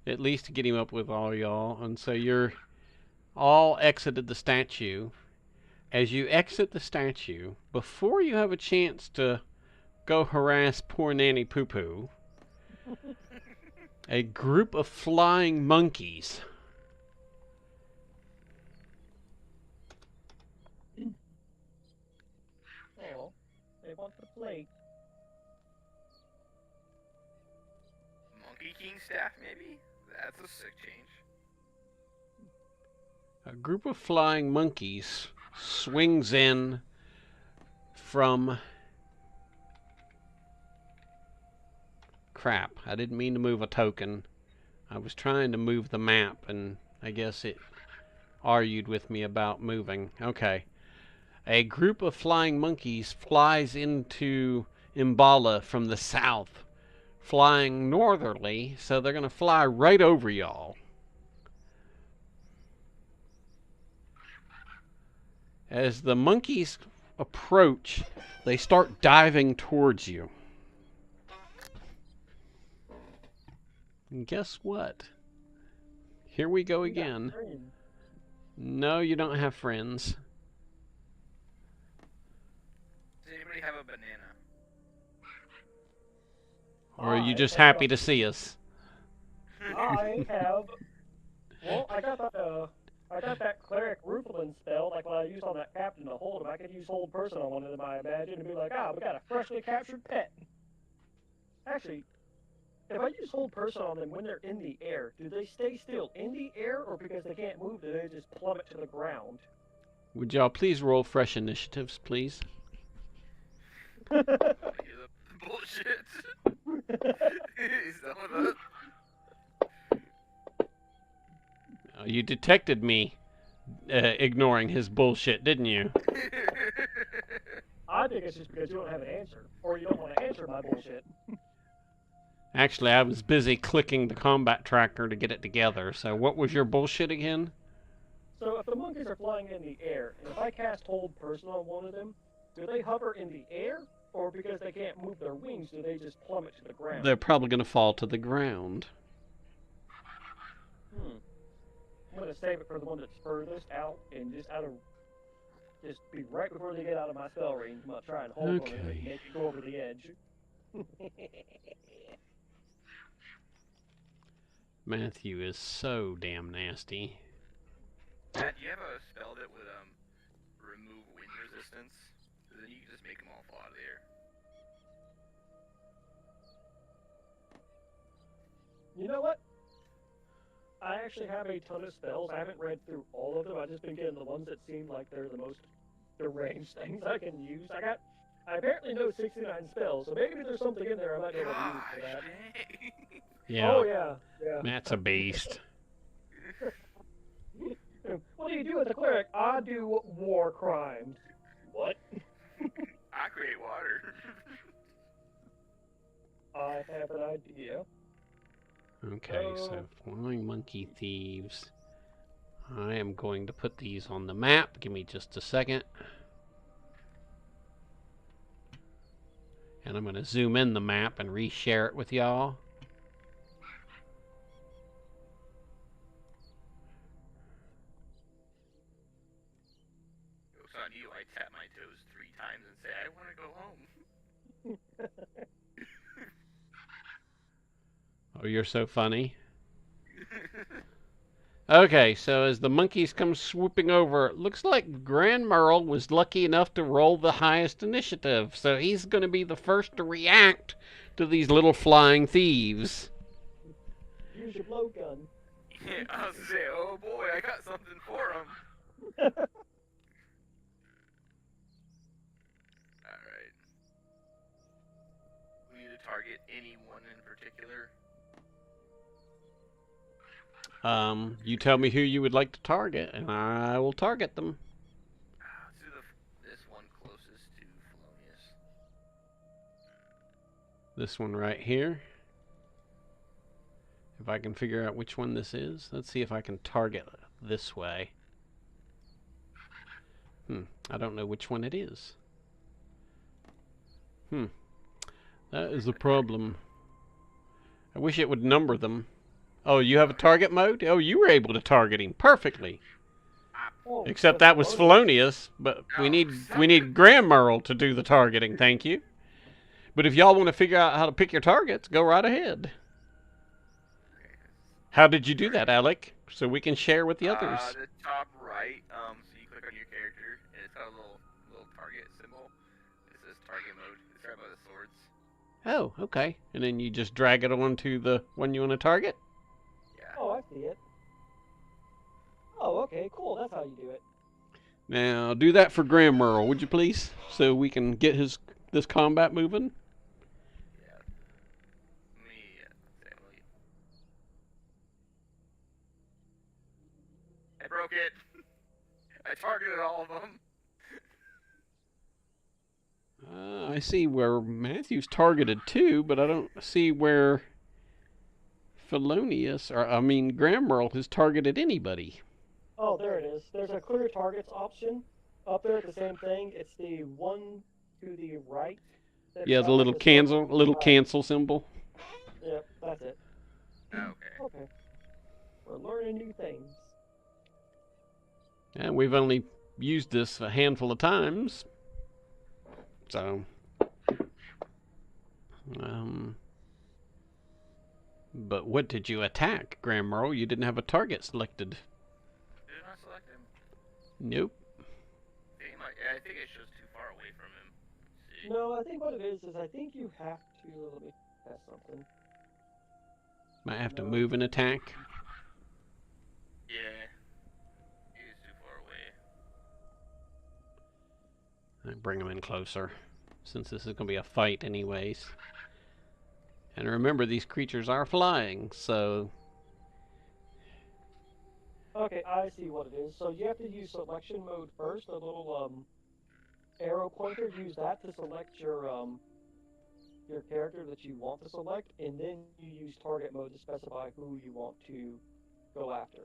Speaker 1: At least to get him up with all y'all. And so you're all exited the statue. As you exit the statue, before you have a chance to go harass poor Nanny Poo Poo, a group of flying monkeys
Speaker 2: Oh, they want the plate.
Speaker 3: Monkey King staff, maybe? That's a sick change.
Speaker 1: a group of flying monkeys swings in from... Crap, I didn't mean to move a token. I was trying to move the map, and I guess it argued with me about moving. Okay. A group of flying monkeys flies into Imbala from the south, flying northerly, so they're going to fly right over y'all. As the monkeys approach, they start diving towards you. And guess what? Here we go again. No, you don't have friends.
Speaker 3: Does anybody have a banana?
Speaker 1: Or are you just happy to see us?
Speaker 2: I have. Well, I got that cleric Rufalin spell, like when I used on that captain to hold him. I could use hold person on one of them, I imagine, and be like, we got a freshly captured pet. Actually, if I use hold person on them when they're in the air, do they stay still in the air, or because they can't move, do they just plummet to the ground?
Speaker 1: Would y'all please roll fresh initiatives, please?
Speaker 3: Hear the bullshit. He's done with that.
Speaker 1: You detected me ignoring his bullshit, didn't you?
Speaker 2: I think it's just because you don't have an answer, or you don't want to answer my bullshit.
Speaker 1: Actually, I was busy clicking the combat tracker to get it together. So what was your bullshit again?
Speaker 2: So if the monkeys are flying in the air, and if I cast hold person on one of them, do they hover in the air, or because they can't move their wings, do they just plummet to the ground?
Speaker 1: They're probably going to fall to the ground.
Speaker 2: I'm going to save it for the one that's furthest out, and just be right before they get out of my spell range. I'm going to try and hold one of them and make it go over the edge.
Speaker 1: Matthew is so damn nasty.
Speaker 3: Matt, do you have a spell that would remove wind resistance? So then you can just make them all fall out of the air.
Speaker 2: You know what? I actually have a ton of spells. I haven't read through all of them. I've just been getting the ones that seem like they're the most deranged things I can use. I apparently know 69 spells, so maybe there's something in there I might be able to use for that.
Speaker 1: Yeah.
Speaker 2: Oh yeah.
Speaker 1: Matt's a beast.
Speaker 2: What do you do as a cleric? I do war crimes. What?
Speaker 3: I create water.
Speaker 2: I have an idea.
Speaker 1: Okay, so flying monkey thieves. I am going to put these on the map. Give me just a second. And I'm going to zoom in the map and reshare it with y'all.
Speaker 3: Joke's on you, I tap my toes 3 times and say, I want to go home.
Speaker 1: Oh, you're so funny. Okay, so as the monkeys come swooping over, it looks like Grand Merle was lucky enough to roll the highest initiative. So he's going to be the first to react to these little flying thieves.
Speaker 2: Use your blowgun.
Speaker 3: Yeah, I was going to say, oh boy, I got something for him. Alright. We need to target anyone in particular.
Speaker 1: You tell me who you would like to target, and I will target them.
Speaker 3: Let's do this one closest to Felonious.
Speaker 1: This one right here. If I can figure out which one this is. Let's see if I can target this way. I don't know which one it is. That is the problem. I wish it would number them. Oh, you have a target mode? Oh, you were able to target him perfectly.
Speaker 2: Oh,
Speaker 1: Except that was Felonious, but we need Grand Merle to do the targeting, thank you. But if y'all want to figure out how to pick your targets, go right ahead. How did you do that, Alec? So we can share with the others.
Speaker 3: The top right, so you click on your character, and it's got a little target symbol. It says target mode. It's right by the swords.
Speaker 1: Oh, okay. And then you just drag it onto the one you want to target?
Speaker 3: Yeah.
Speaker 2: Oh, I see it. Oh, okay, cool. That's how you do it.
Speaker 1: Now, do that for Grand Merle, would you please? So we can get this combat moving?
Speaker 3: Yeah. I broke it. I targeted all of them.
Speaker 1: I see where Matthew's targeted too, but I don't see where Felonious, Grand Merle has targeted anybody.
Speaker 2: Oh, there it is. There's a clear targets option up there. The same thing. It's the one to the right.
Speaker 1: Yeah, the little cancel symbol.
Speaker 2: Yep, that's it.
Speaker 3: Okay.
Speaker 2: Okay. We're learning new things.
Speaker 1: And we've only used this a handful of times. So, but what did you attack, Grand Merle? You didn't have a target selected.
Speaker 3: Did I not select him?
Speaker 1: Nope.
Speaker 3: I think it's just too far away from him. See?
Speaker 2: No, I think what it is I think you have to. Let me test something.
Speaker 1: Might have to move and attack.
Speaker 3: Yeah. He's too far away.
Speaker 1: Bring him in closer, since this is going to be a fight anyways. And remember, these creatures are flying, so...
Speaker 2: Okay, I see what it is. So you have to use selection mode first, the little arrow pointer. Use that to select your character that you want to select, and then you use target mode to specify who you want to go after.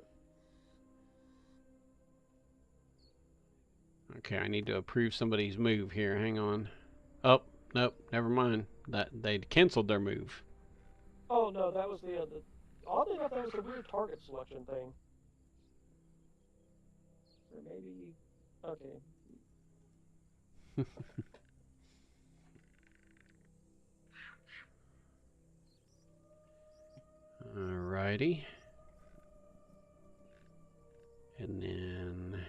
Speaker 1: Okay, I need to approve somebody's move here. Hang on. Oh, nope, never mind. They canceled their move.
Speaker 2: Oh no, that was the oddly enough, that was a weird target selection thing. Or maybe, okay.
Speaker 1: Alrighty. And then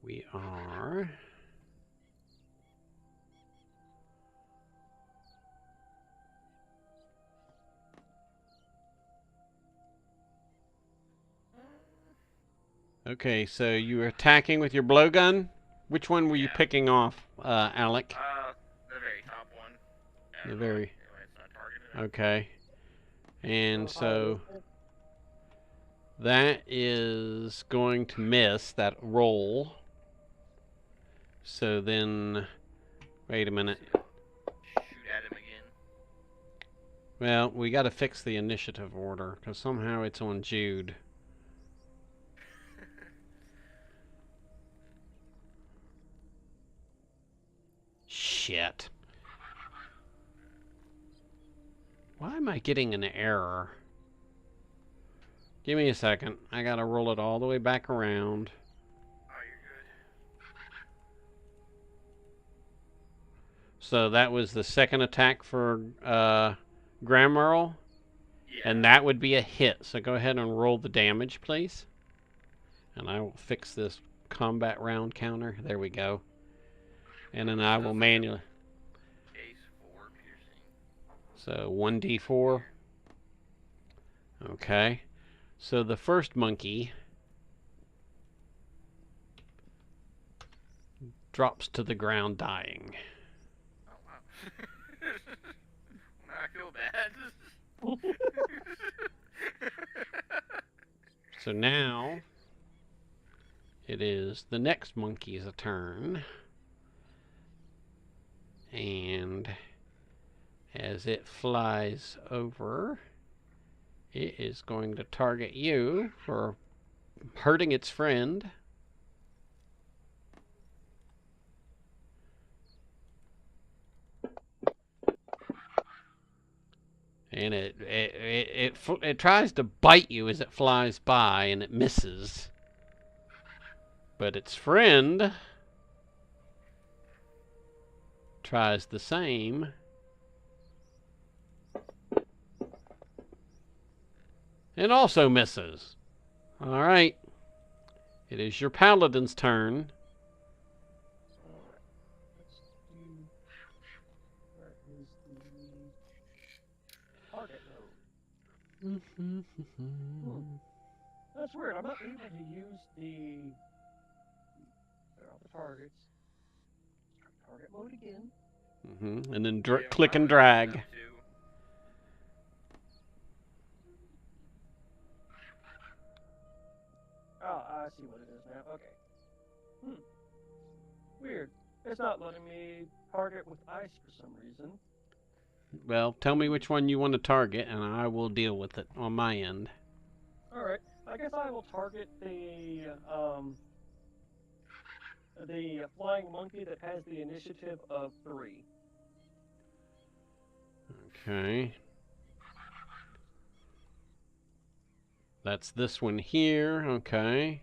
Speaker 1: we are... Okay, so you were attacking with your blowgun? Which one were you picking off, Alec?
Speaker 3: The very top one.
Speaker 1: The very...
Speaker 3: It's not targeted.
Speaker 1: Okay. And so... that is going to miss that roll. So then... wait a minute.
Speaker 3: Shoot at him again.
Speaker 1: Well, we got to fix the initiative order, because somehow it's on Jude. Shit. Why am I getting an error? Give me a second. I gotta roll it all the way back around.
Speaker 3: Oh, you're good.
Speaker 1: So that was the second attack for Grand Merle?
Speaker 3: Yeah.
Speaker 1: And that would be a hit. So go ahead and roll the damage, please. And I will fix this combat round counter. There we go. And then I will manually...
Speaker 3: Case 4 piercing.
Speaker 1: So 1d4. Okay. So the first monkey drops to the ground dying.
Speaker 3: Oh, wow. I feel bad.
Speaker 1: So now it is the next monkey's turn. And as it flies over, it is going to target you for hurting its friend. And it tries to bite you as it flies by, and it misses. But its friend tries the same. And also misses. All right. It is your paladin's turn.
Speaker 2: Alright. Let's do. Where is the target mode? That's weird. I'm not able to use the. There are the targets. Target mode again.
Speaker 1: And then
Speaker 3: Yeah,
Speaker 1: click
Speaker 3: mine
Speaker 1: and
Speaker 3: was like
Speaker 1: drag.
Speaker 3: that too.
Speaker 2: Oh, I see what it is now. Okay. Weird. It's not letting me target with ice for some reason.
Speaker 1: Well, tell me which one you want to target, and I will deal with it on my end.
Speaker 2: Alright. I guess I will target the flying monkey that has the initiative of 3.
Speaker 1: Okay. That's this one here. Okay.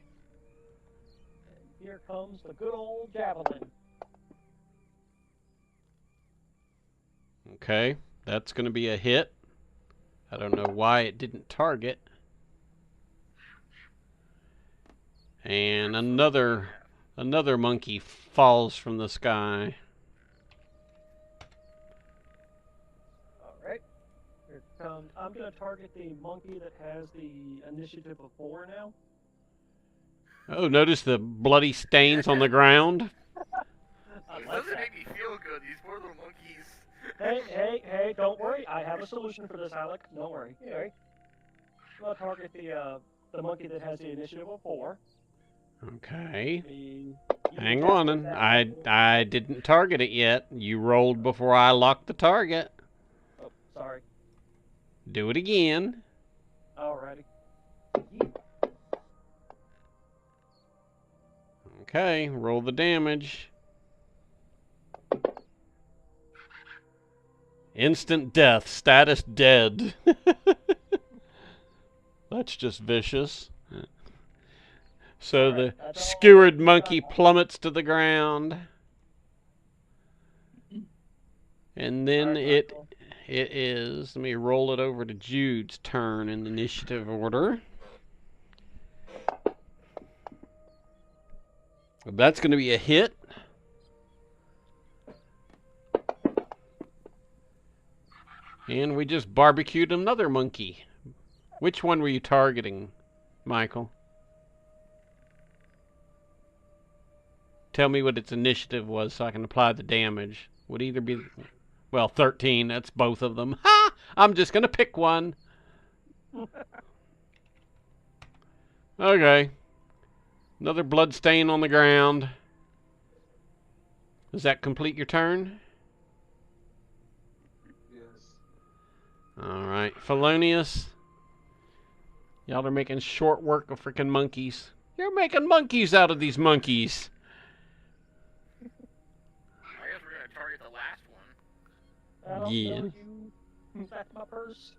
Speaker 2: And here comes the good old javelin.
Speaker 1: Okay. That's going to be a hit. I don't know why it didn't target. And another monkey falls from the sky.
Speaker 2: Alright. Here comes. I'm going to target the monkey that has the initiative of 4 now.
Speaker 1: Oh, notice the bloody stains on the ground?
Speaker 2: I
Speaker 3: This
Speaker 2: like
Speaker 3: doesn't
Speaker 2: that.
Speaker 3: make me feel good. These poor little monkeys.
Speaker 2: Hey, don't worry. I have a solution for this, Alec. Don't worry. Anyway, I'm going to target the monkey that has the initiative of 4.
Speaker 1: Okay.
Speaker 2: The
Speaker 1: Hang on, and I didn't target it yet. You rolled before I locked the target.
Speaker 2: Oh, sorry.
Speaker 1: Do it again.
Speaker 2: Alrighty.
Speaker 1: Okay, roll the damage. Instant death, status dead. That's just vicious. So the
Speaker 2: Alright, that's all
Speaker 1: skewered
Speaker 2: we
Speaker 1: monkey
Speaker 2: got.
Speaker 1: plummets to the ground. And then
Speaker 2: Alright,
Speaker 1: it is, let me roll it over to Jude's turn in the initiative order. That's going to be a hit. And we just barbecued another monkey. Which one were you targeting, Michael? Tell me what its initiative was so I can apply the damage. Would either be, well, 13. That's both of them. Ha! I'm just going to pick one. Okay. Another blood stain on the ground. Does that complete your turn?
Speaker 4: Yes.
Speaker 1: Alright. Felonious. Y'all are making short work of freaking monkeys. You're making monkeys out of these monkeys.
Speaker 3: I guess we're gonna target the last one.
Speaker 2: I don't
Speaker 1: Yeah.
Speaker 2: know you. That's my purse.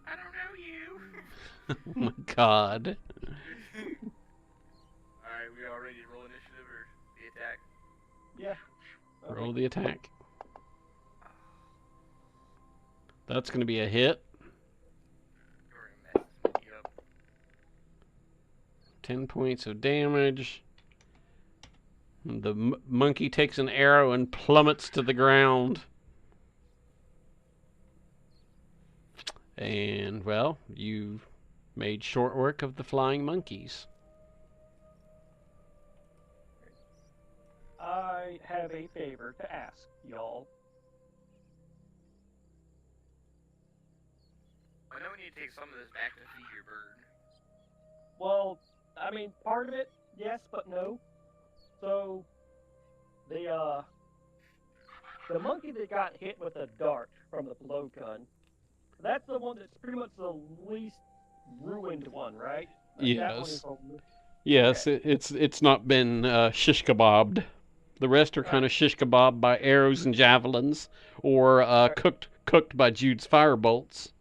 Speaker 3: I don't know you.
Speaker 1: Oh my god.
Speaker 3: Alright, we all ready to roll initiative or the attack?
Speaker 2: Yeah. Okay.
Speaker 1: Roll the attack. That's going to be a hit.
Speaker 3: We're gonna mess this monkey up.
Speaker 1: 10 points of damage. The monkey takes an arrow and plummets to the ground. And, well, you made short work of the flying monkeys.
Speaker 2: I have a favor to ask, y'all.
Speaker 3: I know we need need to take some of this back to feed your bird.
Speaker 2: Well, I mean, part of it, yes, but no. So, the monkey that got hit with a dart from the blowgun, that's the one that's pretty much the least ruined one, right? Like, that one is
Speaker 1: Yes. Yes,
Speaker 2: okay.
Speaker 1: it's not been shish kebabbed. The rest are kind
Speaker 2: Alright,
Speaker 1: of shish kebabbed by arrows and javelins, or
Speaker 2: alright.
Speaker 1: cooked by Jude's firebolts.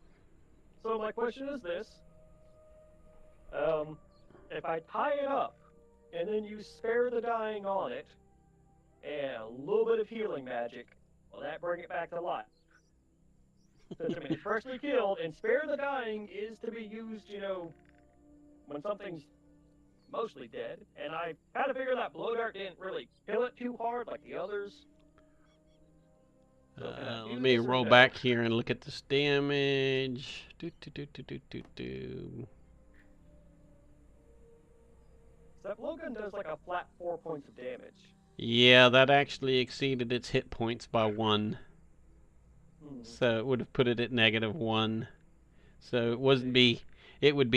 Speaker 2: So my question is this: if I tie it up and then you spare the dying on it and a little bit of healing magic, will that bring it back to life? Since I mean, it's freshly killed, and spare the dying is to be used, when something's mostly dead. And I kind of figured that blow dart didn't really kill it too hard like the others. So can I
Speaker 1: Let
Speaker 2: do
Speaker 1: me
Speaker 2: this or
Speaker 1: roll
Speaker 2: no?
Speaker 1: back here and look at this damage. Do, do, do, do, do, do, do.
Speaker 2: So that blowgun does like a flat 4 points of damage.
Speaker 1: Yeah, that actually exceeded its hit points by 1.
Speaker 2: Hmm.
Speaker 1: So it would have put it at -1. So it would be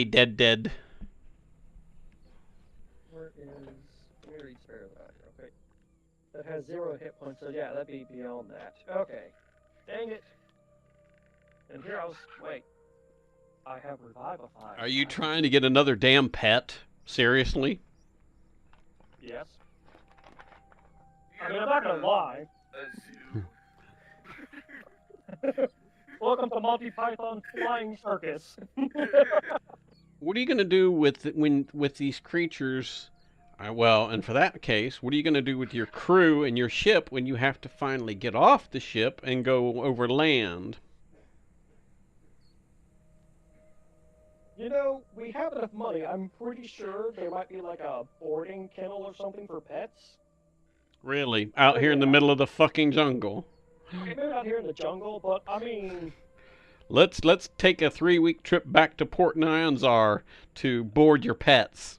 Speaker 1: dead.
Speaker 2: Where is... Let me read spare that. Okay. That has 0 hit points, so yeah, that'd be beyond that. Okay. Dang it. And here I was... Wait. I have Revivify.
Speaker 1: Are you trying to get another damn pet? Seriously?
Speaker 2: Yes. I mean, I'm not gonna lie.
Speaker 3: A zoo.
Speaker 2: Welcome to Monty Python Flying Circus.
Speaker 1: What are you going to do with these creatures? Well, and for that case, what are you going to do with your crew and your ship when you have to finally get off the ship and go over land?
Speaker 2: We have enough money. I'm pretty sure there might be like a boarding kennel or something for pets.
Speaker 1: Really? Out here in the middle of the fucking jungle?
Speaker 2: Okay, maybe not here in the jungle, but I mean...
Speaker 1: Let's take a 3-week trip back to Port Nyanzar to board your pets.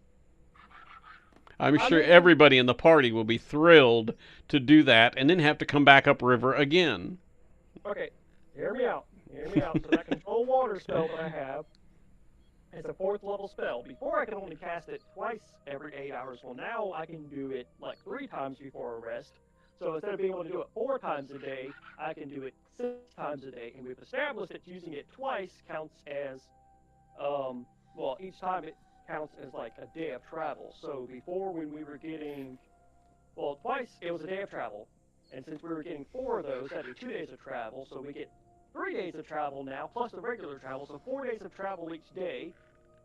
Speaker 1: I'm sure everybody in the party will be thrilled to do that and then have to come back upriver again.
Speaker 2: Okay, hear me out. So that control water spell that I have is a 4th level spell. Before I could only cast it twice every 8 hours. Well, now I can do it like 3 times before a rest. So instead of being able to do it 4 times a day, I can do it 6 times a day. And we've established that using it twice counts as, each time it counts as like a day of travel. So before, when we were getting, twice it was a day of travel. And since we were getting 4 of those, that'd be 2 days of travel. So we get 3 days of travel now, plus the regular travel. So 4 days of travel each day.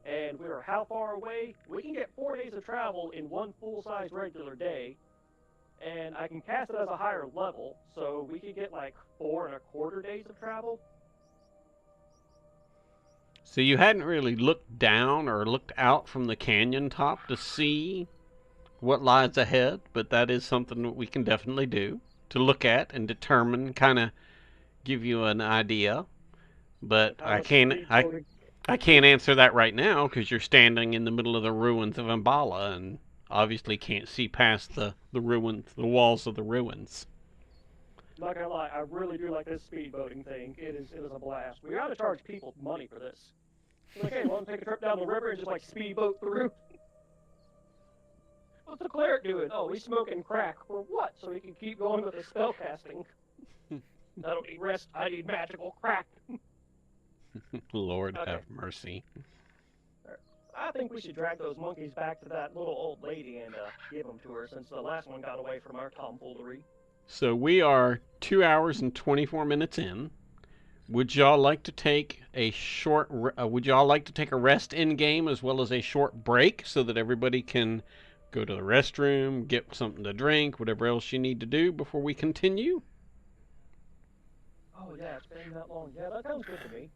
Speaker 2: And we were how far away? We can get 4 days of travel in one full-size regular day. And I can cast it as a higher level, so we could get like 4 1/4 days of travel.
Speaker 1: So you hadn't really looked down or looked out from the canyon top to see what lies ahead, but that is something that we can definitely do, to look at and determine, kind of give you an idea. But I can't answer that right now because you're standing in the middle of the ruins of Ambala and obviously can't see past the ruins, the walls of the ruins.
Speaker 2: Not gonna lie, I really do like this speedboating thing. It is a blast. We ought to charge people money for this. It's like, hey, want to take a trip down the river and just like speedboat through? What's the cleric doing? Oh, he's smoking crack. For what? So he can keep going with the spell casting. I don't need rest. I need magical crack.
Speaker 1: Lord have mercy.
Speaker 2: I think we should drag those monkeys back to that little old lady and give them to her, since the last one got away from our tomfoolery.
Speaker 1: So we are 2 hours and 24 minutes in. Would y'all like to take a rest in game as well as a short break so that everybody can go to the restroom, get something to drink, whatever else you need to do before we continue?
Speaker 2: Oh yeah, it's been that long. Yeah, that sounds good to me.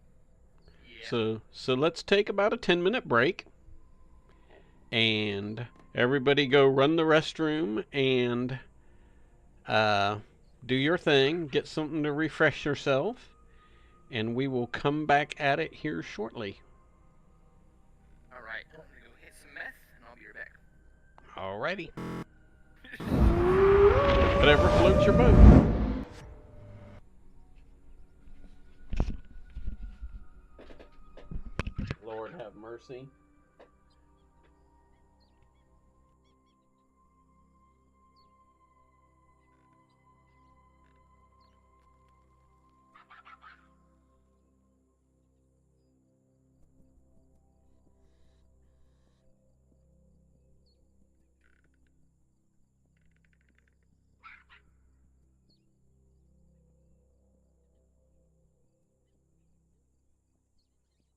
Speaker 1: So let's take about a 10-minute break and everybody go run the restroom and do your thing, get something to refresh yourself, and we will come back at it here shortly.
Speaker 3: Alright, I'm gonna go hit some meth and I'll be right back.
Speaker 1: Alrighty. Whatever floats your boat. Lord have mercy.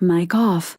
Speaker 5: Mic off.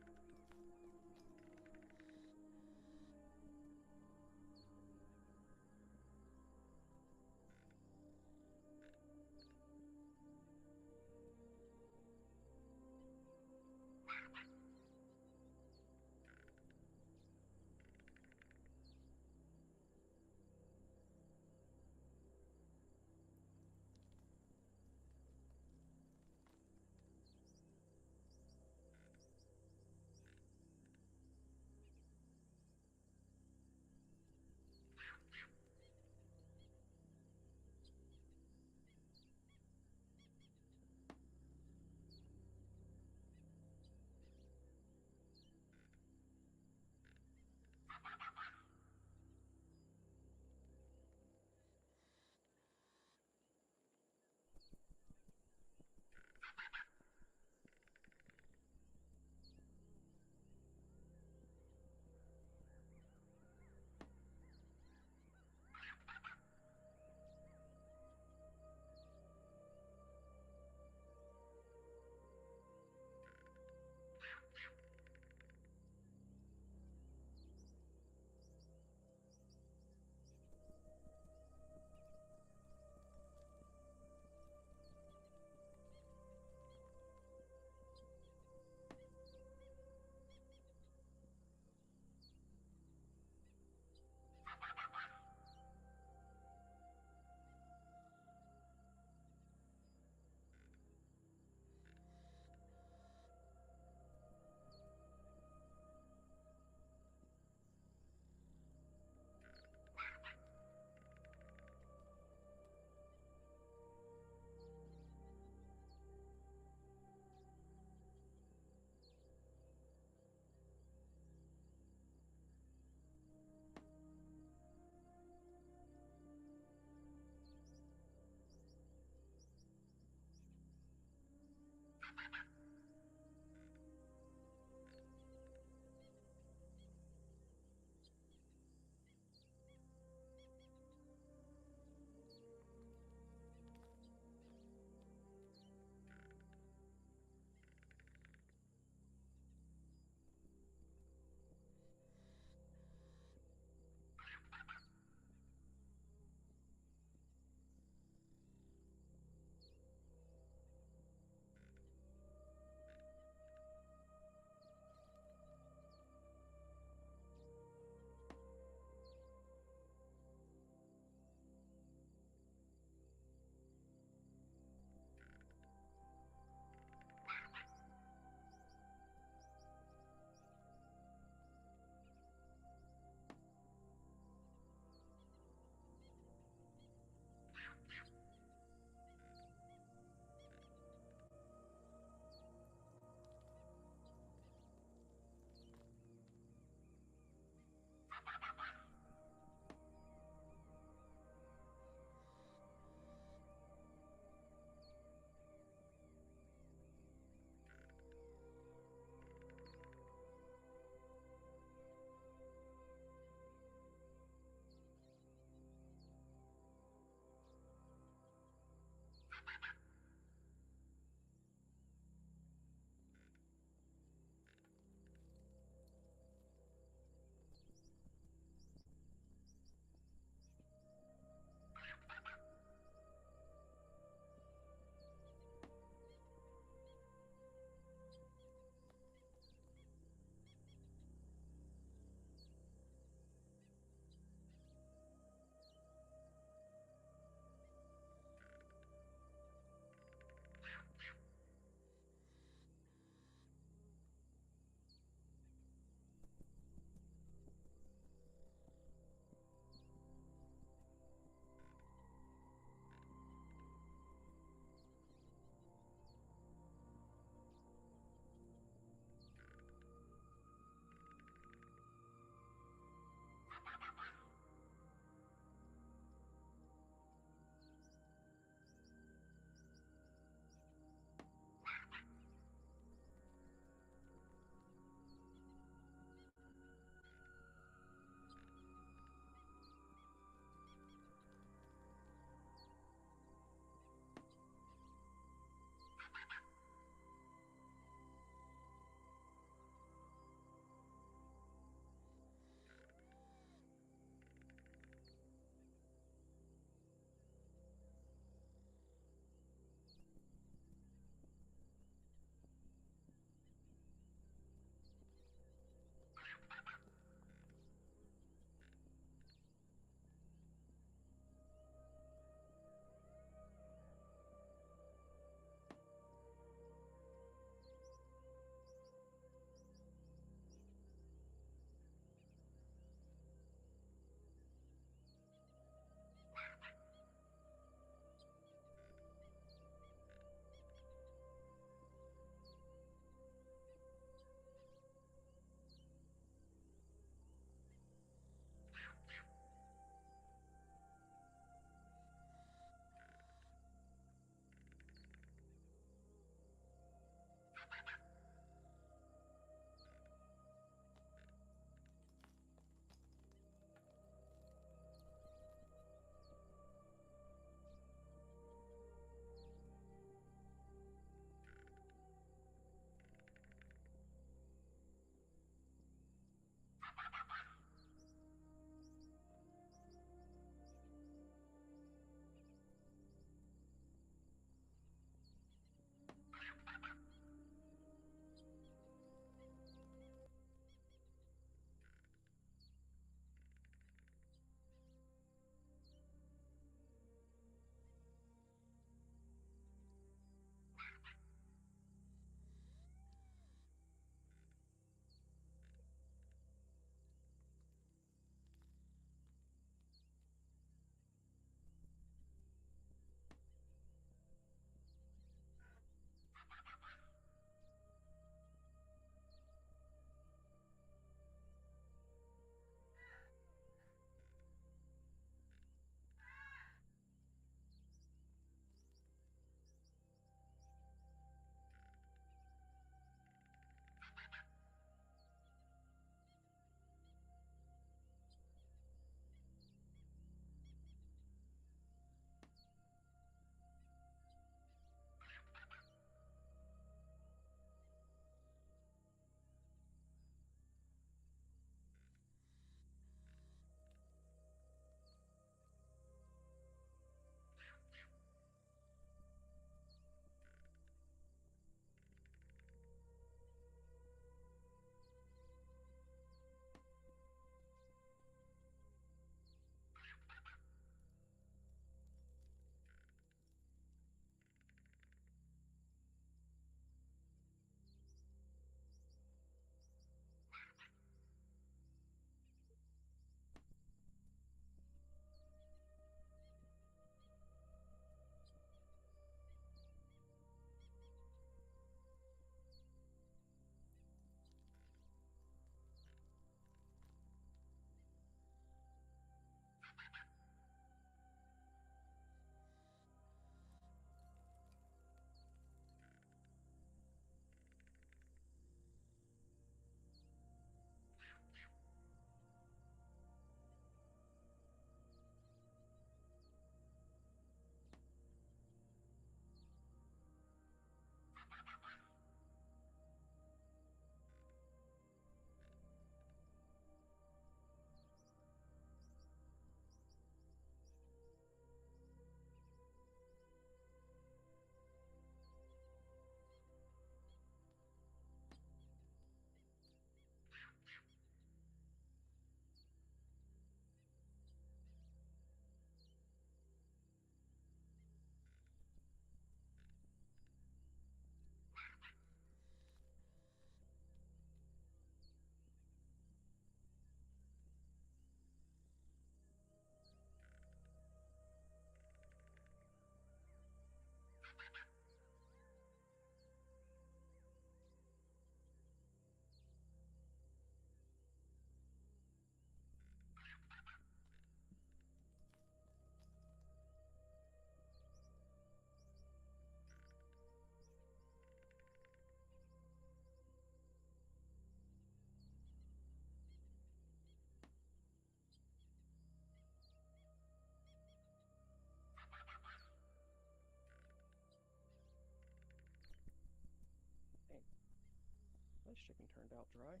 Speaker 2: this chicken turned out dry.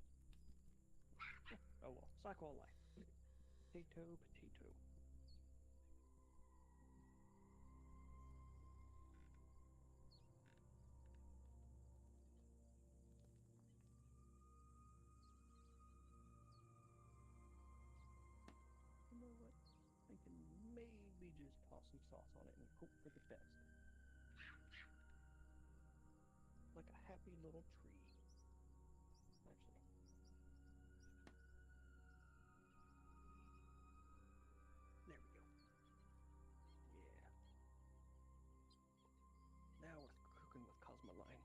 Speaker 2: Oh well, cycle of life. Potato, potato. You know what? I can maybe just toss some sauce on it and hope for the best. Like a happy little tree. Actually. There we go. Yeah. Now we're cooking with Cosmoline.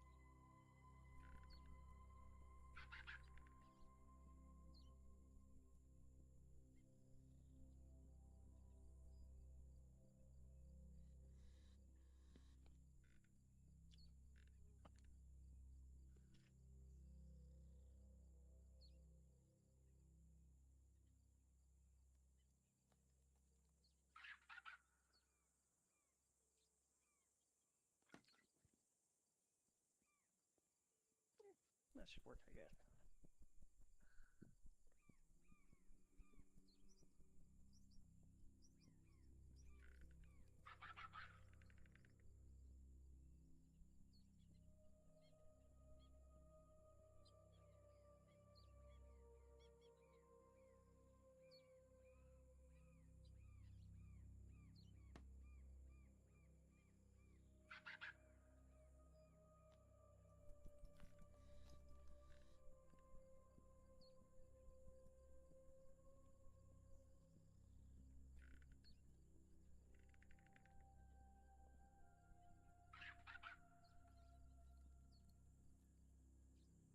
Speaker 2: That should work, I guess.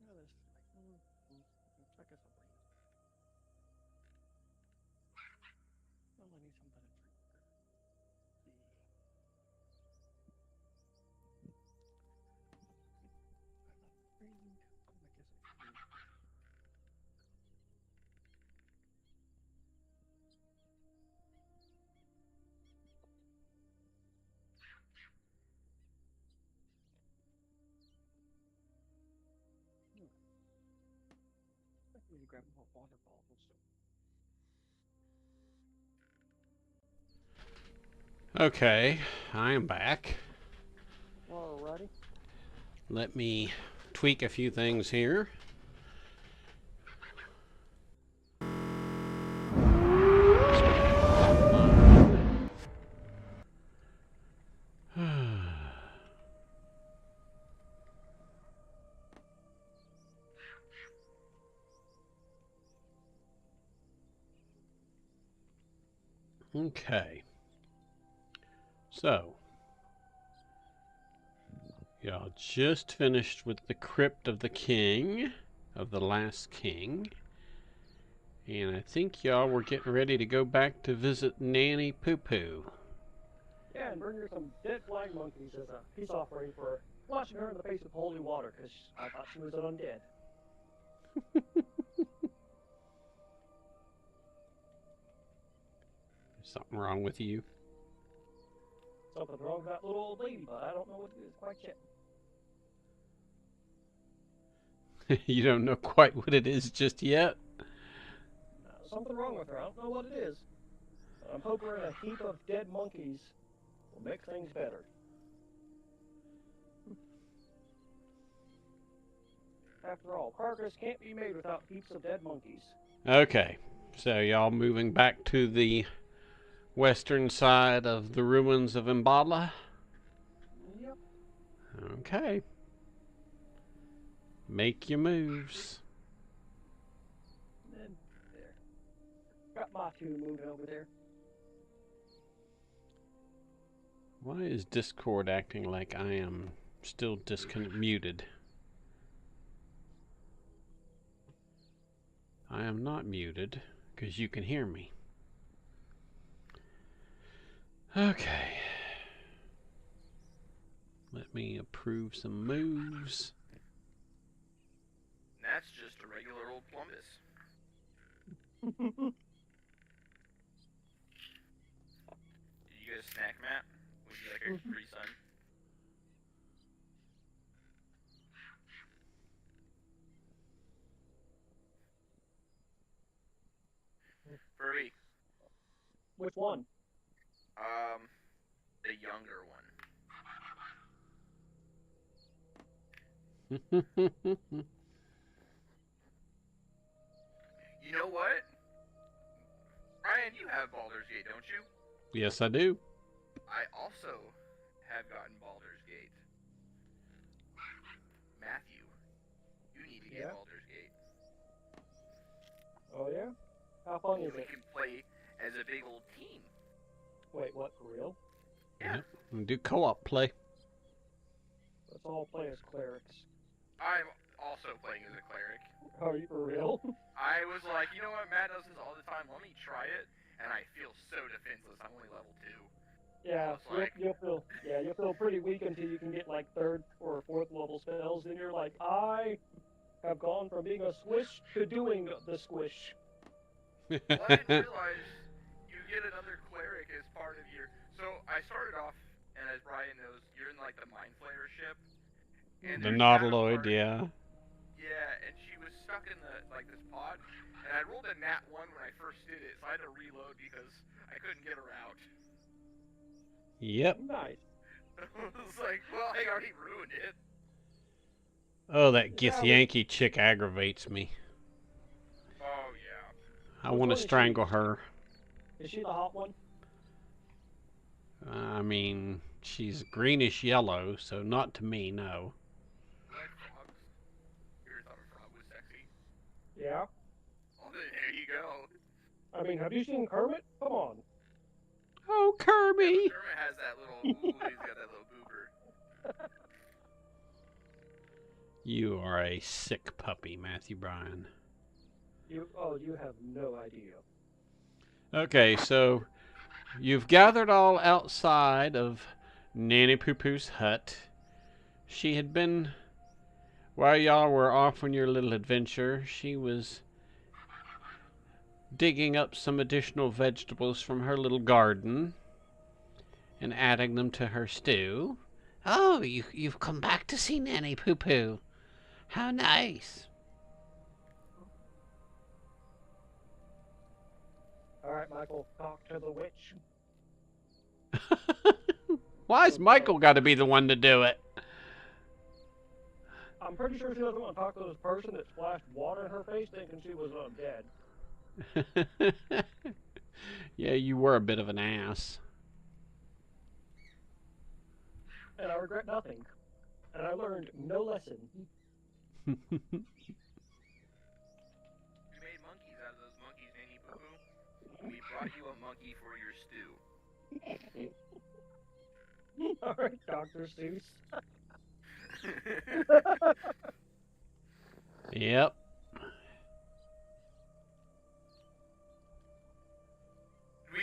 Speaker 2: Now this is like, I guess I'll bring this. Well, I need something to drink. I'm not afraid. I guess I should. I need to grab more water bottles.
Speaker 1: Okay, I am back.
Speaker 2: Alrighty.
Speaker 1: Let me tweak a few things here. Okay. So, y'all just finished with the Crypt of the King, of the Last King. And I think y'all were getting ready to go back to visit Nanny Poo Poo.
Speaker 2: Yeah, and bring her some dead flying monkeys as a peace offering for washing her in the face with holy water, because I thought she was an undead.
Speaker 1: Something wrong with you?
Speaker 2: Something wrong with that little old lady, but I don't know what it is quite yet.
Speaker 1: You don't know quite what it is just yet?
Speaker 2: Something wrong with her. I don't know what it is. I'm hoping a heap of dead monkeys will make things better. After all, progress can't be made without heaps of dead monkeys.
Speaker 1: Okay, so y'all moving back to the western side of the ruins of Mbala?
Speaker 2: Yep.
Speaker 1: Okay. Make your moves.
Speaker 2: And there. Got my two moving over there.
Speaker 1: Why is Discord acting like I am still muted? I am not muted, because you can hear me. Okay. Let me approve some moves.
Speaker 3: That's just a regular old Columbus. Did you get a snack, Matt? Would you like a Capri Sun?
Speaker 2: Which one?
Speaker 3: The younger one. You know what? Ryan, you have Baldur's Gate, don't you?
Speaker 1: Yes, I do.
Speaker 3: I also have gotten Baldur's Gate. Matthew, you need to get Baldur's Gate.
Speaker 2: Oh yeah? How fun is
Speaker 3: We
Speaker 2: it?
Speaker 3: can play as a big old team.
Speaker 2: Wait, what? For real?
Speaker 3: Yeah.
Speaker 1: We do co-op play.
Speaker 2: Let's all play as clerics.
Speaker 3: I'm also playing as a cleric.
Speaker 2: Are you for real?
Speaker 3: I was like, you know what, Matt does this all the time, let me try it, and I feel so defenseless. I'm only level 2.
Speaker 2: Yeah,
Speaker 3: Like...
Speaker 2: you'll feel pretty weak until you can get like 3rd or 4th level spells, and you're like, I have gone from being a squish to doing the squish.
Speaker 3: Well, I didn't realize you get another cleric as part of your... So, I started off, and as Brian knows, you're in like the Mind Flayer ship. And
Speaker 1: The Nautiloid, yeah.
Speaker 3: Yeah, and she was stuck in the this pod, and I rolled a nat 1 when I first did it, so I had to reload because I couldn't get her out.
Speaker 1: Yep.
Speaker 2: Nice.
Speaker 3: I was like, well, I already ruined it.
Speaker 1: Oh, that Githyanki chick aggravates me.
Speaker 3: Oh, yeah.
Speaker 1: I want to strangle her.
Speaker 2: Is she the hot one?
Speaker 1: I mean, she's greenish yellow, so not to me, no.
Speaker 3: Like frogs. You ever thought a frog was sexy?
Speaker 2: Yeah.
Speaker 3: Well, there you go.
Speaker 2: I mean, have you seen Kermit? Come on.
Speaker 1: Oh, Kirby!
Speaker 3: Yeah, Kermit has that little... Ooh, he's got that little boober.
Speaker 1: You are a sick puppy, Matthew Bryan.
Speaker 2: You have no idea.
Speaker 1: Okay, so you've gathered all outside of Nanny Poo Poo's hut. She had been, while y'all were off on your little adventure, she was digging up some additional vegetables from her little garden and adding them to her stew. Oh, you've come back to see Nanny Poo Poo. How nice.
Speaker 2: All right, Michael, talk to the witch.
Speaker 1: Why's Michael got to be the one to do it?
Speaker 2: I'm pretty sure she doesn't want to talk to this person that splashed water in her face thinking she was dead.
Speaker 1: Yeah, you were a bit of an ass.
Speaker 2: And I regret nothing. And I learned no lesson.
Speaker 3: We made monkeys out of those monkeys, Nanny Poo Poo. We brought you a monkey for your stew.
Speaker 2: All right, Dr. Seuss.
Speaker 1: Yep.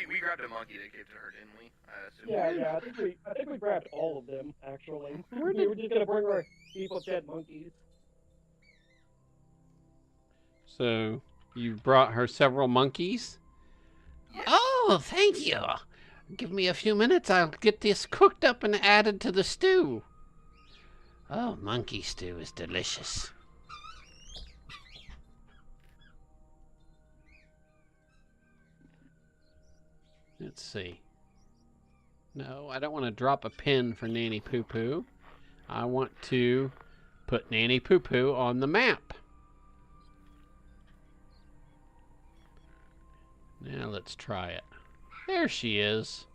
Speaker 3: We grabbed a monkey that came to her, didn't we?
Speaker 2: Yeah. I think we grabbed all of them. Actually, we were just gonna bring our heap of dead monkeys.
Speaker 1: So you brought her several monkeys?
Speaker 3: Yes.
Speaker 1: Oh, thank you. Give me a few minutes. I'll get this cooked up and added to the stew. Oh, monkey stew is delicious. Let's see. No, I don't want to drop a pin for Nanny Poo Poo. I want to put Nanny Poo Poo on the map. Now let's try it. There she is.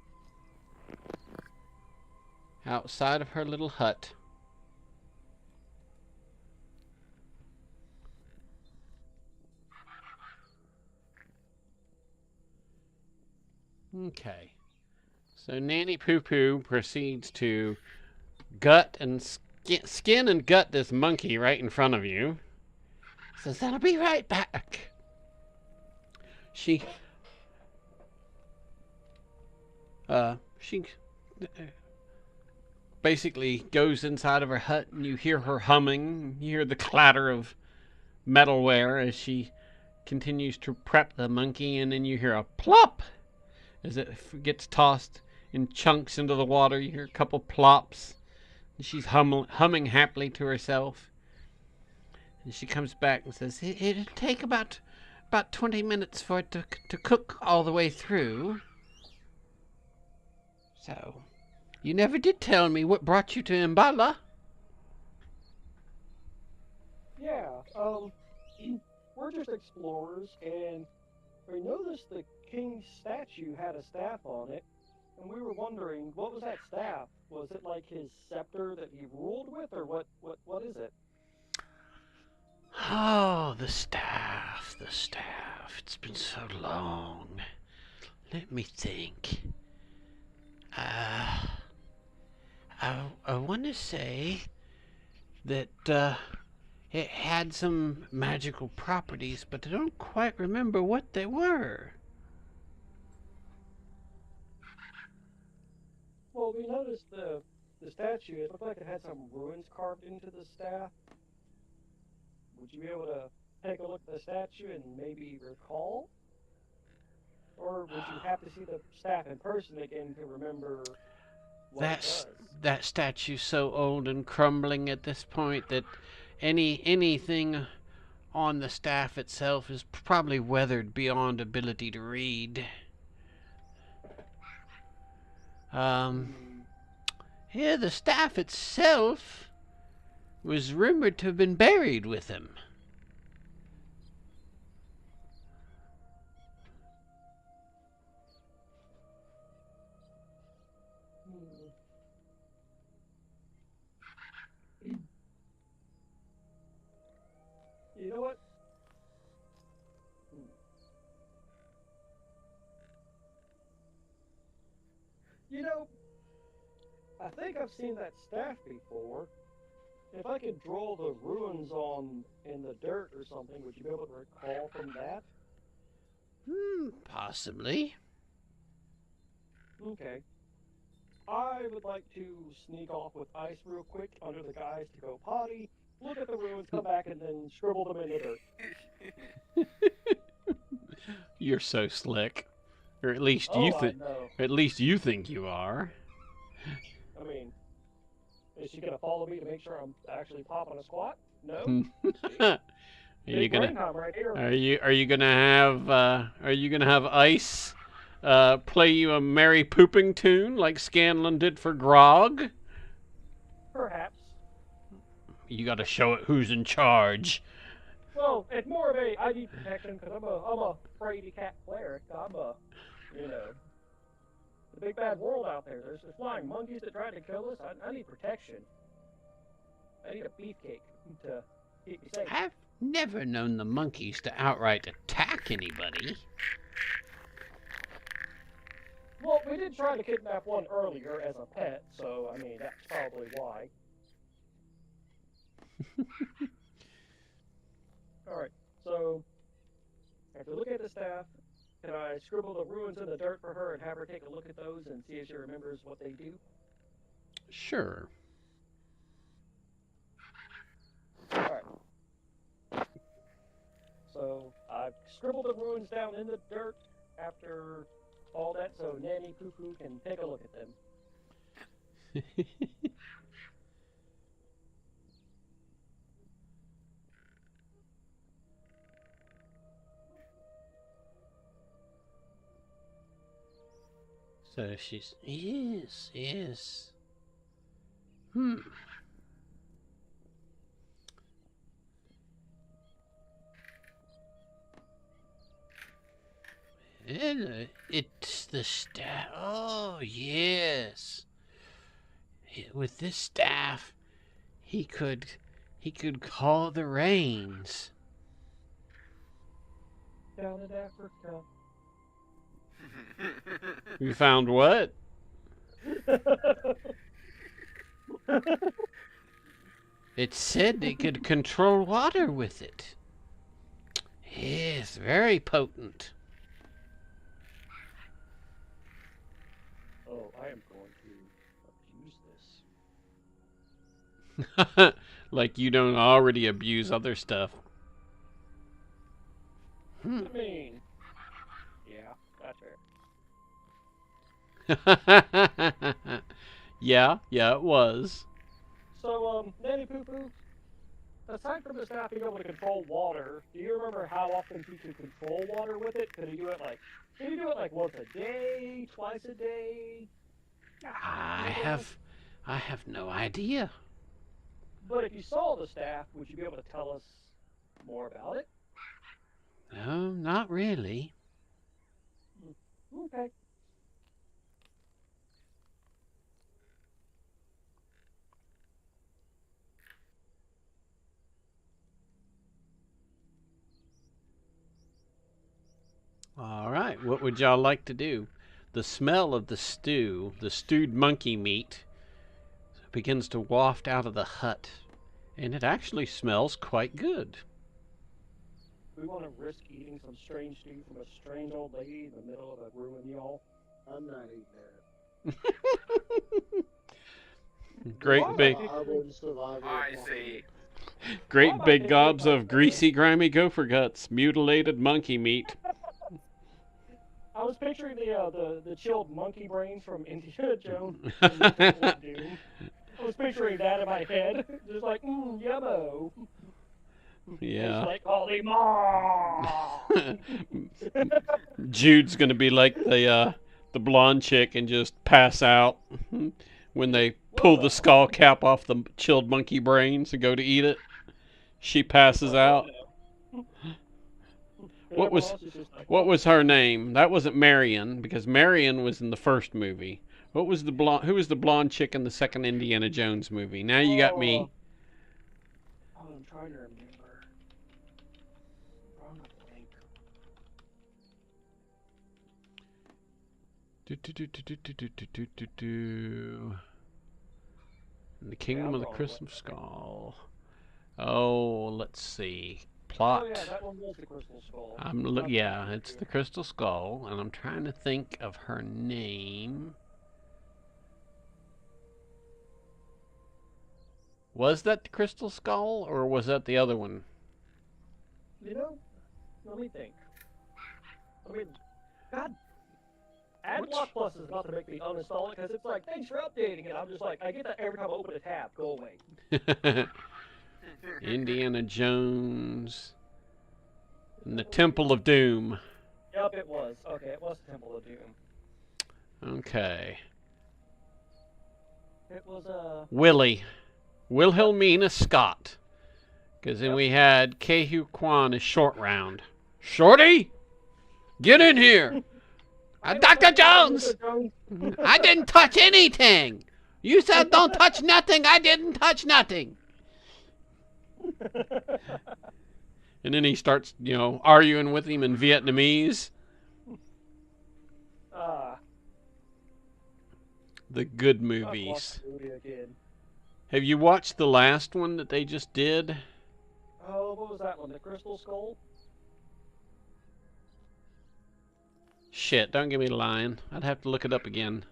Speaker 1: Outside of her little hut. Okay. So Nanny Poo Poo proceeds to skin and gut this monkey right in front of you. Says, "I'll be right back." She basically goes inside of her hut, and you hear her humming. You hear the clatter of metalware as she continues to prep the monkey, and then you hear a plop as it gets tossed in chunks into the water. You hear a couple plops. And she's humming happily to herself. And she comes back and says, "It'll take about 20 minutes for it to cook all the way through." So, you never did tell me what brought you to Imbala.
Speaker 2: Yeah, we're just explorers, and we noticed the king's statue had a staff on it, and we were wondering, what was that staff? Was it like his scepter that he ruled with, or what is it?
Speaker 1: Oh, the staff, the staff. It's been so long. Let me think. I want to say that it had some magical properties, but I don't quite remember what they were.
Speaker 2: Well, we noticed the statue. It looked like it had some runes carved into the staff. Would you be able to take a look at the statue and maybe recall? Or would you have to see the staff in person again to remember what it
Speaker 1: That's
Speaker 2: does?
Speaker 1: that statue's so old and crumbling at this point that anything on the staff itself is probably weathered beyond ability to read. Um,
Speaker 2: Hmm.
Speaker 1: yeah, the staff itself was rumored to have been buried with him.
Speaker 2: Hmm. You know what? Hmm. You know, I think I've seen that staff before. If I could draw the ruins on in the dirt or something, would you be able to recall from that?
Speaker 1: Possibly.
Speaker 2: Okay. I would like to sneak off with ice real quick under the guise to go potty, look at the ruins, come back, and then scribble them in the dirt.
Speaker 1: You're so slick, or at least
Speaker 2: Oh, I know.
Speaker 1: you think you are.
Speaker 2: I mean, is she gonna follow me to make sure I'm actually popping a squat? No. See,
Speaker 1: are you
Speaker 2: big
Speaker 1: gonna
Speaker 2: brain time right here.
Speaker 1: are you gonna have Ice play you a merry pooping tune like Scanlan did for Grog?
Speaker 2: Perhaps.
Speaker 1: You gotta show it who's in charge.
Speaker 2: Well, it's more of a I need protection because I'm a fraidy cat cleric. You know, the big bad world out there. There's flying monkeys that try to kill us. I need protection. I need a beefcake to keep me safe.
Speaker 1: I've never known the monkeys to outright attack anybody.
Speaker 2: Well, we did try to kidnap one earlier as a pet, so I mean that's probably why. All right, so after looking at the staff, can I scribble the ruins in the dirt for her and have her take a look at those and see if she remembers what they do?
Speaker 1: Sure.
Speaker 2: All right. So I've scribbled the ruins down in the dirt after all that, so Nanny Poo Poo can take a look at them.
Speaker 1: So she's yes. Hmm. It's the staff. Oh yes. With this staff, he could call the rains.
Speaker 2: Down in Africa.
Speaker 1: You found what? It said it could control water with it. Yes, very potent.
Speaker 2: Oh, I am going to abuse this.
Speaker 1: Like you don't already abuse other stuff.
Speaker 2: I mean, yeah, that's fair.
Speaker 1: Yeah, it was.
Speaker 2: So, Nanny Poo Poo, aside from the staff being able to control water, do you remember how often he could control water with it? Could he do it like once a day, twice a day?
Speaker 1: I have no idea.
Speaker 2: But if you saw the staff, would you be able to tell us more about it?
Speaker 1: No, not really.
Speaker 2: Okay.
Speaker 1: All right, what would y'all like to do? The smell of the stew, the stewed monkey meat, begins to waft out of the hut, and it actually smells quite good.
Speaker 2: We want to risk eating some strange stew from a strange old lady in the middle of a ruin, y'all.
Speaker 4: I'm not eating that.
Speaker 1: Great big,
Speaker 4: I wouldn't survive it.
Speaker 3: I say,
Speaker 1: great big gobs of greasy, grimy gopher guts, mutilated monkey meat.
Speaker 2: I was picturing the chilled monkey brains from Indiana Jones and the Temple of Doom. I was picturing that in my head, just like, yummo.
Speaker 1: Yeah.
Speaker 2: It's like, holy ma.
Speaker 1: Jude's gonna be like the blonde chick and just pass out when they pull the skull cap off the chilled monkey brains and go to eat it. She passes out. What was her name? That wasn't Marion, because Marion was in the first movie. What was the blonde? Who was the blonde chick in the second Indiana Jones movie? Now you got me.
Speaker 2: Oh, I'm trying to remember. Wrong blank.
Speaker 1: In the Kingdom of the
Speaker 2: wrong
Speaker 1: Crystal Skull. Oh, let's see. Plot.
Speaker 2: Oh yeah, that one was the Crystal Skull.
Speaker 1: Yeah, it's the Crystal Skull, and I'm trying to think of her name. Was that the Crystal Skull, or was that the other one?
Speaker 2: You know, let me think. I mean, God, AdBlock Plus is about to make me uninstall it because it's like, thanks for updating it. I'm just like, I get that every time I open a tab. Go away.
Speaker 1: Indiana Jones and the Temple of Doom.
Speaker 2: Yep, it was. Okay, it was Temple of Doom.
Speaker 1: Okay.
Speaker 2: It was,
Speaker 1: Willie. Wilhelmina Scott. Because then we had Kehu Kwan as Short Round. Shorty! Get in here! Dr. Jones! I didn't touch anything! You said don't touch nothing, I didn't touch nothing! And then he starts, arguing with him in Vietnamese. The good movies. Have you watched the last one that they just did?
Speaker 2: Oh, what was that one? The Crystal Skull?
Speaker 1: Shit, don't give me lying. I'd have to look it up again.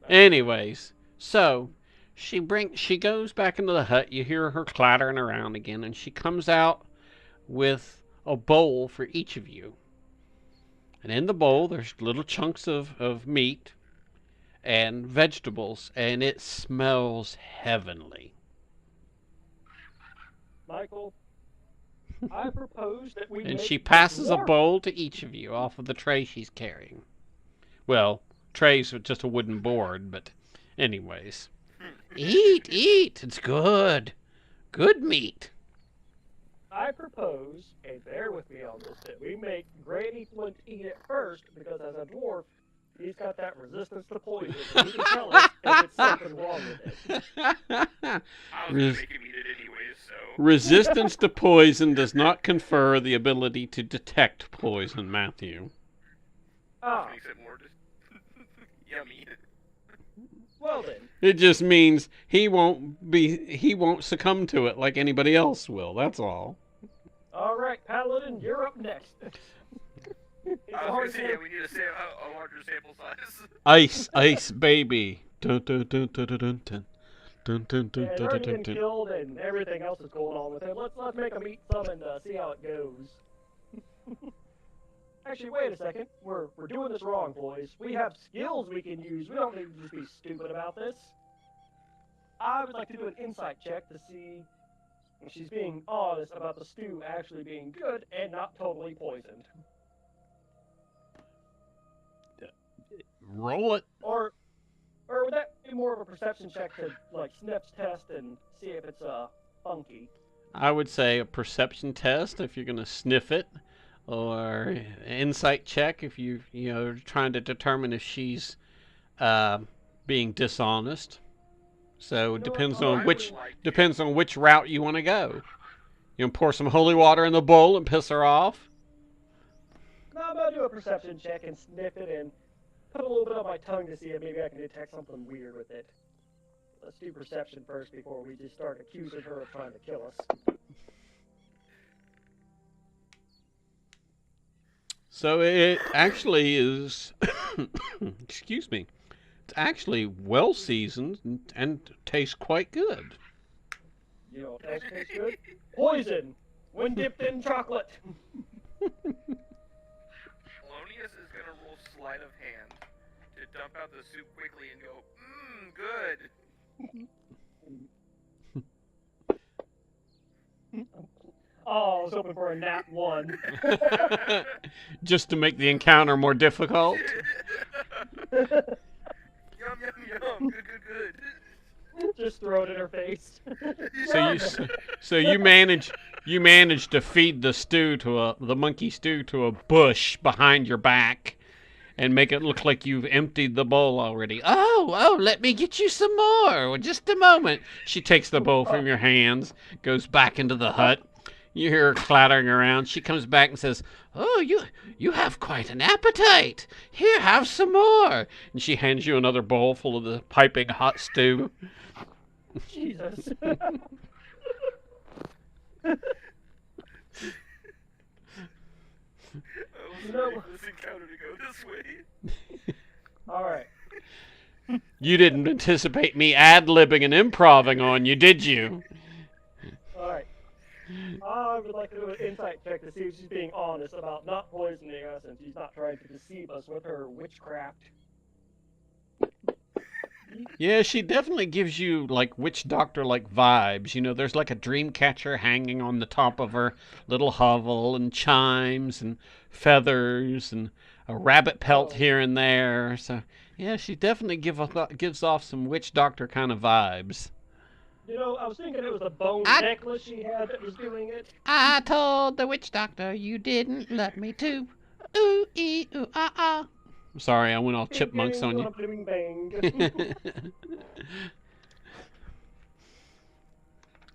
Speaker 1: Anyways, so she goes back into the hut. You hear her clattering around again, and she comes out with a bowl for each of you. And in the bowl, there's little chunks of meat and vegetables, and it smells heavenly.
Speaker 2: Michael, I propose that we
Speaker 1: And
Speaker 2: make
Speaker 1: she passes a bowl to each of you off of the tray she's carrying. Well, trays with just a wooden board, but anyways. Eat, it's good. Good meat.
Speaker 2: I propose, and bear with me on this, that we make Granny Flint eat it first, because as a dwarf, he's got that resistance to poison. And he can tell us if it's something wrong with it.
Speaker 3: I was gonna make him eat it anyways, so.
Speaker 1: Resistance to poison does not confer the ability to detect poison, Matthew.
Speaker 3: Makes it more just yummy.
Speaker 2: Well then.
Speaker 1: It just means he won't succumb to it like anybody else will. That's all.
Speaker 2: All right, Paladin, you're up next.
Speaker 3: I was gonna say, we need a larger sample size.
Speaker 1: Ice, baby. Dun, dun, dun, dun, dun, dun, dun. Dun, dun, dun,
Speaker 2: Yeah,
Speaker 1: dun,
Speaker 2: already
Speaker 1: dun,
Speaker 2: been
Speaker 1: dun.
Speaker 2: killed and everything else is going on with him. Let's make him eat some and see how it goes. Actually, wait a second. We're doing this wrong, boys. We have skills we can use. We don't need to just be stupid about this. I would like to do an insight check to see if she's being honest about the stew actually being good and not totally poisoned.
Speaker 1: Roll it.
Speaker 2: Or Or would that be more of a perception check to like sniff test and see if it's funky?
Speaker 1: I would say a perception test if you're gonna sniff it, or an insight check if you're trying to determine if she's uh, being dishonest. So it
Speaker 2: You know what?
Speaker 1: depends
Speaker 2: I'll
Speaker 1: on
Speaker 3: I would
Speaker 1: which
Speaker 3: like to.
Speaker 1: depends on which route you want to go. You want to pour some holy water in the bowl and piss her off?
Speaker 2: No, I'm gonna do a perception check and sniff it and put a little bit on my tongue to see if maybe I can detect something weird with it. Let's do perception first before we just start accusing her of trying to kill us.
Speaker 1: So it actually is. Excuse me. It's actually well seasoned and tastes quite good.
Speaker 2: You know, that tastes good. Poison when dipped in chocolate.
Speaker 3: Polonius is gonna roll sleight of hand to dump out the soup quickly and go, good.
Speaker 2: Oh, I was hoping for a nat 1.
Speaker 1: Just to make the encounter more difficult.
Speaker 3: Yum, yum, yum. Good.
Speaker 2: Just throw it in her face.
Speaker 1: So you manage to feed the monkey stew to a bush behind your back, and make it look like you've emptied the bowl already. Oh, let me get you some more. Just a moment. She takes the bowl from your hands, goes back into the hut. You hear her clattering around. She comes back and says, "Oh, you have quite an appetite. Here, have some more." And she hands you another bowl full of the piping hot stew.
Speaker 2: Jesus.
Speaker 3: I was
Speaker 2: No.
Speaker 3: ready for this encounter to go this way.
Speaker 2: Alright.
Speaker 1: You didn't anticipate me ad-libbing and improving on you, did you?
Speaker 2: Alright. I would like to do an insight check to see if she's being honest about not poisoning us and she's not trying to deceive us with her witchcraft.
Speaker 1: Yeah, she definitely gives you like witch doctor like vibes. You know, there's like a dream catcher hanging on the top of her little hovel, and chimes and feathers and a rabbit pelt
Speaker 2: Oh.
Speaker 1: here and there. So yeah, she definitely gives off some witch doctor kind of vibes.
Speaker 2: You know, I was thinking it was a bone
Speaker 1: I-
Speaker 2: necklace she had that was doing it.
Speaker 1: I told the witch doctor you didn't let me to. Ooh ee ooh ah ah. Sorry, I went all chipmunks on you.
Speaker 2: Bing, bang.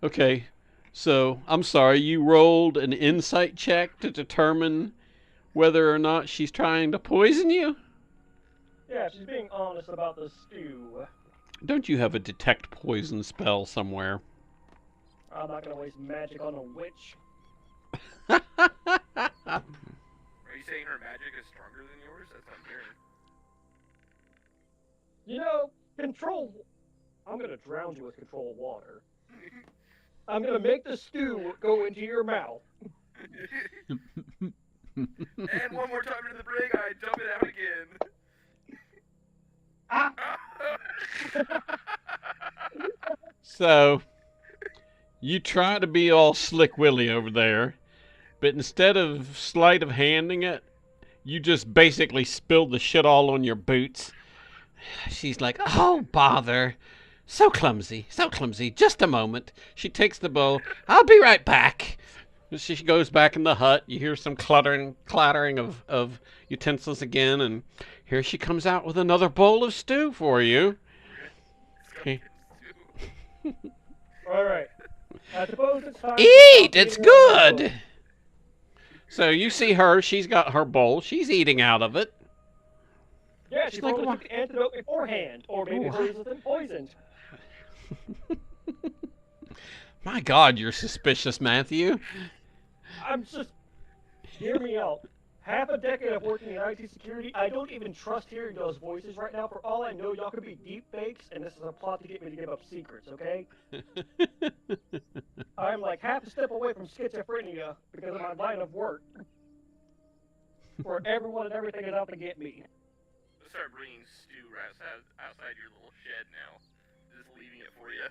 Speaker 1: Okay, so I'm sorry, you rolled an insight check to determine whether or not she's trying to poison you?
Speaker 2: Yeah, she's being honest about the stew.
Speaker 1: Don't you have a detect poison spell somewhere?
Speaker 2: I'm not gonna waste magic on a witch.
Speaker 3: Are you saying her magic is stronger than yours? That's what I'm hearing.
Speaker 2: You know, control. I'm gonna drown you with control water. I'm gonna make the stew go into your mouth.
Speaker 3: And one more time into the brig, I dump it out again.
Speaker 2: Ah!
Speaker 1: So, you try to be all slick Willy over there, but instead of sleight of handing it, you just basically spilled the shit all on your boots. She's like, "Oh, bother. So clumsy, so clumsy. Just a moment." She takes the bowl. "I'll be right back." She goes back in the hut. You hear some clattering of utensils again, and here she comes out with another bowl of stew for you. Okay.
Speaker 2: Alright. I suppose it's time.
Speaker 1: Eat! It's good! So you see her. She's got her bowl. She's eating out of it.
Speaker 2: Yeah,
Speaker 1: She's
Speaker 2: she
Speaker 1: like,
Speaker 2: probably
Speaker 1: "What?"
Speaker 2: took the antidote beforehand. Or maybe
Speaker 1: Ooh.
Speaker 2: hers isn't poisoned.
Speaker 1: My God, you're suspicious, Matthew.
Speaker 2: I'm just. Hear me out. Half a decade of working in IT security, I don't even trust hearing those voices right now. For all I know, y'all could be deep fakes, and this is a plot to get me to give up secrets, okay? I'm like half a step away from schizophrenia because of my line of work. Where everyone and everything is out to get me.
Speaker 3: We'll start bringing stew right outside your little shed now. Just leaving it for you.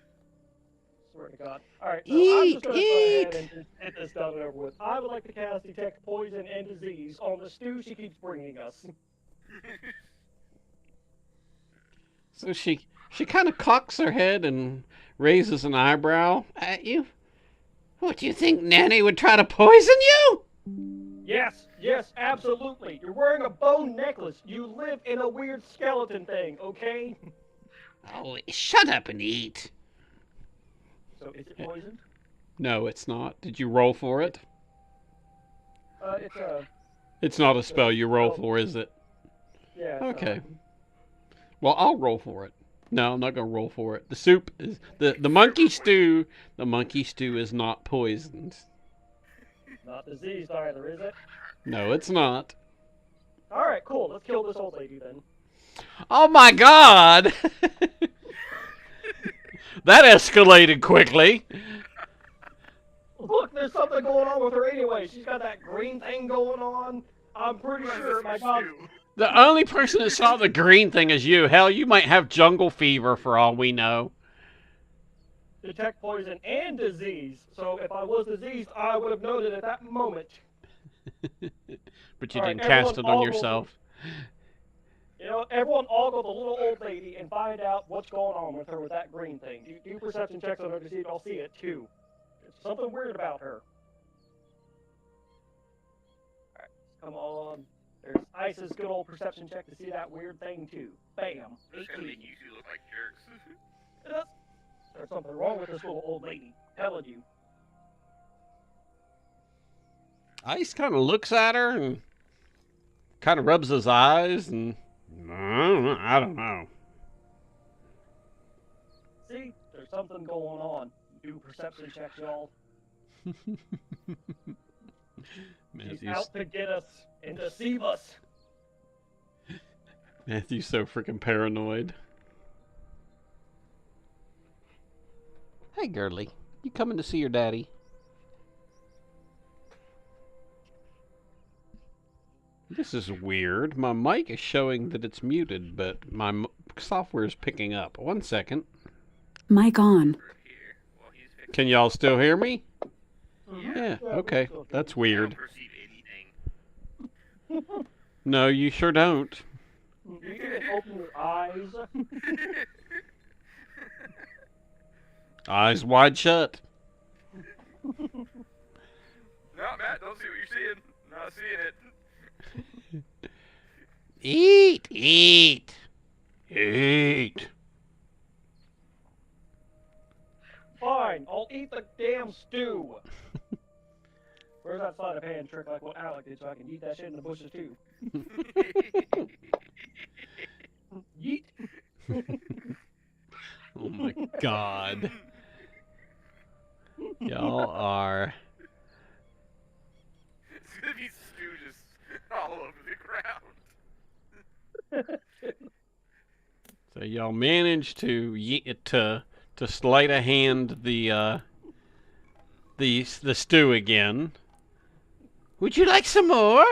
Speaker 2: Swear to God. Alright, so I'm
Speaker 1: Eat,
Speaker 2: just gonna go ahead
Speaker 1: eat.
Speaker 2: and just get this done and over with. I would like to cast Detect Poison and Disease on the stew she keeps bringing us.
Speaker 1: So she kind of cocks her head and raises an eyebrow at you. What, do you think Nanny would try to poison you?
Speaker 2: Yes, absolutely. You're wearing a bone necklace. You live in a weird skeleton thing, okay?
Speaker 1: Oh, shut up and eat.
Speaker 2: So is it poisoned?
Speaker 1: No, it's not. Did you roll for it?
Speaker 2: It's a...
Speaker 1: It's not a spell you roll for, is it?
Speaker 2: Yeah.
Speaker 1: Okay. Well, I'll roll for it. No, I'm not gonna roll for it. The soup is the monkey stew. The monkey stew is not poisoned.
Speaker 2: Not diseased either, is it?
Speaker 1: No, it's not.
Speaker 2: Alright, cool. Let's kill this old lady then.
Speaker 1: Oh my God! That escalated quickly.
Speaker 2: Look, there's something going on with her anyway. She's got that green thing going on. I'm pretty sure, my God.
Speaker 1: The only person that saw the green thing is you. Hell, you might have jungle fever for all we know.
Speaker 2: Detect poison and disease. So if I was diseased, I would have known it at that moment.
Speaker 1: But you
Speaker 2: All
Speaker 1: didn't
Speaker 2: right,
Speaker 1: cast it
Speaker 2: everyone
Speaker 1: on
Speaker 2: ogle
Speaker 1: yourself.
Speaker 2: You know, everyone ogle the little old lady and find out what's going on with her with that green thing. Do perception checks on her to see if y'all see it too. There's something weird about her. Alright, come on. There's Ice's good old perception check to see that weird thing too. Bam.
Speaker 3: This gonna
Speaker 2: 18.
Speaker 3: make you two look like jerks.
Speaker 2: There's something wrong with this little old lady. Telling you.
Speaker 1: Ice kind of looks at her and kind of rubs his eyes and I don't know.
Speaker 2: See? There's something going on. Do perception checks, y'all. She's out to get us and deceive us.
Speaker 1: Matthew's so freaking paranoid. Hey, girly. You coming to see your daddy? This is weird. My mic is showing that it's muted, but my software is picking up. 1 second.
Speaker 5: Mic on.
Speaker 3: Well, he's fixing
Speaker 1: Can y'all still hear me?
Speaker 3: Yeah.
Speaker 1: Yeah, okay. That's
Speaker 3: I don't
Speaker 1: weird.
Speaker 3: perceive anything.
Speaker 1: No, you sure don't.
Speaker 2: You can open your eyes.
Speaker 1: Eyes wide shut.
Speaker 3: No, Matt, don't see what you're seeing. Not seeing it.
Speaker 1: Eat, eat, eat.
Speaker 2: Fine, I'll eat the damn stew. Where's that sleight of hand trick like what Alec did so I can eat that shit in the bushes too? Yeet.
Speaker 1: Oh my God. Y'all are.
Speaker 3: It's gonna be stew just all over the ground.
Speaker 1: So y'all managed to sleight of hand the stew again. Would you like some more?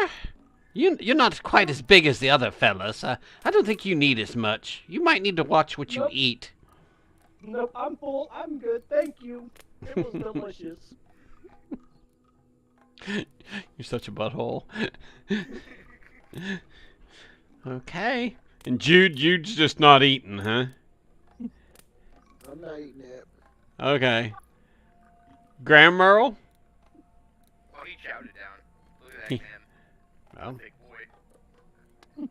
Speaker 1: You're not quite as big as the other fellas. I don't think you need as much. You might need to watch what you
Speaker 2: Nope.
Speaker 1: eat.
Speaker 2: Nope, I'm full. I'm good. Thank you. It was delicious.
Speaker 1: You're such a butthole. Okay. And Jude's just not eating, huh?
Speaker 4: I'm not eating it.
Speaker 1: Okay. Graham Merle?
Speaker 3: Oh, he chowed it down. Look at
Speaker 1: He-
Speaker 3: that man.
Speaker 1: Well,
Speaker 3: Big boy.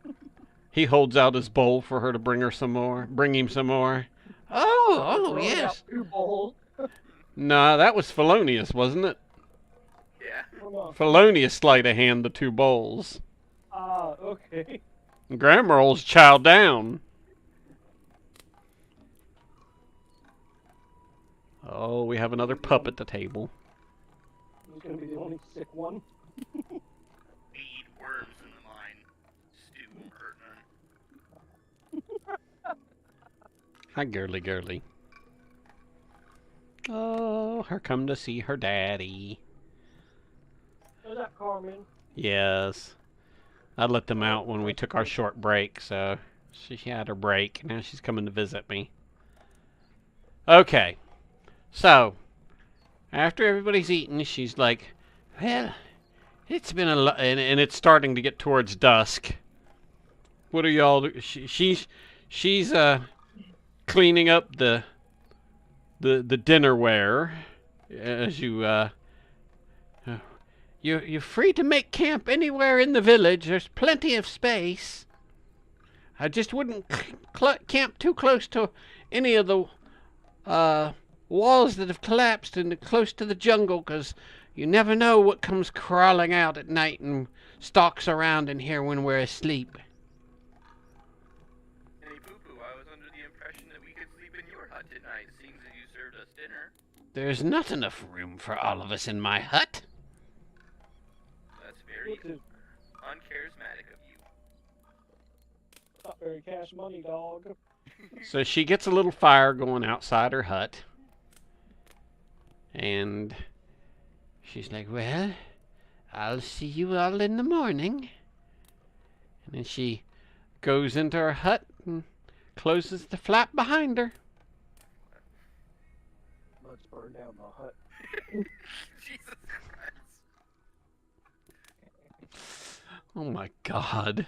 Speaker 1: he holds out his bowl for her to bring him some more. Oh,
Speaker 2: Throwing
Speaker 1: yes.
Speaker 2: out 2 bowls.
Speaker 1: No, that was felonious, wasn't it?
Speaker 3: Yeah.
Speaker 2: Hold on.
Speaker 1: Felonious sleight of hand the 2 bowls.
Speaker 2: Ah, okay.
Speaker 1: And Graham Merle's chowed down. Oh, we have another pup at the table.
Speaker 2: Who's gonna be the only sick one?
Speaker 3: We eat worms in the mine. Stew won't hurt none.
Speaker 1: Hi, girly. Oh, her come to see her daddy.
Speaker 2: Is that Carmen?
Speaker 1: Yes. I let them out when we took our short break, so she had her break. Now she's coming to visit me. Okay. So, after everybody's eaten, she's like, well, it's been a lot, and it's starting to get towards dusk. What are y'all, she's cleaning up the dinnerware as you're free to make camp anywhere in the village. There's plenty of space. I just wouldn't camp too close to any of the walls that have collapsed and close to the jungle, 'cause you never know what comes crawling out at night and stalks around in here when we're asleep.
Speaker 3: Hey, Poo-Poo, I was under the impression that we could sleep in your hut tonight, seeing that you served us dinner.
Speaker 1: There's not enough room for all of us in my hut.
Speaker 3: That's very
Speaker 2: Which is
Speaker 3: uncharismatic of you.
Speaker 2: not very cash money, dog.
Speaker 1: So she gets a little fire going outside her hut. And she's like, well, I'll see you all in the morning. And then she goes into her hut and closes the flap behind her.
Speaker 2: Let's burn down the hut.
Speaker 3: Jesus Christ.
Speaker 1: Oh my God.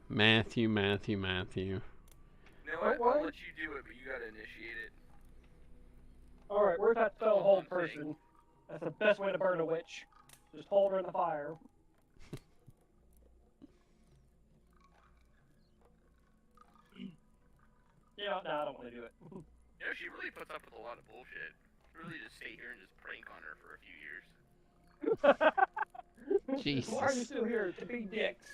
Speaker 1: Matthew.
Speaker 3: You know what?
Speaker 2: What?
Speaker 3: I'll let you do it, but you gotta initiate it.
Speaker 2: Alright, where's that spell
Speaker 3: Oh,
Speaker 2: hold
Speaker 3: I'm saying.
Speaker 2: person? That's the best way to burn a witch. Just hold her in the fire. Yeah, no, I don't want to do it.
Speaker 3: You know, she really puts up with a lot of bullshit. Really just stay here and just prank on her for a few years.
Speaker 2: Why are you
Speaker 1: Jesus.
Speaker 2: still here? To be dicks.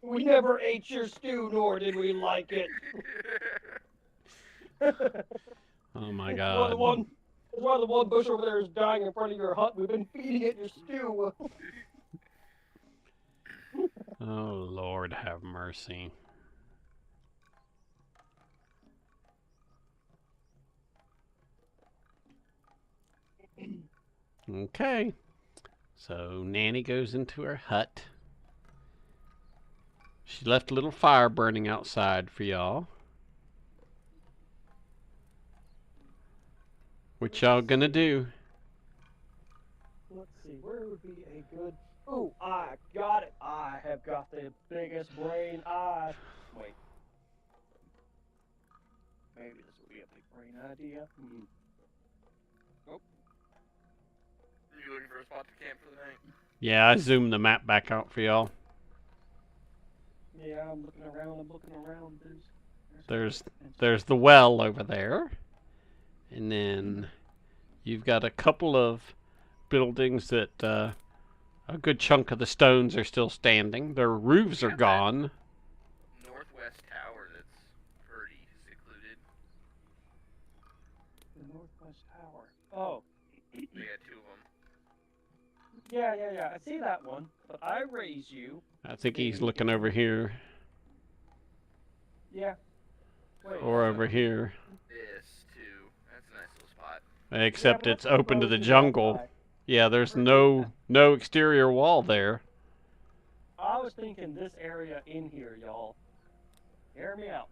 Speaker 2: We never ate your stew, nor did we like it.
Speaker 1: Oh my
Speaker 2: That's
Speaker 1: God.
Speaker 2: why the one bush over there is dying in front of your hut. We've been feeding it your stew.
Speaker 1: Oh Lord, have mercy. Okay. So Nanny goes into her hut. She left a little fire burning outside for y'all. What y'all gonna do?
Speaker 2: Let's see, where would be a good... Ooh, I got it. I have got the biggest brain. Wait. Maybe this would be a big brain idea.
Speaker 3: You looking for a spot to camp for the night?
Speaker 1: Yeah, I zoomed the map back out for y'all.
Speaker 2: Yeah, I'm looking around.
Speaker 1: There's the well over there. And then you've got a couple of buildings that a good chunk of the stones are still standing. Their roofs are gone.
Speaker 3: Northwest tower that's pretty secluded.
Speaker 2: The Northwest Tower. Oh,
Speaker 3: They got two of them.
Speaker 2: yeah. I see that one. But I raise you.
Speaker 1: I think he's looking over here
Speaker 2: Yeah. Wait.
Speaker 1: or over here.
Speaker 3: This, too. That's a nice little spot.
Speaker 1: Except
Speaker 2: but
Speaker 1: it's
Speaker 2: let's
Speaker 1: open to
Speaker 2: go
Speaker 1: the
Speaker 2: that
Speaker 1: jungle.
Speaker 2: side.
Speaker 1: Yeah, there's no exterior wall there.
Speaker 2: I was thinking this area in here, y'all. Hear me out.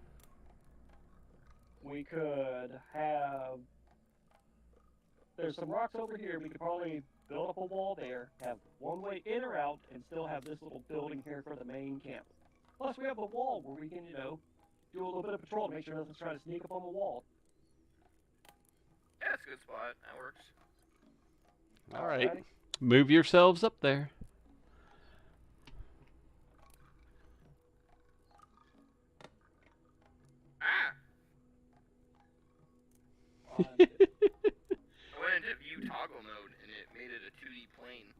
Speaker 2: We could have... There's some rocks over here. We could probably build up a wall there, have one way in or out, and still have this little building here for the main camp. Plus, we have a wall where we can, do a little bit of patrol to make sure nothing's trying to sneak up on the wall.
Speaker 3: Yeah, that's a good spot. That works.
Speaker 1: All right.
Speaker 2: Alrighty.
Speaker 1: Move yourselves up there.
Speaker 3: Ah!
Speaker 2: Fine.
Speaker 3: I went into view toggle mode and it made it a 2D plane.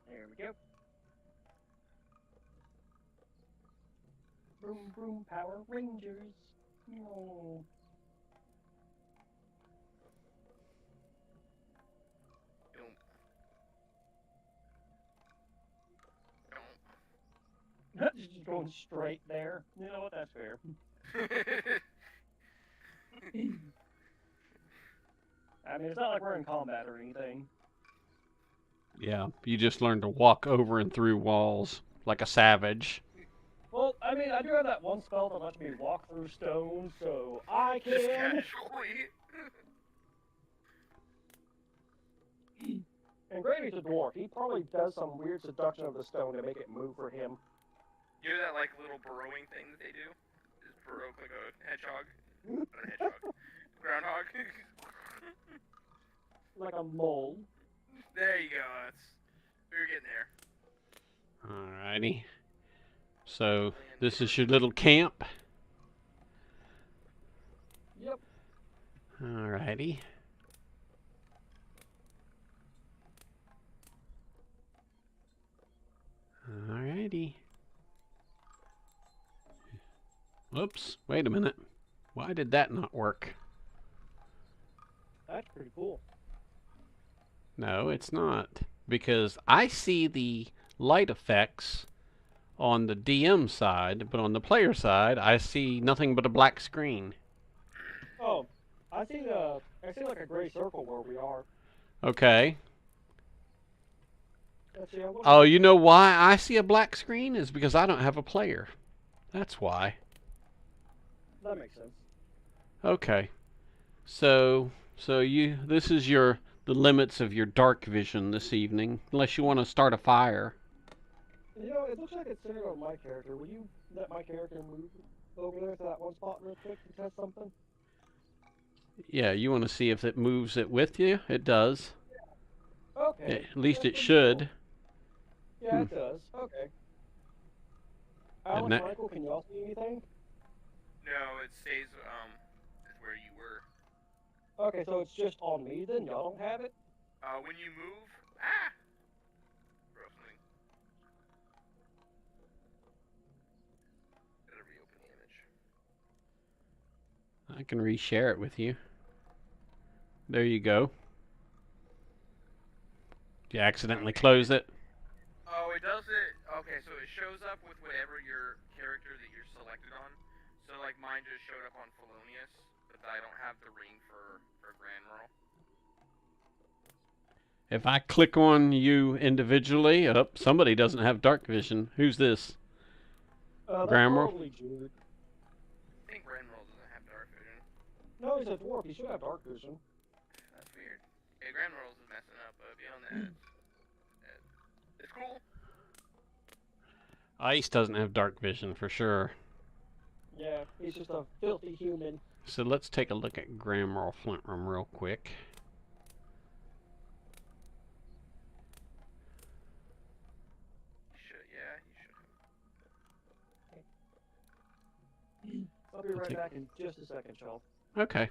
Speaker 2: There we go. Vroom, vroom, Power Rangers. Oh.
Speaker 3: Don't.
Speaker 2: Just going straight there. You know what? That's fair. I mean, it's not like we're in combat or anything.
Speaker 1: Yeah, you just learned to walk over and through walls like a savage.
Speaker 2: Well, I mean, I do have that one spell that lets me walk through stone, so I
Speaker 3: Just
Speaker 2: can.
Speaker 3: casually.
Speaker 2: And Gravy's a dwarf. He probably does some weird seduction of the stone to make it move for him.
Speaker 3: You know that like little burrowing thing that they do? Just burrow like a hedgehog. Not a hedgehog. Groundhog.
Speaker 2: Like a mole.
Speaker 3: There you go. We're getting there.
Speaker 1: Alrighty. So this is your little camp.
Speaker 2: Yep.
Speaker 1: Alrighty. Alrighty. Whoops, wait a minute. Why did that not work?
Speaker 2: That's pretty cool.
Speaker 1: No, it's not. Because I see the light effects on the DM side, but on the player side, I see nothing but a black screen.
Speaker 2: Oh, I see like a gray circle where we are.
Speaker 1: Okay.
Speaker 2: Yeah,
Speaker 1: Oh, you know why I see a black screen? Is because I don't have a player. That's why.
Speaker 2: that makes sense.
Speaker 1: Okay. So this is the limits of your dark vision this evening, unless you want to start a fire.
Speaker 2: You know, it looks like it's centered on my character. Will you let my character move over there to that one spot real quick and test something?
Speaker 1: Yeah, you want to see if it moves it with you? It does.
Speaker 2: Okay.
Speaker 1: At least it
Speaker 2: That's pretty
Speaker 1: should.
Speaker 2: cool. Yeah, it does. Okay. Alex,
Speaker 1: that-
Speaker 2: Michael, can y'all see anything?
Speaker 3: No, it stays where you were.
Speaker 2: Okay, so it's just on me then? Y'all don't have it?
Speaker 3: When you move, Gross thing. Gotta reopen the image.
Speaker 1: I can reshare it with you. There you go. You accidentally close it?
Speaker 3: Oh, it does it. Okay, so it shows up with whatever your character that you're selected on. So like mine just showed up on Felonious, but I don't have the ring for Granmorl.
Speaker 1: If I click on you individually, somebody doesn't have dark vision. Who's this?
Speaker 2: That's
Speaker 1: Grammar?
Speaker 2: probably Jude.
Speaker 3: I think Granmorl doesn't have dark vision.
Speaker 2: No, he's a dwarf. He should have dark vision.
Speaker 3: That's weird. Yeah, Granmorl's is messing up, but beyond that, it's cool.
Speaker 1: Ice doesn't have dark vision for sure.
Speaker 2: Yeah, he's just a filthy human.
Speaker 1: So let's take a look at Grammar Flintrum real quick.
Speaker 3: You should.
Speaker 2: I'll be right back in just a second, Chult.
Speaker 1: Okay.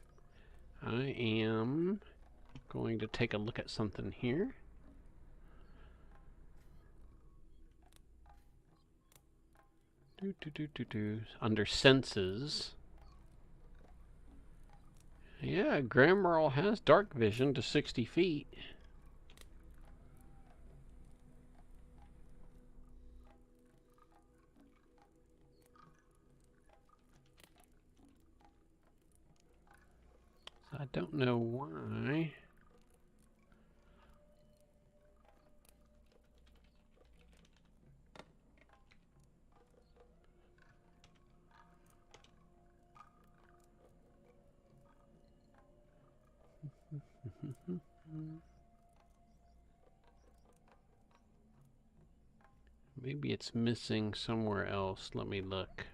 Speaker 1: I am going to take a look at something here. Under senses. Yeah, Grammarl has dark vision to 60 feet. So I don't know why. Maybe it's missing somewhere else. Let me look.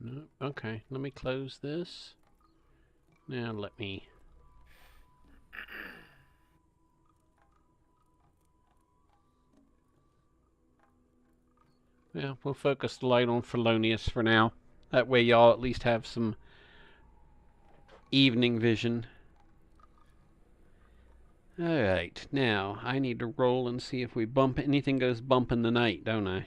Speaker 1: No, okay, let me close this. Now let me... Yeah, we'll focus the light on Felonious for now. That way y'all at least have some evening vision. Alright, now I need to roll and see if we bump anything goes bump in the night, don't I?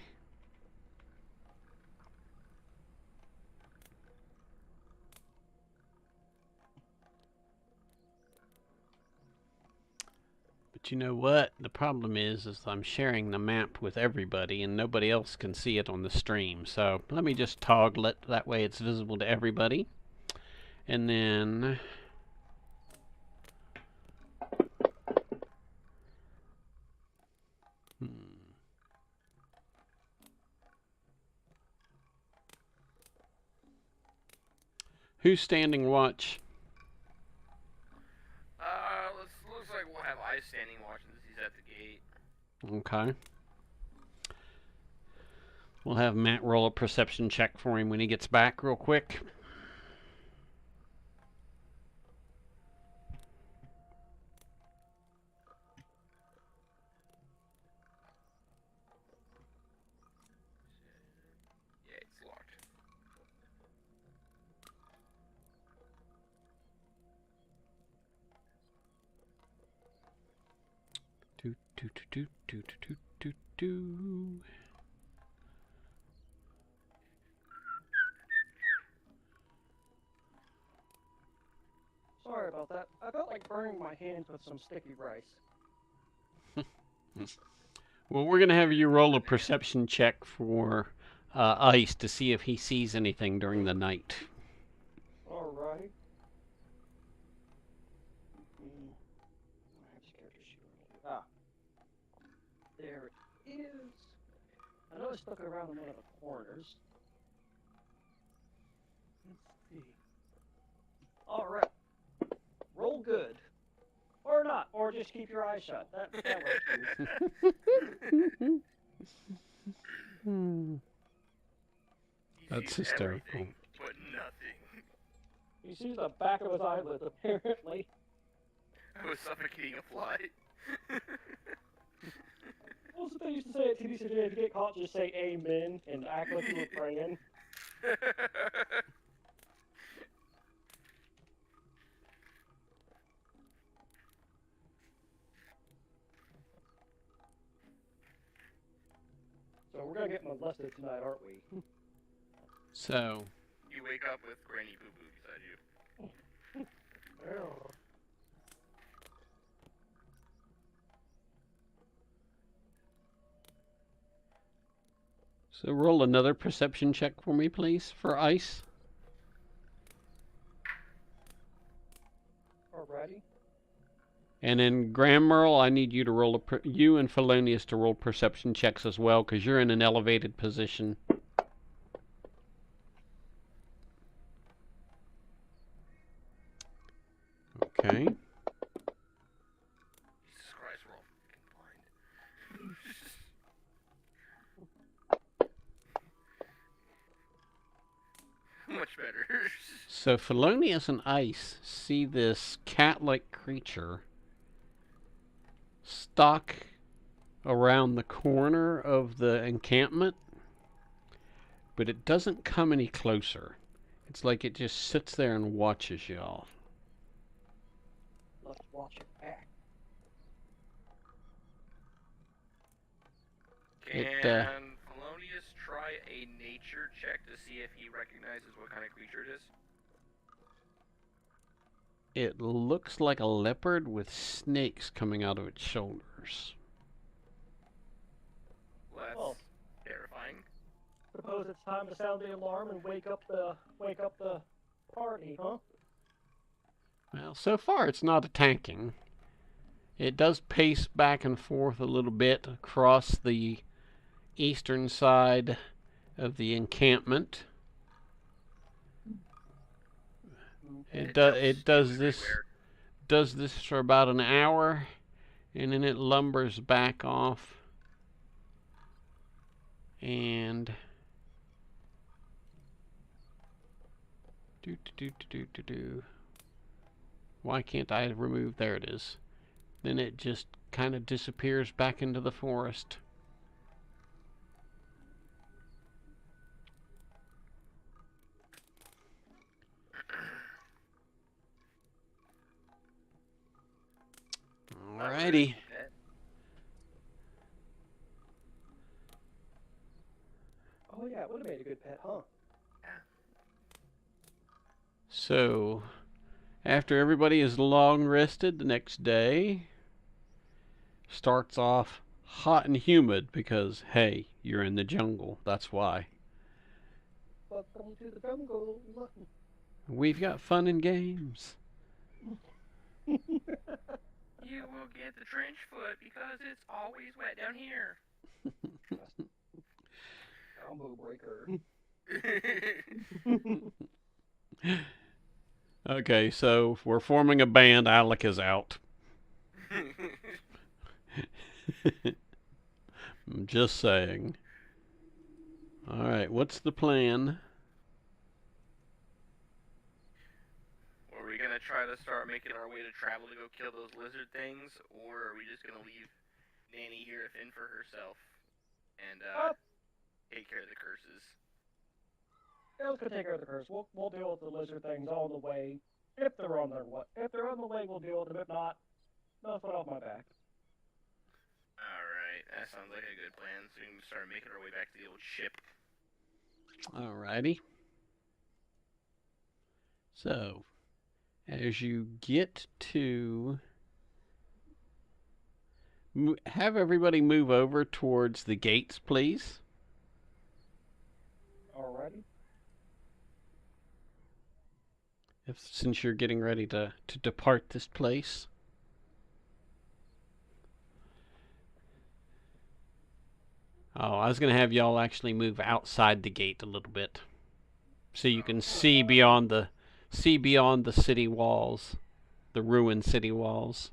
Speaker 1: But you know what? The problem is I'm sharing the map with everybody and nobody else can see it on the stream. So let me just toggle it, that way it's visible to everybody. And then... Who's standing watch?
Speaker 3: Looks like we'll have Ice standing watch since he's at the gate.
Speaker 1: Okay. We'll have Matt roll a perception check for him when he gets back real quick.
Speaker 3: Yeah, it's locked.
Speaker 1: Do do do do do do do.
Speaker 2: Sorry about that. I felt like burning my hands with some sticky rice.
Speaker 1: Well, we're going to have you roll a perception check for Ice to see if he sees anything during the night.
Speaker 2: Alrighty. I'm scared to shoot. Ah. There it is. I know it's stuck around in one of the corners. Let's see. Alright. Roll good. Or not. Or just keep your eyes shut. That works too.
Speaker 3: He
Speaker 1: That's
Speaker 3: sees
Speaker 1: hysterical.
Speaker 3: everything, but nothing.
Speaker 2: He sees the back of his eyelids, apparently.
Speaker 3: I was suffocating a fly.
Speaker 2: What was it they used to say at TDCJ? If you get caught, just say amen and act like you were praying. So we're gonna get molested tonight, aren't we?
Speaker 1: So,
Speaker 3: You wake up with Granny Boo Boo beside you.
Speaker 2: Well,
Speaker 1: so roll another perception check for me, please, for Ice.
Speaker 2: alrighty.
Speaker 1: And then Graham Merle, I need you to roll you and Felonius to roll perception checks as well, because you're in an elevated position. Okay.
Speaker 3: Jesus Christ, we're all fucking blind. Much better.
Speaker 1: So Felonius and Ice see this cat-like creature stalk around the corner of the encampment, but it doesn't come any closer. It's like it just sits there and watches y'all.
Speaker 2: Let's watch it act.
Speaker 3: Can
Speaker 1: It,
Speaker 3: Felonius try a nature check to see if he recognizes what kind of creature it is?
Speaker 1: It looks like a leopard with snakes coming out of its shoulders.
Speaker 3: Well, that's
Speaker 2: Oh.
Speaker 3: terrifying.
Speaker 2: Suppose it's time to sound the alarm and wake up the party, huh?
Speaker 1: Well, so far it's not attacking. It does pace back and forth a little bit across the eastern side of the encampment. It does this
Speaker 3: everywhere.
Speaker 1: does this for about an hour, and then it lumbers back off. And why can't I remove? There it is. Then it just kind of disappears back into the forest. Alrighty.
Speaker 3: Pet.
Speaker 2: Oh yeah, it would have made a good pet, huh?
Speaker 1: So, after everybody is long rested, the next day starts off hot and humid because, hey, you're in the jungle. That's why.
Speaker 2: Welcome to the jungle.
Speaker 1: We've got fun and games.
Speaker 3: You will get the trench foot because it's always wet down here.
Speaker 2: Combo breaker.
Speaker 1: Okay, so we're forming a band. Alec is out. I'm just saying. All right, what's the plan?
Speaker 3: Are we gonna try to start making our way to travel to go kill those lizard things, or are we just gonna leave Nanny here to fend for herself and take care of the curses?
Speaker 2: Yeah, let's go take care of the curse. We'll deal with the lizard things on the way. If they're on the way, we'll deal with them. If not, no foot off my back.
Speaker 3: Alright, that sounds like a good plan. So we can start making our way back to the old ship.
Speaker 1: Alrighty. So, as you get to... have everybody move over towards the gates, please.
Speaker 2: Alrighty.
Speaker 1: Since you're getting ready to depart this place. Oh, I was going to have y'all actually move outside the gate a little bit, so you can see beyond the city walls, the ruined city walls.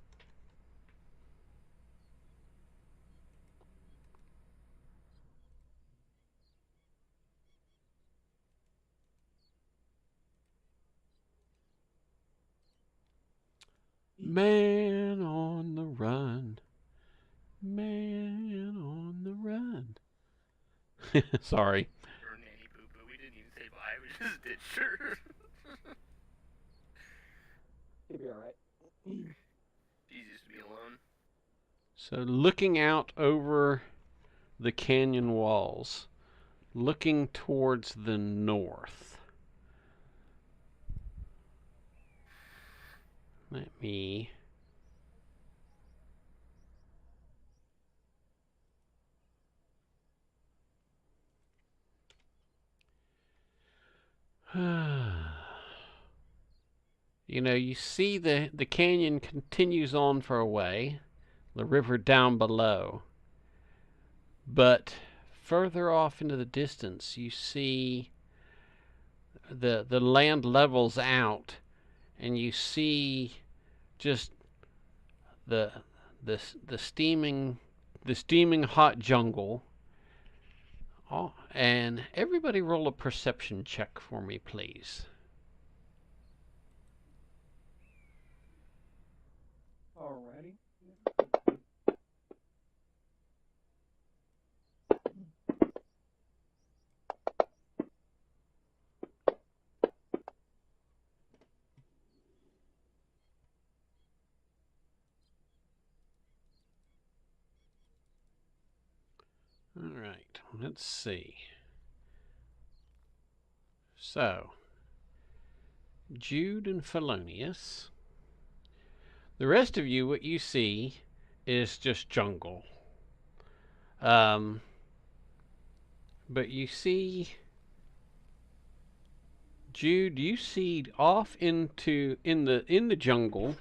Speaker 1: Man on the run. Man on the run. Sorry.
Speaker 3: Or Nanny Poo Poo. We didn't even say bye, we just ditched her.
Speaker 2: You'll be alright.
Speaker 3: She's used to be alone.
Speaker 1: So looking out over the canyon walls, looking towards the north. Let me... You know, you see the canyon continues on for a way, the river down below. But further off into the distance, you see the land levels out, and you see just the steaming hot jungle. Oh, and everybody roll a perception check for me, please.
Speaker 2: Alrighty.
Speaker 1: All right, let's see. So, Jude and Felonius. The rest of you, what you see is just jungle. But you see, Jude, you see off in the jungle,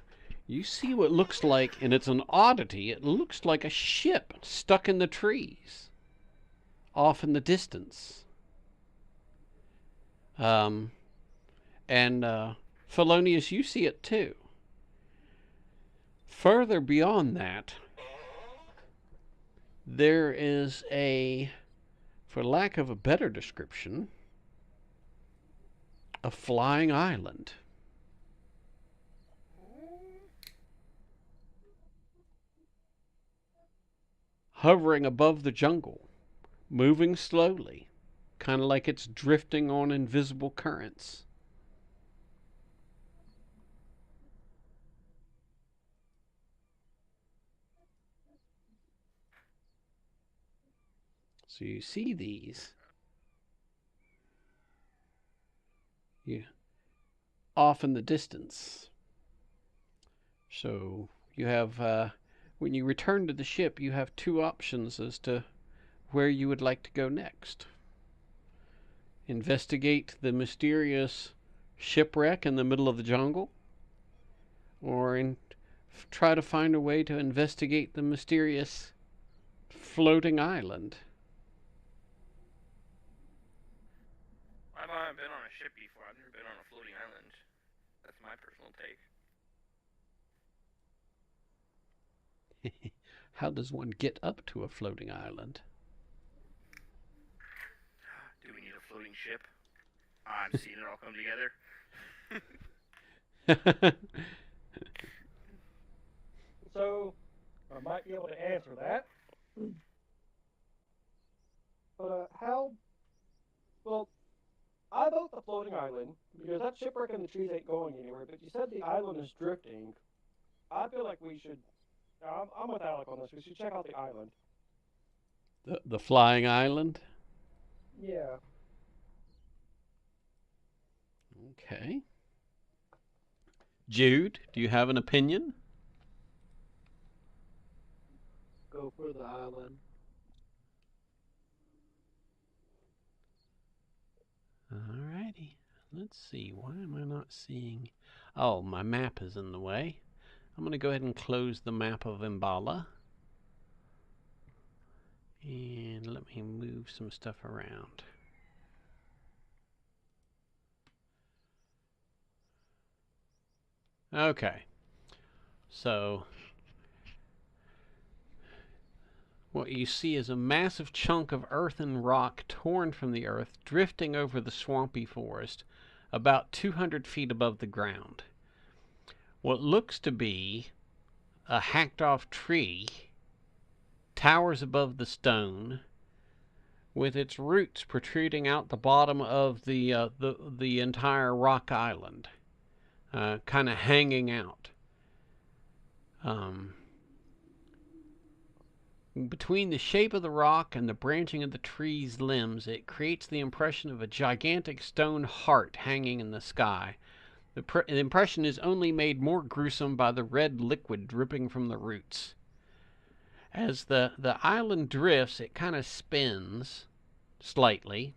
Speaker 1: you see what looks like, and it's an oddity, it looks like a ship stuck in the trees off in the distance. And Felonius, you see it too. Further beyond that, there is for lack of a better description, a flying island. Hovering above the jungle, moving slowly, kind of like it's drifting on invisible currents. So you see these. Off in the distance. So you have, when you return to the ship, you have two options as to where you would like to go next. Investigate the mysterious shipwreck in the middle of the jungle, or try to find a way to investigate the mysterious floating island.
Speaker 3: I've been on a ship before. I've never been on a floating island. That's my personal take.
Speaker 1: How does one get up to a floating island?
Speaker 3: Do we need a floating ship? I'm seeing it all come together.
Speaker 2: So, I might be able to answer that. But, well, I vote the floating island, because that shipwreck in the trees ain't going anywhere, but you said the island is drifting. I feel like we should, I'm with Alec on this, we should check out the island.
Speaker 1: The flying island?
Speaker 2: Yeah.
Speaker 1: Okay. Jude, do you have an opinion?
Speaker 4: Go for the island.
Speaker 1: Alrighty. Let's see. Why am I not seeing? Oh, my map is in the way. I'm going to go ahead and close the map of Imbala. And let me move some stuff around. Okay. So, what you see is a massive chunk of earth and rock torn from the earth, drifting over the swampy forest, about 200 feet above the ground. What looks to be a hacked-off tree towers above the stone, with its roots protruding out the bottom of the entire rock island, kind of hanging out. Between the shape of the rock and the branching of the tree's limbs, it creates the impression of a gigantic stone heart hanging in the sky. The impression is only made more gruesome by the red liquid dripping from the roots. As the island drifts, it kind of spins slightly,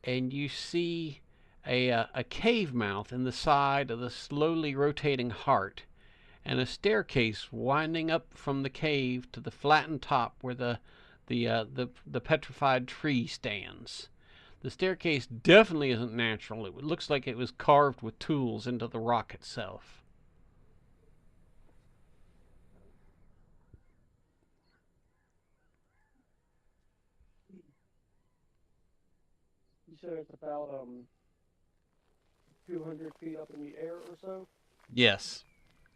Speaker 1: and you see a cave mouth in the side of the slowly rotating heart, and a staircase winding up from the cave to the flattened top where the petrified tree stands. The staircase definitely isn't natural. It looks like it was carved with tools into the rock itself.
Speaker 2: You said it's about 200 feet up in the air or so?
Speaker 1: Yes,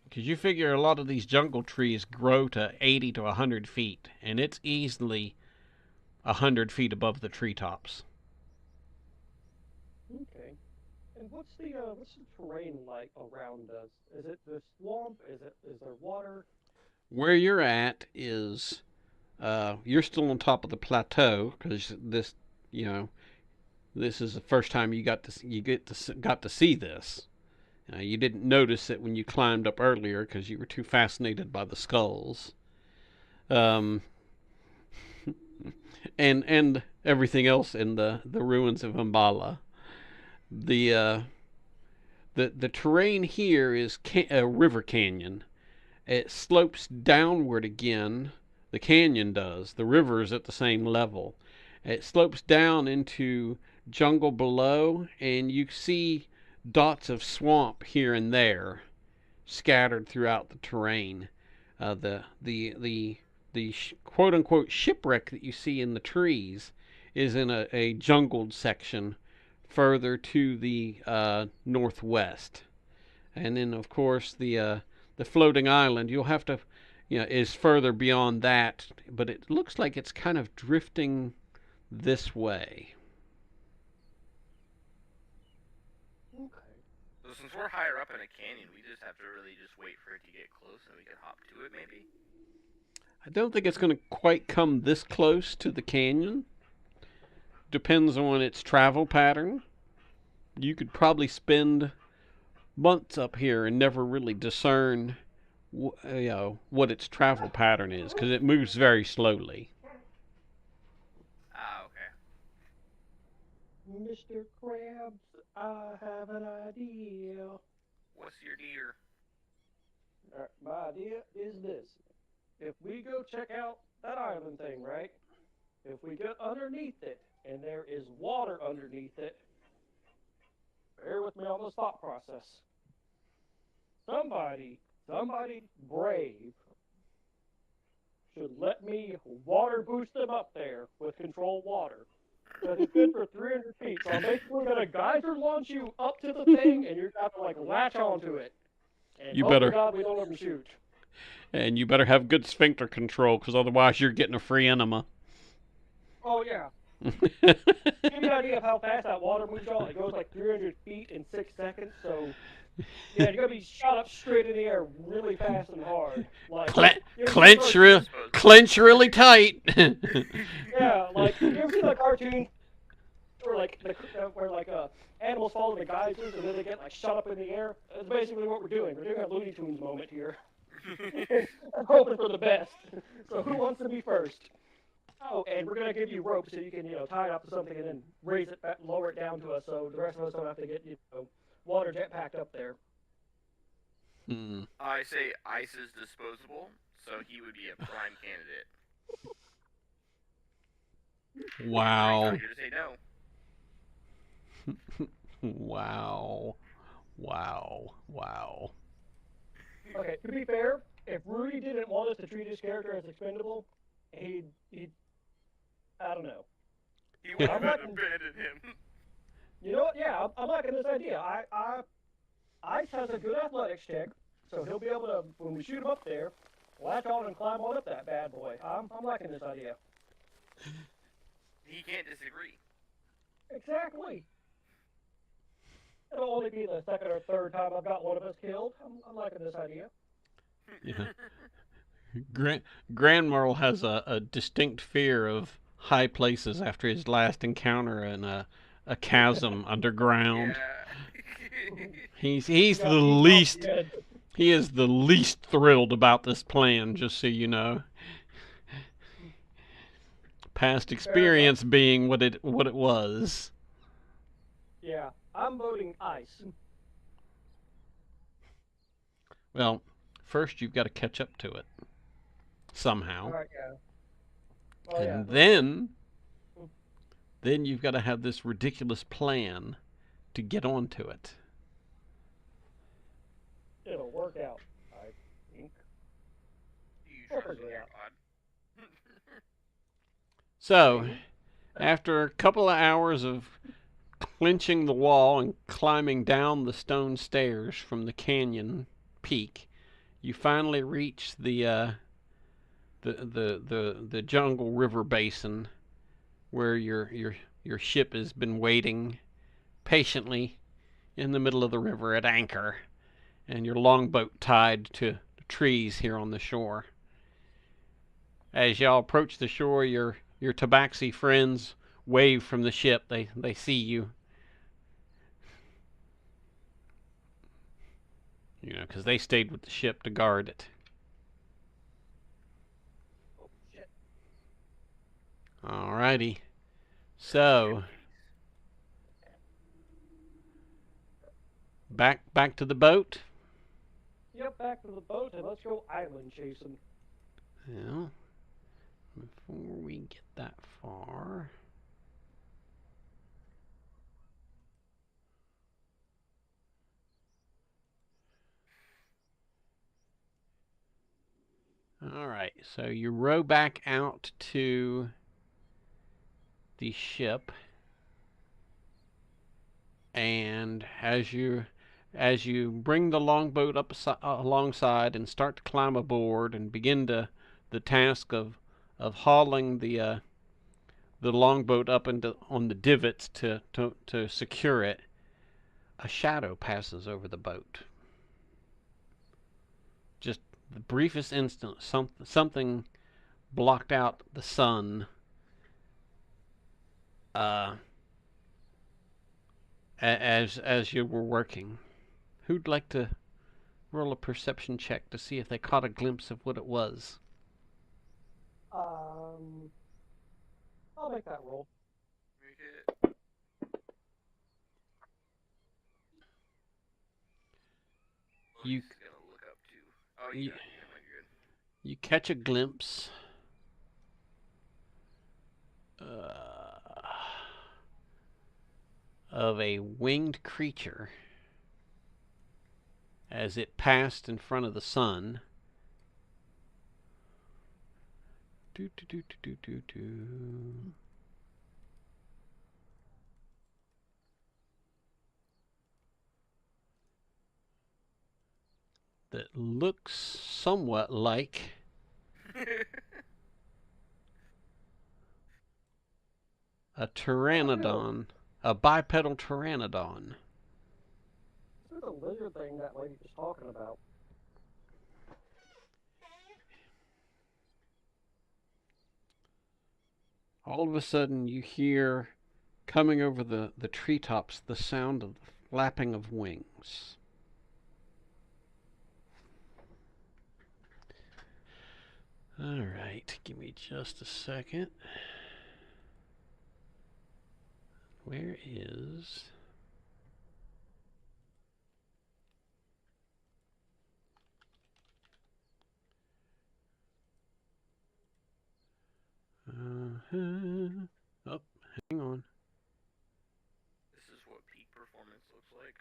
Speaker 1: because you figure a lot of these jungle trees grow to 80 to 100 feet, and it's easily 100 feet above the treetops.
Speaker 2: Okay. And what's the terrain like around us? Is it the swamp? Is there water?
Speaker 1: Where you're at is you're still on top of the plateau because this, you know, this is the first time got to see this. You didn't notice it when you climbed up earlier because you were too fascinated by the skulls, um, and everything else in the ruins of Umbala. The the terrain here is a river canyon. It slopes downward again. The canyon does. The river is at the same level. It slopes down into jungle below, and you see dots of swamp here and there scattered throughout the terrain. The quote unquote shipwreck that you see in the trees is in a jungled section further to the northwest. And then, of course, the floating island, you'll have to, is further beyond that, but it looks like it's kind of drifting this way.
Speaker 2: Okay.
Speaker 3: So since we're higher up in a canyon, we just have to really just wait for it to get close and we can hop to it maybe?
Speaker 1: I don't think it's going to quite come this close to the canyon. Depends on its travel pattern. You could probably spend months up here and never really discern what its travel pattern is because it moves very slowly.
Speaker 3: Ah, okay.
Speaker 2: Mr. Krabs, I have an idea.
Speaker 3: What's your deer?
Speaker 2: My idea is this. If we go check out that island thing, right? If we get underneath it and there is water underneath it, bear with me on this thought process. somebody brave should let me water boost them up there with controlled water. Because it's good for 300 feet. So I'm basically going to geyser launch you up to the thing, and you're going to have to, like, latch onto it. And
Speaker 1: You
Speaker 2: hope to
Speaker 1: better,
Speaker 2: God we don't overshoot.
Speaker 1: and you better have good sphincter control, because otherwise you're getting a free enema.
Speaker 2: Oh, yeah. Give you an idea of how fast that water moves, y'all. It goes like 300 feet in 6 seconds. So, yeah, you're going to be shot up straight in the air really fast and hard. Like,
Speaker 1: Clench really tight.
Speaker 2: yeah, like, you ever seen the cartoon where animals fall in the geysers and then they get like shot up in the air? That's basically what we're doing. We're doing a Looney Tunes moment here. I'm hoping for the best. So who wants to be first? Oh, and we're gonna give you rope so you can tie it up to something and then raise it back, lower it down to us, so the rest of us don't have to get water jet packed up there.
Speaker 3: I say ice is disposable, so he would be a prime candidate.
Speaker 1: Wow.
Speaker 3: I'm here to say no.
Speaker 1: Wow.
Speaker 2: Okay, to be fair, if Rudy didn't want us to treat his character as expendable, he'd I don't know.
Speaker 3: He would have abandoned him.
Speaker 2: You know what? Yeah, I'm liking this idea. Ice has a good athletics check, so he'll be able to, when we shoot him up there, latch on and climb on up that bad boy. I'm liking this idea.
Speaker 3: He can't disagree.
Speaker 2: Exactly. It'll only be the second or third time I've got one of us killed. I'm liking this idea.
Speaker 1: Yeah. Grandmerle has a distinct fear of high places after his last encounter in a chasm underground.
Speaker 3: Yeah.
Speaker 1: He is the least thrilled about this plan, just so you know. Past experience being what it was.
Speaker 2: Yeah, I'm voting ice.
Speaker 1: Well, first you've got to catch up to it somehow.
Speaker 2: All right, yeah. Oh,
Speaker 1: And
Speaker 2: yeah.
Speaker 1: then you've got to have this ridiculous plan to get onto it.
Speaker 2: It'll work out, I think.
Speaker 3: You trust me, God.
Speaker 1: So, after a couple of hours of clinching the wall and climbing down the stone stairs from the canyon peak, you finally reach the jungle river basin where your ship has been waiting patiently in the middle of the river at anchor, and your longboat tied to trees here on the shore. As y'all approach the shore, your tabaxi friends wave from the ship. They see you. You know, because they stayed with the ship to guard it. Alrighty. So, back to the boat?
Speaker 2: Yep, back to the boat, and let's go island chasing.
Speaker 1: Well, before we get that far... Alright, so you row back out to the ship, and as you bring the longboat up alongside and start to climb aboard and begin the task of hauling the longboat up on the divots to secure it, a shadow passes over the boat. Just the briefest instant, something blocked out the sun. As you were working. Who'd like to roll a perception check to see if they caught a glimpse of what it was?
Speaker 2: I'll make that roll.
Speaker 3: Make it.
Speaker 1: You
Speaker 3: Gotta look up too. Oh, you got it. You're good.
Speaker 1: You catch a glimpse of a winged creature as it passed in front of the sun. Do, do, do, do, do, do. That looks somewhat like a pteranodon, a bipedal pteranodon.
Speaker 2: This is the lizard thing that lady was talking about.
Speaker 1: All of a sudden you hear, coming over the treetops, the sound of the flapping of wings. All right, give me just a second. Where is... Oh, hang on.
Speaker 3: This is what peak performance looks like.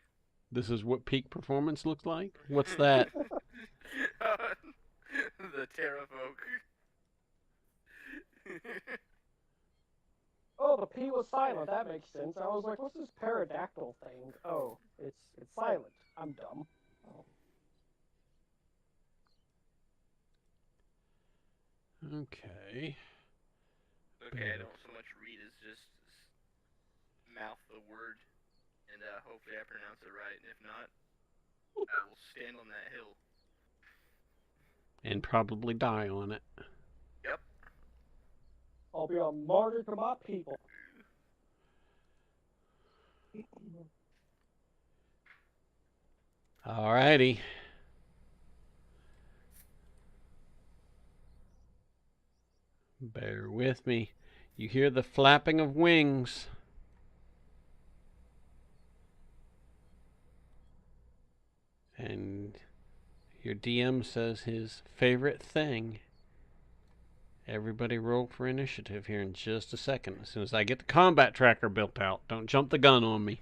Speaker 1: This is what peak performance looks like? What's that?
Speaker 3: The Terrafolk.
Speaker 2: Oh, the P was silent. That makes sense. I was like, what's this pterodactyl thing? Oh, it's silent. I'm dumb.
Speaker 1: Okay.
Speaker 3: Okay, I don't so much read as just mouth the word, and hopefully I pronounce it right, and if not, I will stand on that hill.
Speaker 1: And probably die on it.
Speaker 3: Yep.
Speaker 2: I'll be a martyr to my people.
Speaker 1: Alrighty. Bear with me. You hear the flapping of wings. And your DM says his favorite thing. Everybody roll for initiative here in just a second. As soon as I get the combat tracker built out. Don't jump the gun on me.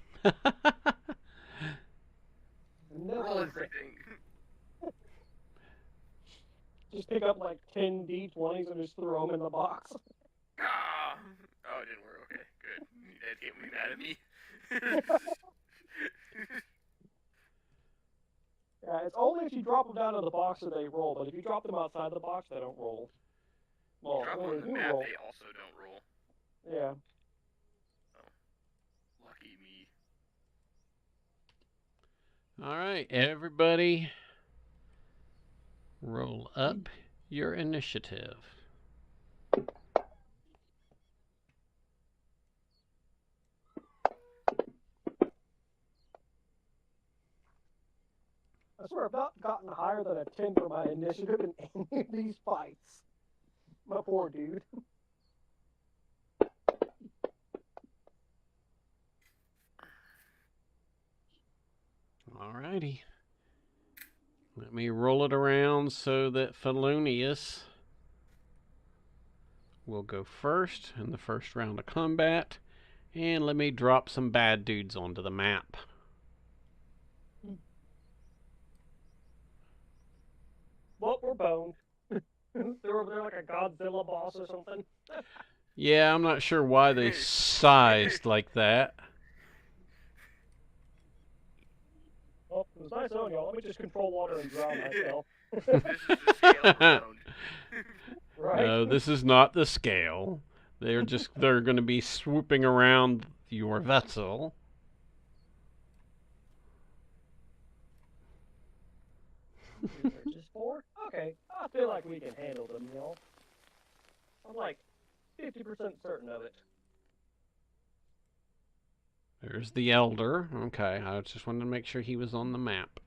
Speaker 3: Roll everything.
Speaker 2: Just pick up like 10 D20s and just throw them in the box.
Speaker 3: Ah! Oh, it didn't work. Okay, good. That can't be mad at me.
Speaker 2: Yeah, it's only if you drop them down in the box that they roll, but if you drop them outside the box, they don't roll. Well,
Speaker 3: Drop
Speaker 2: only
Speaker 3: on
Speaker 2: if
Speaker 3: the
Speaker 2: you
Speaker 3: map,
Speaker 2: roll.
Speaker 3: they also don't roll.
Speaker 2: Yeah.
Speaker 3: Lucky me.
Speaker 1: Alright, everybody roll up your initiative.
Speaker 2: I swear I've not gotten higher than a 10 for my initiative in any of these fights. My poor dude.
Speaker 1: Alrighty. Let me roll it around so that Felonius will go first in the first round of combat. And let me drop some bad dudes onto the map.
Speaker 2: Well, we're boned. They're over there like a Godzilla boss or something.
Speaker 1: Yeah, I'm not sure why they sized like that.
Speaker 2: Well, it was nice knowing y'all. Let me just control water and drown myself.
Speaker 3: This is the scale we're zoned.
Speaker 2: Right?
Speaker 1: No, this is not the scale. They're going to be swooping around your vessel.
Speaker 2: Just 4? Okay, I feel like we can handle them, y'all. I'm like 50% certain of it.
Speaker 1: There's the Elder. Okay, I just wanted to make sure he was on the map.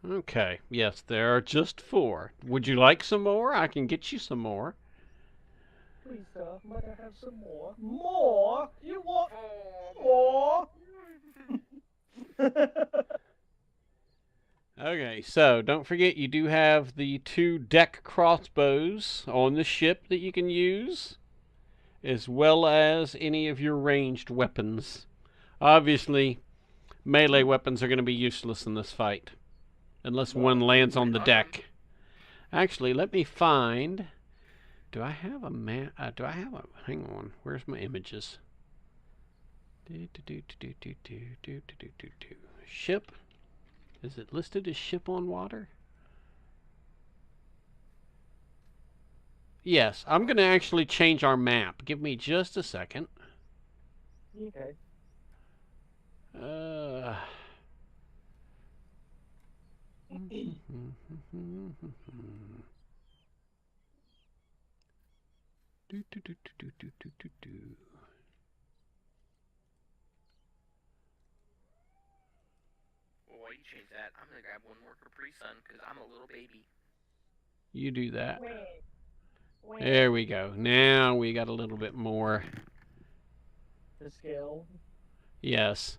Speaker 1: Okay, yes, there are just 4. Would you like some more? I can get you some more.
Speaker 2: Please, sir, might I have some more? More? You want more?
Speaker 1: Okay, so don't forget you do have the 2 deck crossbows on the ship that you can use, as well as any of your ranged weapons. Obviously, Melee weapons are going to be useless in this fight. Unless one lands on the deck. Actually, let me find... Do I have a map? Hang on. Where's my images? Ship? Is it listed as ship on water? Yes, I'm going to actually change our map. Give me just a second.
Speaker 2: Okay.
Speaker 3: Well, while you change that, I'm gonna grab one more Capri Sun because I'm a little baby.
Speaker 1: You do that. There we go. Now we got a little bit more.
Speaker 2: The scale.
Speaker 1: Yes.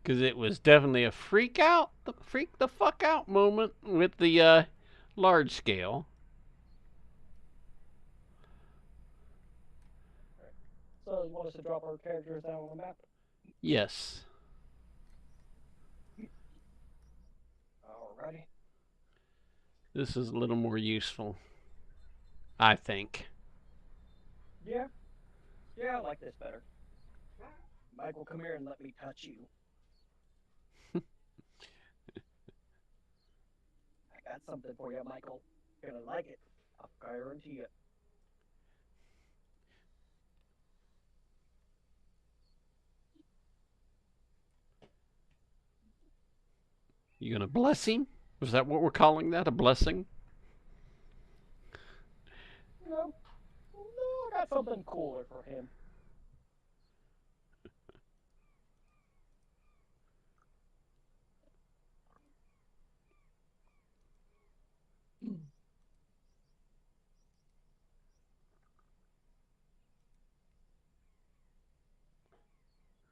Speaker 1: Because it was definitely a freak the fuck out moment with the large scale.
Speaker 2: So you want us to drop our characters down on the map?
Speaker 1: Yes.
Speaker 2: Alrighty.
Speaker 1: This is a little more useful, I think.
Speaker 2: Yeah. Yeah, I like this better. Michael, come here and let me touch you. I got something for you, Michael. You're gonna like it. I'll guarantee it.
Speaker 1: You gonna bless him? Is that what we're calling that? A blessing?
Speaker 2: No, I got something cooler for him.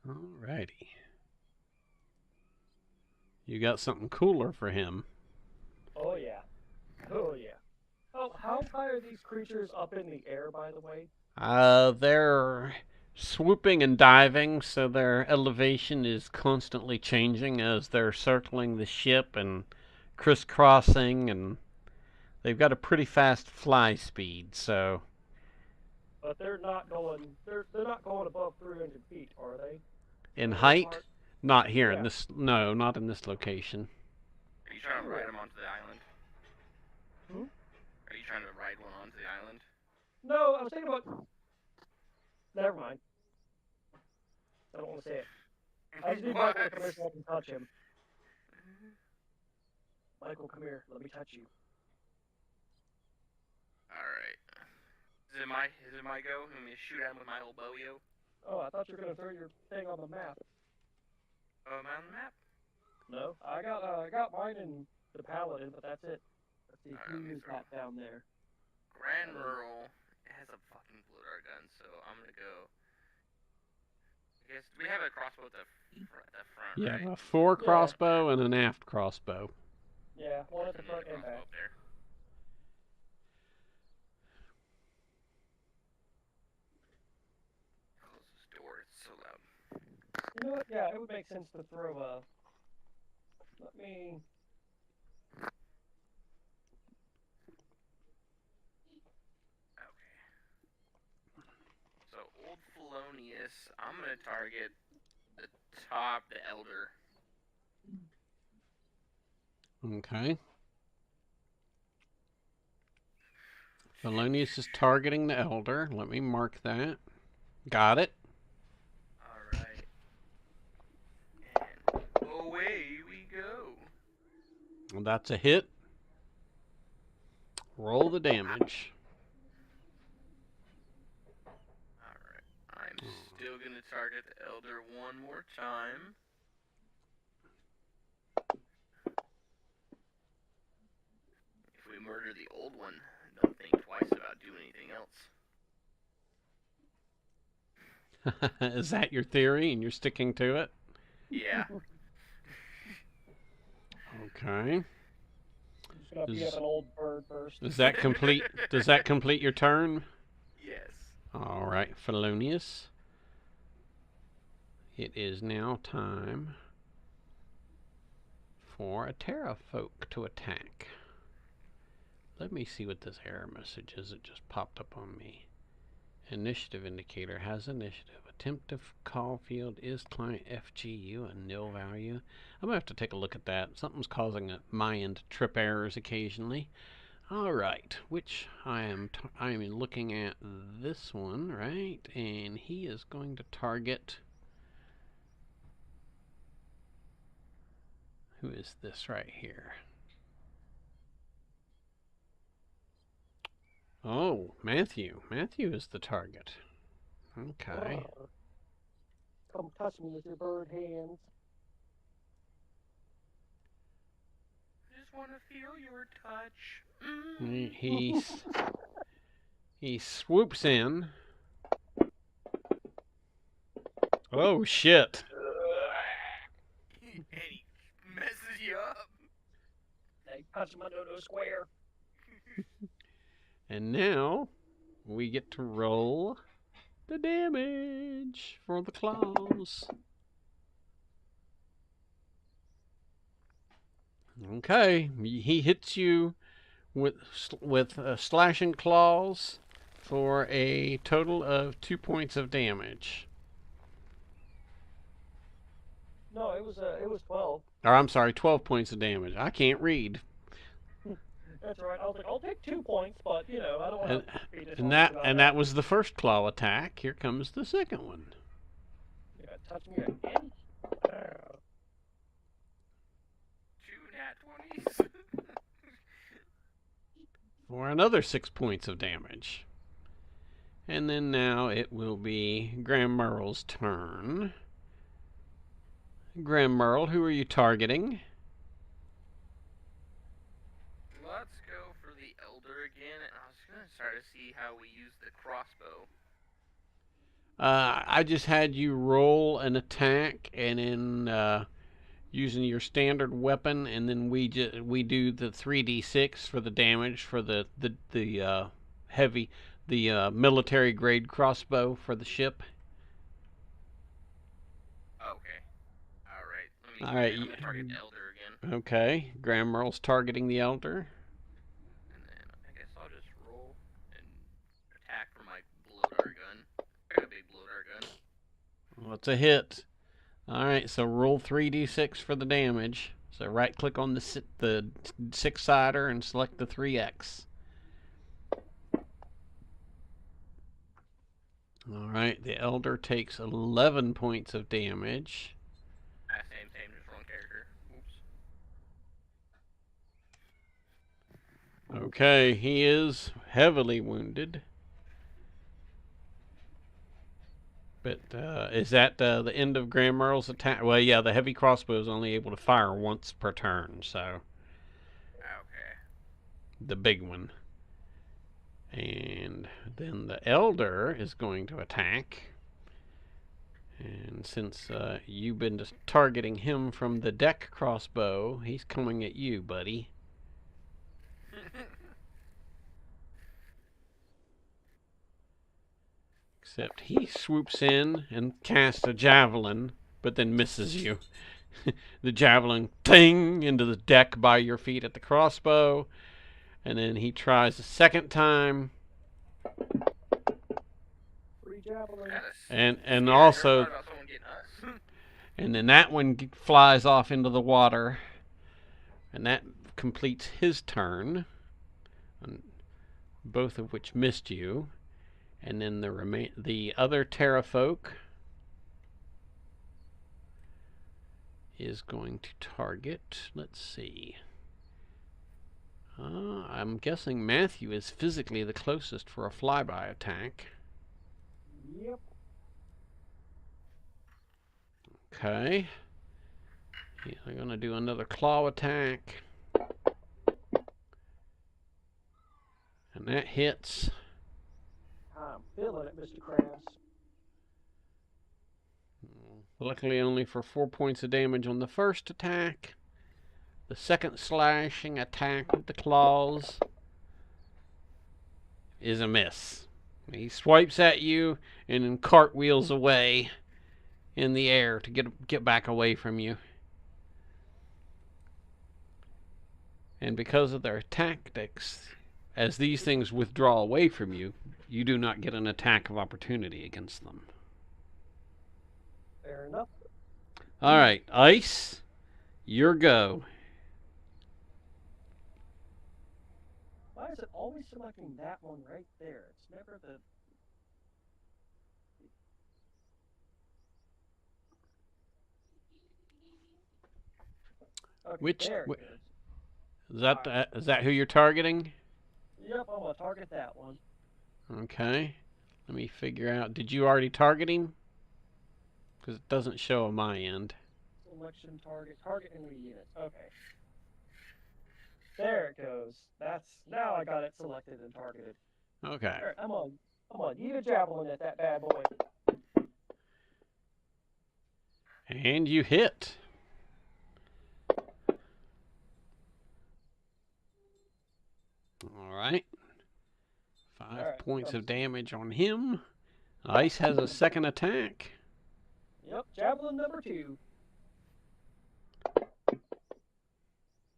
Speaker 1: Alrighty. You got something cooler for him.
Speaker 2: Oh yeah. Oh yeah. Oh, how high are these creatures up in the air, by the way?
Speaker 1: They're swooping and diving, so their elevation is constantly changing as they're circling the ship and crisscrossing, and they've got a pretty fast fly speed, so...
Speaker 2: But they're not going above 300 feet, are they?
Speaker 1: In height?
Speaker 2: Mark?
Speaker 1: Not here in
Speaker 2: Yeah.
Speaker 1: this... No, not in this location.
Speaker 3: Are you trying to ride them onto the island?
Speaker 2: Hmm?
Speaker 3: Are you trying to ride one onto the island?
Speaker 2: No, I was thinking about... Never mind. I don't want to say it. I just need Michael to come here so I can touch him. Michael, come here. Let me touch you.
Speaker 3: Alright. Is it my go? Let me shoot at him with my old bow-yo?
Speaker 2: Oh, I thought you were going to throw your thing on the map.
Speaker 3: Oh, am I on the map?
Speaker 2: No, I got mine in the paladin, but that's it. Let's see
Speaker 3: Alright,
Speaker 2: who
Speaker 3: let me
Speaker 2: is
Speaker 3: throw.
Speaker 2: that down there.
Speaker 3: Grand Rural has a fucking blow dart gun, so I'm gonna go. I guess we have a crossbow at the front,
Speaker 1: Yeah,
Speaker 3: right?
Speaker 1: a fore crossbow and an aft crossbow.
Speaker 2: Yeah, one at the front and
Speaker 3: Crossbow
Speaker 2: back.
Speaker 3: up there. Close this door. It's so loud.
Speaker 2: You know what? Yeah, it would make sense to throw a... Let me...
Speaker 3: Okay. So old Felonious, I'm gonna target the top, the elder.
Speaker 1: Okay. Felonious is targeting the elder. Let me mark that. Got it.
Speaker 3: Alright. And away we go.
Speaker 1: Well, that's a hit. Roll the damage.
Speaker 3: Alright. I'm still gonna target the elder one more time. If we murder the old one, don't think twice about doing anything else.
Speaker 1: Is that your theory and you're sticking to it?
Speaker 3: Yeah.
Speaker 1: Okay.
Speaker 2: I'm just gonna beat up an old bird first.
Speaker 1: Does that complete your turn?
Speaker 3: Yes.
Speaker 1: All right, Felonious. It is now time for a Terra folk to attack. Let me see what this error message is. It just popped up on me. Initiative indicator has initiative. Attempt to call field is client FGU a nil value. I'm gonna have to take a look at that. Something's causing my end to trip errors occasionally. All right, which I am looking at this one, right? And he is going to target. Who is this right here? Oh, Matthew. Matthew is the target. Okay.
Speaker 2: Come touch me with your bird hands.
Speaker 3: I just want to feel your touch.
Speaker 1: He swoops in. Oh shit!
Speaker 3: And he messes you up.
Speaker 2: They punch my dodo square.
Speaker 1: And now we get to roll the damage for the claws. Okay, he hits you with slashing claws for a total of 2 points of damage.
Speaker 2: No, it was 12.
Speaker 1: Or I'm sorry, 12 points of damage. I can't read.
Speaker 2: That's right. I was like, I'll take 2 points, but you know, I don't want to be dishonest about
Speaker 1: that was the first claw attack. Here comes the second one.
Speaker 2: You gotta touch me again.
Speaker 3: 2 nat 20s.
Speaker 1: For another 6 points of damage. And then now it will be Graham Merle's turn. Graham Merle, who are you targeting?
Speaker 3: Let's go for the Elder again, and I was going to try to see how we use the crossbow.
Speaker 1: I just had you roll an attack, and then using your standard weapon, and then we do the 3d6 for the damage for the military grade crossbow for the ship.
Speaker 3: Okay. Alright.
Speaker 1: All right.
Speaker 3: I'm going to target the Elder again.
Speaker 1: Okay. Graham Merle's targeting the Elder.
Speaker 3: And then I guess I'll just roll and attack for my blow-dart gun. I got a big blow-dart gun.
Speaker 1: Well, it's a hit. All right, so roll 3d6 for the damage. So right-click on the six-sider and select the 3x. All right, the Elder takes 11 points of damage.
Speaker 3: Same, just wrong character. Oops.
Speaker 1: Okay, he is heavily wounded. But is that the end of Graham Merle's attack? Well, yeah, the heavy crossbow is only able to fire once per turn, so.
Speaker 3: Okay.
Speaker 1: The big one. And then the Elder is going to attack. And since you've been just targeting him from the deck crossbow, he's coming at you, buddy. Except he swoops in and casts a javelin, but then misses you. The javelin, ting, into the deck by your feet at the crossbow. And then he tries a second time.
Speaker 2: Free javelin.
Speaker 1: And also, and then that one flies off into the water. And that completes his turn. Both of which missed you. And then the other Terra folk is going to target, let's see. I'm guessing Matthew is physically the closest for a flyby attack.
Speaker 2: Yep.
Speaker 1: Okay. They're going to do another claw attack. And that hits.
Speaker 2: I'm feeling it, Mr. Krabs.
Speaker 1: Luckily only for 4 points of damage on the first attack. The second slashing attack with the claws is a miss. He swipes at you and then cartwheels away in the air to get back away from you. And because of their tactics, as these things withdraw away from you, you do not get an attack of opportunity against them.
Speaker 2: Fair enough.
Speaker 1: All right, Ice, your go.
Speaker 2: Why is it always selecting that one right there? It's never the. Okay,
Speaker 1: Which
Speaker 2: there
Speaker 1: wh-
Speaker 2: it is.
Speaker 1: is that who you're targeting?
Speaker 2: Yep, I'm gonna target that one.
Speaker 1: Okay. Let me figure out. Did you already target him? Because it doesn't show on my end.
Speaker 2: Selection target enemy units. Okay. There it goes. Now I got it selected and targeted.
Speaker 1: Okay.
Speaker 2: All right, I'm on. Eat a javelin at that bad boy.
Speaker 1: And you hit. All right. 5 points of damage on him. Ice has a second attack.
Speaker 2: Yep, javelin number 2.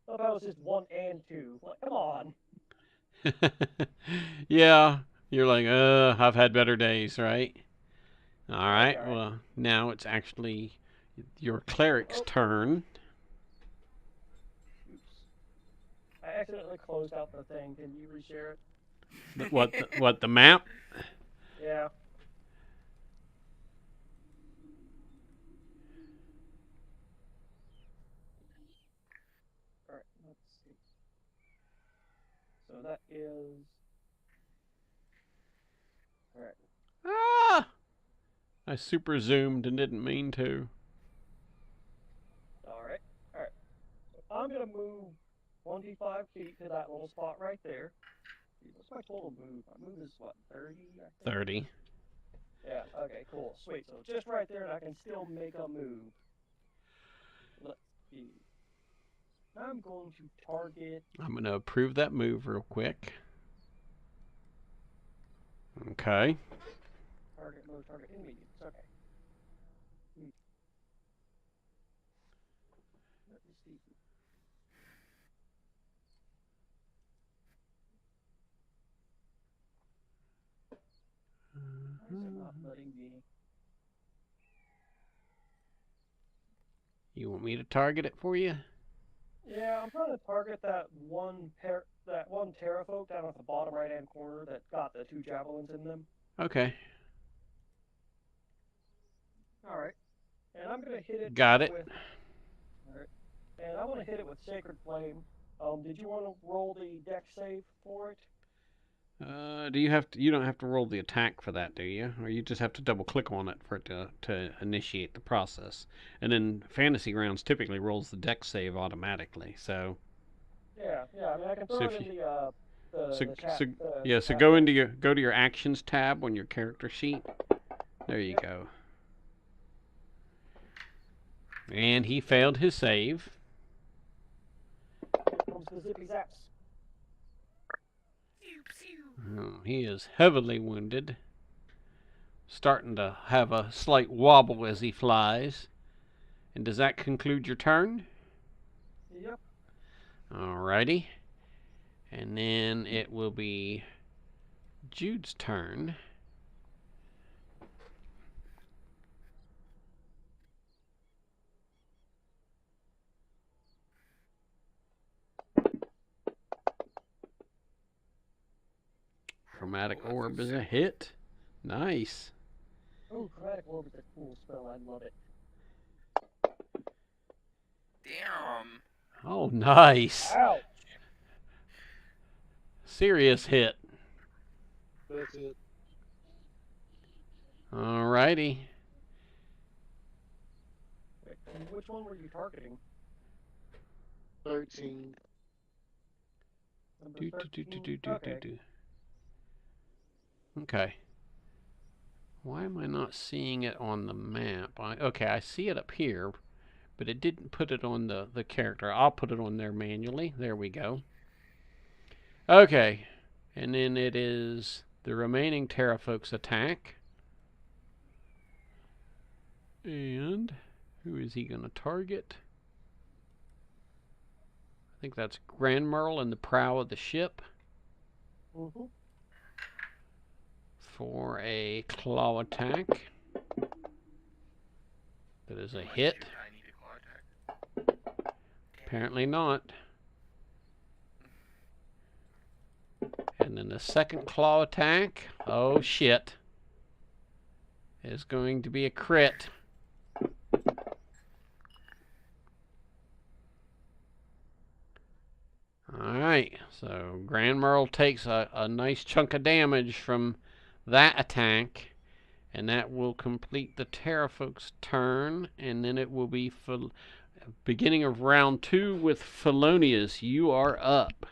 Speaker 2: Oh, that was just 1 and 2. Like, come on.
Speaker 1: Yeah, you're like, I've had better days, right? All right,
Speaker 2: all right.
Speaker 1: well, now it's actually your cleric's turn.
Speaker 2: Oops. I accidentally closed out the thing. Can you reshare it?
Speaker 1: What, the map?
Speaker 2: Yeah. All right, let's see. So that is. All right.
Speaker 1: Ah! I super zoomed and didn't mean to.
Speaker 2: All right. All right. So I'm gonna move 25 feet to that little spot right there. What's my total move? My move is what, 30?
Speaker 1: 30.
Speaker 2: Yeah. Okay. Cool. Sweet. So just right there, and I can still make a move. Let's see. I'm going to target.
Speaker 1: I'm going to approve that move real quick. Okay.
Speaker 2: Target move. Target enemy. Okay. Let me see. Why is it not letting me?
Speaker 1: You want me to target it for you?
Speaker 2: Yeah, I'm trying to target that one terrafolk down at the bottom right-hand corner that got the 2 javelins in them.
Speaker 1: Okay.
Speaker 2: All right, and I'm gonna hit it.
Speaker 1: Got it.
Speaker 2: All right, and I want to hit it with Sacred Flame. Did you want to roll the deck save for it?
Speaker 1: You don't have to roll the attack for that, do you? Or you just have to double click on it for it to initiate the process. And then Fantasy Grounds typically rolls the deck save automatically. So
Speaker 2: Yeah. I mean, I can throw
Speaker 1: So
Speaker 2: it
Speaker 1: if
Speaker 2: in
Speaker 1: you-
Speaker 2: the chat.
Speaker 1: so go to your actions tab on your character sheet. There you go. And he failed his save.
Speaker 2: Here comes the zippy zaps.
Speaker 1: Oh, he is heavily wounded. Starting to have a slight wobble as he flies. And does that conclude your turn?
Speaker 2: Yep.
Speaker 1: Alrighty. And then it will be Jude's turn. Chromatic Orb is a hit. Nice.
Speaker 2: Oh, Chromatic Orb is a cool spell. I love it.
Speaker 3: Damn.
Speaker 1: Oh, nice.
Speaker 2: Ouch!
Speaker 1: Serious hit.
Speaker 4: That's it.
Speaker 1: Alrighty.
Speaker 2: Wait, and which one were you targeting?
Speaker 4: 13.
Speaker 2: Number
Speaker 1: Do, do,
Speaker 2: 13?
Speaker 1: do, do, do,
Speaker 2: Okay.
Speaker 1: do. Okay. Why am I not seeing it on the map? Okay, I see it up here, but it didn't put it on the character. I'll put it on there manually. There we go. Okay. And then it is the remaining Terrafolk's attack. And who is he going to target? I think that's Grand Merle in the prow of the ship
Speaker 2: Mm-hmm.
Speaker 1: for a claw attack. That is a
Speaker 3: Might
Speaker 1: hit.
Speaker 3: shoot, I need a claw attack.
Speaker 1: Apparently not. And then the second claw attack, oh shit, is going to be a crit. Alright, so Grand Merle takes a nice chunk of damage from that attack, and that will complete the Terrafolk's turn, and then it will be for beginning of round 2 with Felonius. You are up.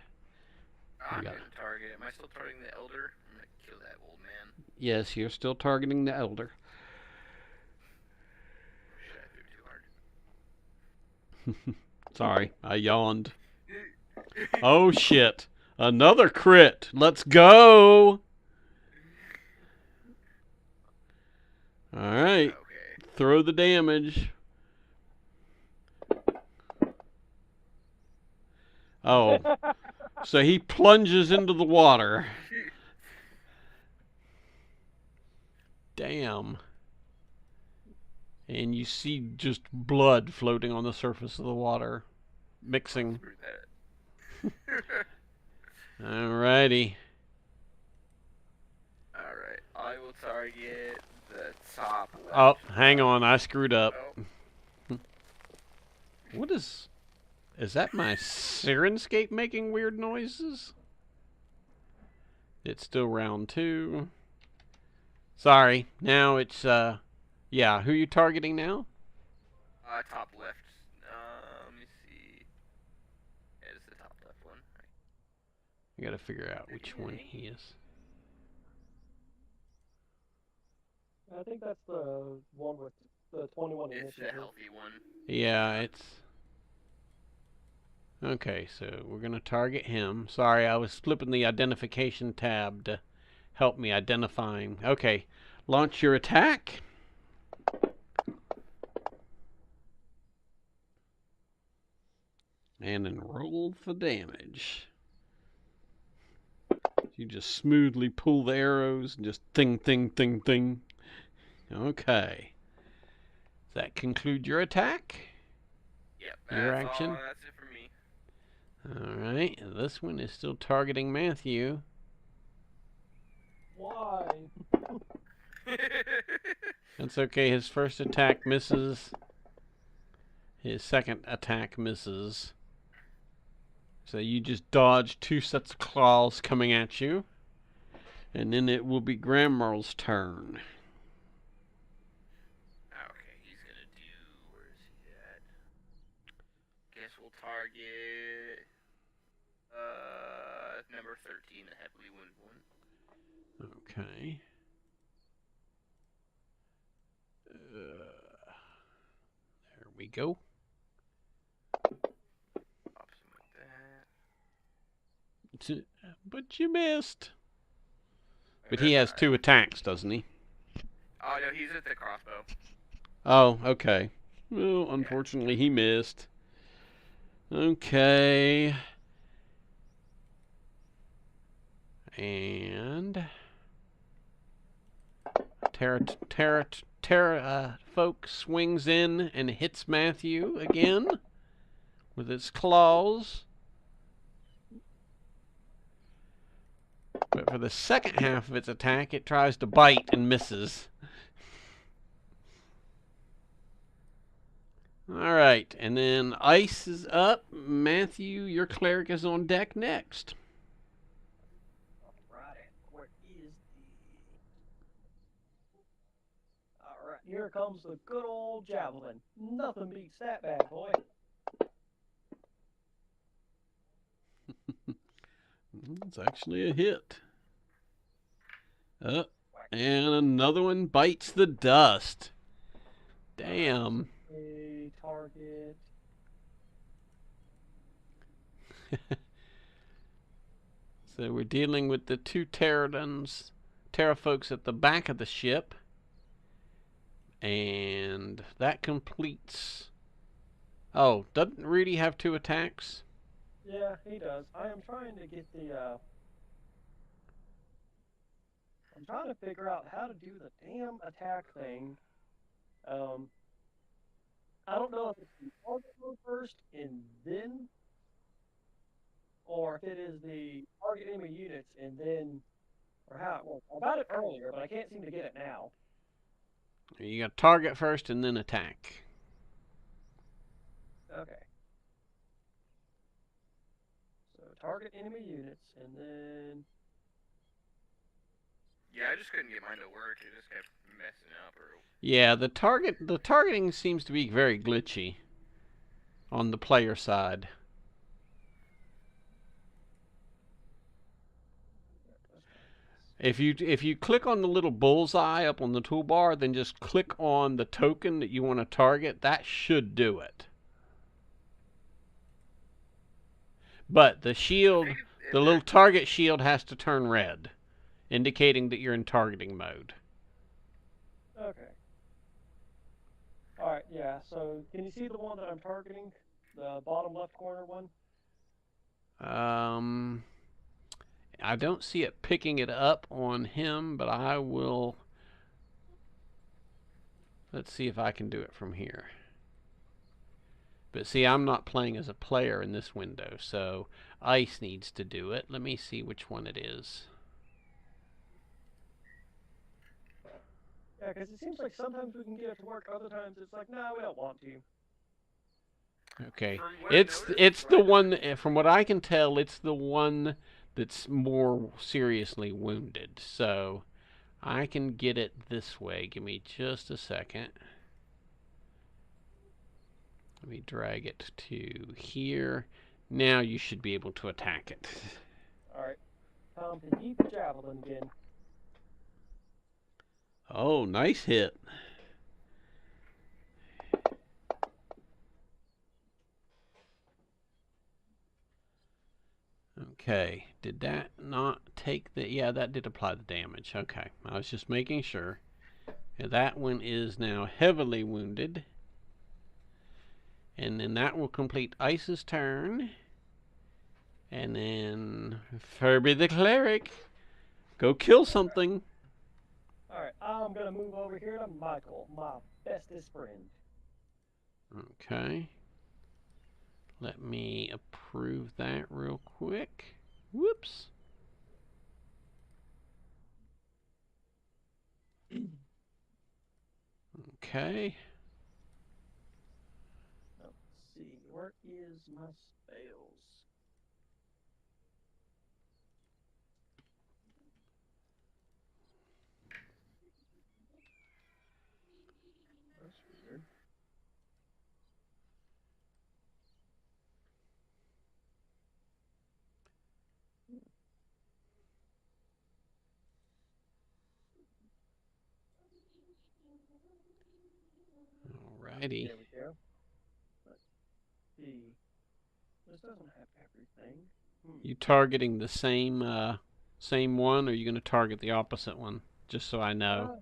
Speaker 3: I'm
Speaker 1: You got
Speaker 3: gonna target. Am I still targeting the elder? I'm gonna kill that old man.
Speaker 1: Yes, you're still targeting the Elder.
Speaker 3: Shit, I threw too hard.
Speaker 1: Sorry, I yawned. Oh shit. Another crit. Let's go. Alright.
Speaker 3: Okay.
Speaker 1: Throw the damage. Oh. So he plunges into the water. Damn. And you see just blood floating on the surface of the water. Mixing.
Speaker 3: Screw that.
Speaker 1: Alrighty.
Speaker 3: Alright, I will target the top left.
Speaker 1: Oh, hang on. I screwed up.
Speaker 3: Oh,
Speaker 1: What is... Is that my Sirenscape making weird noises? It's still round 2. Sorry. Now it's, yeah, who are you targeting now?
Speaker 3: top left. Let me see. Yeah, it's the top left one. Right.
Speaker 1: I gotta figure out which one he is.
Speaker 2: I think that's the one with the 21
Speaker 3: It's the
Speaker 2: initiative.
Speaker 3: healthy one.
Speaker 1: Yeah, it's... Okay, so we're gonna target him. Sorry, I was flipping the identification tab to help me identifying. Okay, launch your attack. And then roll for damage. You just smoothly pull the arrows and just ting, ting, ting, ting. Okay. Does that conclude your attack?
Speaker 3: Yep,
Speaker 1: Your
Speaker 3: that's
Speaker 1: action?
Speaker 3: all. That's it for me.
Speaker 1: Alright, this one is still targeting Matthew.
Speaker 2: Why?
Speaker 1: That's okay, his first attack misses. His second attack misses. So you just dodge 2 sets of claws coming at you. And then it will be Grammarl's turn.
Speaker 3: Okay, he's gonna do. Where is he at? Guess we'll target. Number 13, the heavily wounded one.
Speaker 1: Okay. There we go.
Speaker 3: Pops him with that.
Speaker 1: But you missed. But he has 2 attacks, doesn't he?
Speaker 3: Oh no, he's at the crossbow.
Speaker 1: Oh, okay. Well, unfortunately, he missed. Okay. And Terra folk swings in and hits Matthew again with its claws. But for the second half of its attack, it tries to bite and misses. Alright, and then Ice is up. Matthew, your cleric is on deck next.
Speaker 2: Alright, where is the... Alright, here comes the good old javelin. Nothing beats that bad boy.
Speaker 1: It's actually a hit. And another one bites the dust. Damn.
Speaker 2: A target.
Speaker 1: So we're dealing with the 2 Terrafolks at the back of the ship. And that completes... Oh, doesn't Rudy have 2 attacks?
Speaker 2: Yeah, he does. I am trying to get the. I'm trying to figure out how to do the damn attack thing. Um, I don't know if it's the target mode first and then, or if it is the target enemy units and then, or how it works. I got it earlier, but I can't seem to get it now.
Speaker 1: You got target first and then attack.
Speaker 2: Okay. So target enemy units and then.
Speaker 3: Yeah, I just couldn't get mine to work. It just kept messing up. Or
Speaker 1: Yeah, the targeting seems to be very glitchy on the player side. If you click on the little bullseye up on the toolbar, then just click on the token that you want to target. That should do it. But the
Speaker 3: I
Speaker 1: shield,
Speaker 3: think
Speaker 1: the little target shield has to turn red, indicating that you're in targeting mode.
Speaker 2: Okay. All right. Yeah. So can you see the one that I'm targeting? The bottom left corner one.
Speaker 1: Um, I don't see it picking it up on him, but I will. Let's see if I can do it from here. But see, I'm not playing as a player in this window, so Ice needs to do it. Let me see which one it is.
Speaker 2: Yeah, because it seems like sometimes we can get it to work, other times it's like, no, we don't want to.
Speaker 1: Okay,
Speaker 3: from what I
Speaker 1: it's
Speaker 3: noticed,
Speaker 1: it's the one. From what I can tell, it's the one that's more seriously wounded. So I can get it this way. Give me just a second. Let me drag it to here. Now you should be able to attack it.
Speaker 2: All right. Time to yeet the javelin again.
Speaker 1: Oh, nice hit. Okay, did that not take the... Yeah, that did apply the damage. Okay, I was just making sure. Yeah, that one is now heavily wounded. And then that will complete Ice's turn. And then Furby the Cleric. Go kill something.
Speaker 2: All right. I'm going to move over here to Michael, my bestest friend.
Speaker 1: Okay. Let me approve that real quick. Whoops. Okay.
Speaker 2: Let's see. Where is my spells? That's weird.
Speaker 1: Alrighty.
Speaker 2: There we go. Let's see. This doesn't have everything.
Speaker 1: You targeting the same one, or are you going to target the opposite one? Just so I know.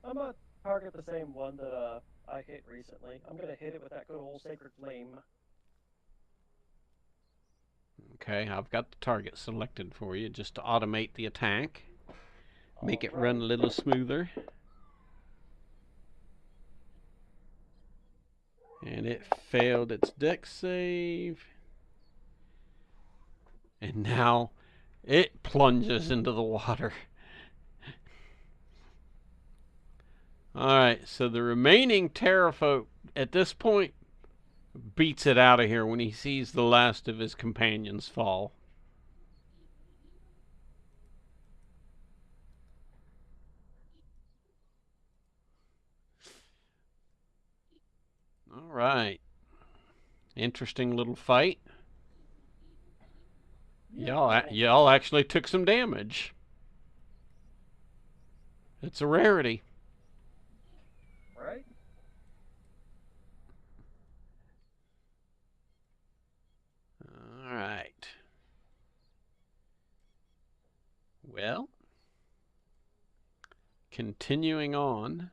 Speaker 2: I'm going to target the same one that I hit recently. I'm going to hit it with that good old Sacred Flame.
Speaker 1: Okay, I've got the target selected for you just to automate the attack. Make it
Speaker 2: All
Speaker 1: run
Speaker 2: right.
Speaker 1: a little smoother. And it failed its dex save. And now it plunges into the water. Alright, so the remaining Terrafolk at this point beats it out of here when he sees the last of his companions fall. Alright. Interesting little fight. Y'all actually took some damage. It's a rarity.
Speaker 2: Right?
Speaker 1: Alright. Well, continuing on.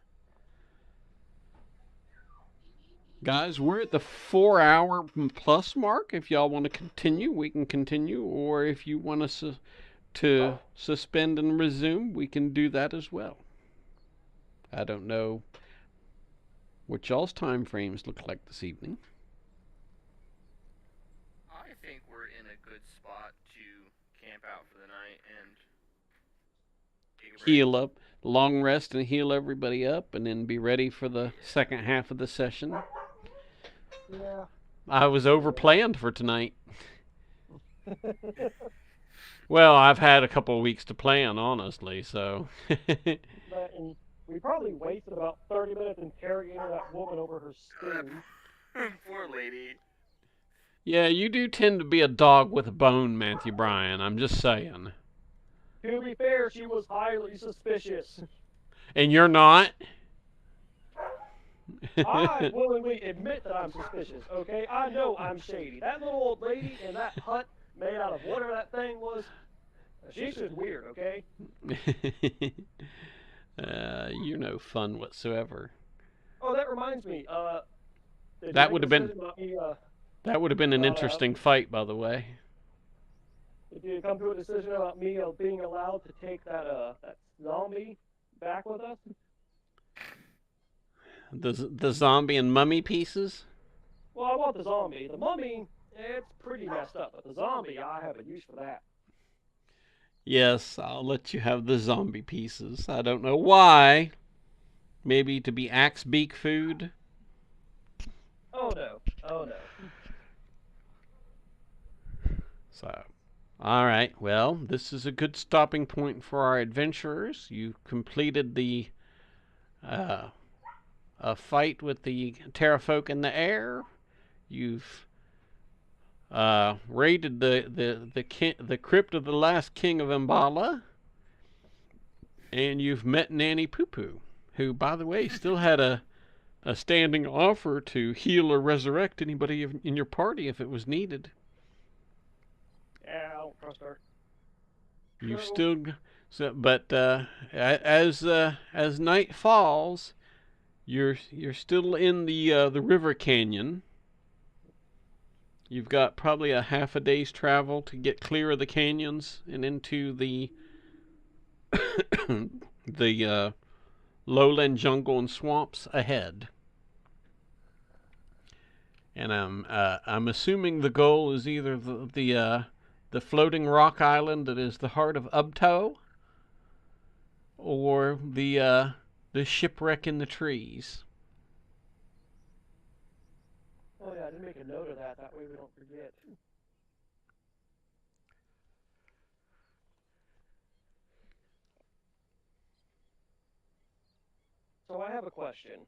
Speaker 1: Guys, we're at the 4 hour plus mark. If y'all want to continue, we can continue. Or if you want us to suspend and resume, we can do that as well. I don't know what y'all's time frames look like this evening.
Speaker 3: I think we're in a good spot to camp out for the night and take a break.
Speaker 1: Heal up, long rest, and heal everybody up, and then be ready for the second half of the session.
Speaker 2: Yeah.
Speaker 1: I was overplanned for tonight. Well, I've had a couple of weeks to plan, honestly, so.
Speaker 2: And we probably wasted about 30 minutes interrogating that woman over her skin.
Speaker 3: Poor lady.
Speaker 1: Yeah, you do tend to be a dog with a bone, Matthew Bryan. I'm just saying.
Speaker 2: To be fair, she was highly suspicious.
Speaker 1: And you're not?
Speaker 2: I willingly admit that I'm suspicious, okay? I know I'm shady. That little old lady in that hut made out of whatever that thing was, she's just weird, okay?
Speaker 1: You're no fun whatsoever.
Speaker 2: Oh, that reminds me.
Speaker 1: That would have been an interesting fight, by the way.
Speaker 2: Did you come to a decision about me being allowed to take that zombie back with us?
Speaker 1: The zombie and mummy pieces?
Speaker 2: Well, I want the zombie. The mummy, it's pretty messed up, but the zombie, I have a use for that.
Speaker 1: Yes, I'll let you have the zombie pieces. I don't know why. Maybe to be axe beak food?
Speaker 2: Oh no. Oh no.
Speaker 1: So, alright, well, this is a good stopping point for our adventurers. You've completed the a fight with the terrafolk in the air. You've raided the crypt of the last king of Mbala, and you've met Nanny Poo Poo, who, by the way, still had a standing offer to heal or resurrect anybody in your party if it was needed.
Speaker 2: Yeah, I don't trust her.
Speaker 1: You but as night falls, you're still in the river canyon. You've got probably a half a day's travel to get clear of the canyons and into the the lowland jungle and swamps ahead. And I'm assuming the goal is either the floating rock island that is the heart of Ubto, or the shipwreck in the trees.
Speaker 2: Oh yeah, I did make a note of that. That way we don't forget. So I have a question.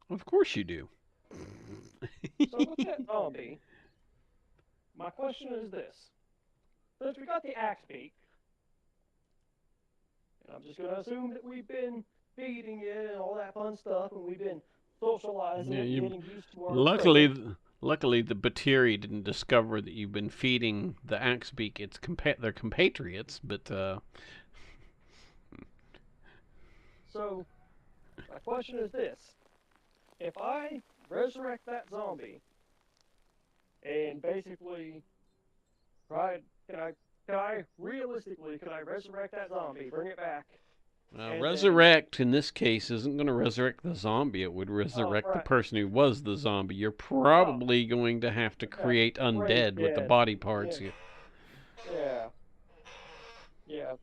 Speaker 1: Of course you do.
Speaker 2: So with that zombie, my question is this. Since we got the axe beak, and I'm just going to assume that we've been feeding it and all that fun stuff, and we've been socializing
Speaker 1: Yeah,
Speaker 2: and getting used to our
Speaker 1: Luckily, the Batiri didn't discover that you've been feeding the Axebeak their compatriots, but
Speaker 2: So, my question is this. If I resurrect that zombie, and basically, can I realistically, could I resurrect that zombie, bring it back?
Speaker 1: resurrect in this case isn't going to resurrect the zombie. It would resurrect the person who was the zombie. You're probably going to have to create undead with the body parts.
Speaker 2: Yeah. Yeah.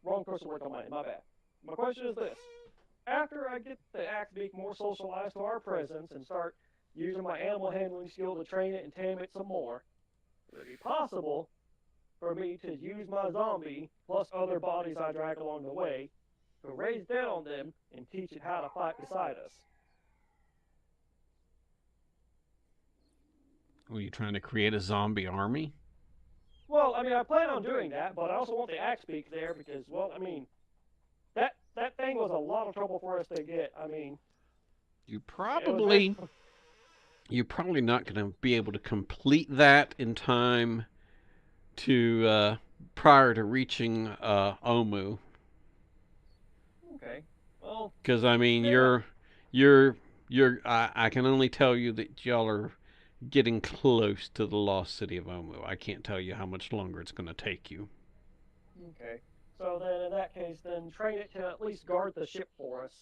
Speaker 2: Wrong person worked on mine. My bad. My question is this. After I get the axe beak more socialized to our presence and start using my animal handling skill to train it and tame it some more, would it be possible for me to use my zombie plus other bodies I drag along the way to raise down on them and teach it how to fight beside us?
Speaker 1: Were you trying to create a zombie army?
Speaker 2: Well, I mean, I plan on doing that, but I also want the axe beak there because, well, I mean, that thing was a lot of trouble for us to get. I mean,
Speaker 1: you're probably not going to be able to complete that in time to prior to reaching Omu.
Speaker 2: Okay. Well,
Speaker 1: because I mean you're I can only tell you that y'all are getting close to the lost city of Omu. I can't tell you how much longer it's going to take you.
Speaker 2: Okay. So then, in that case, then train it to at least guard the ship for us.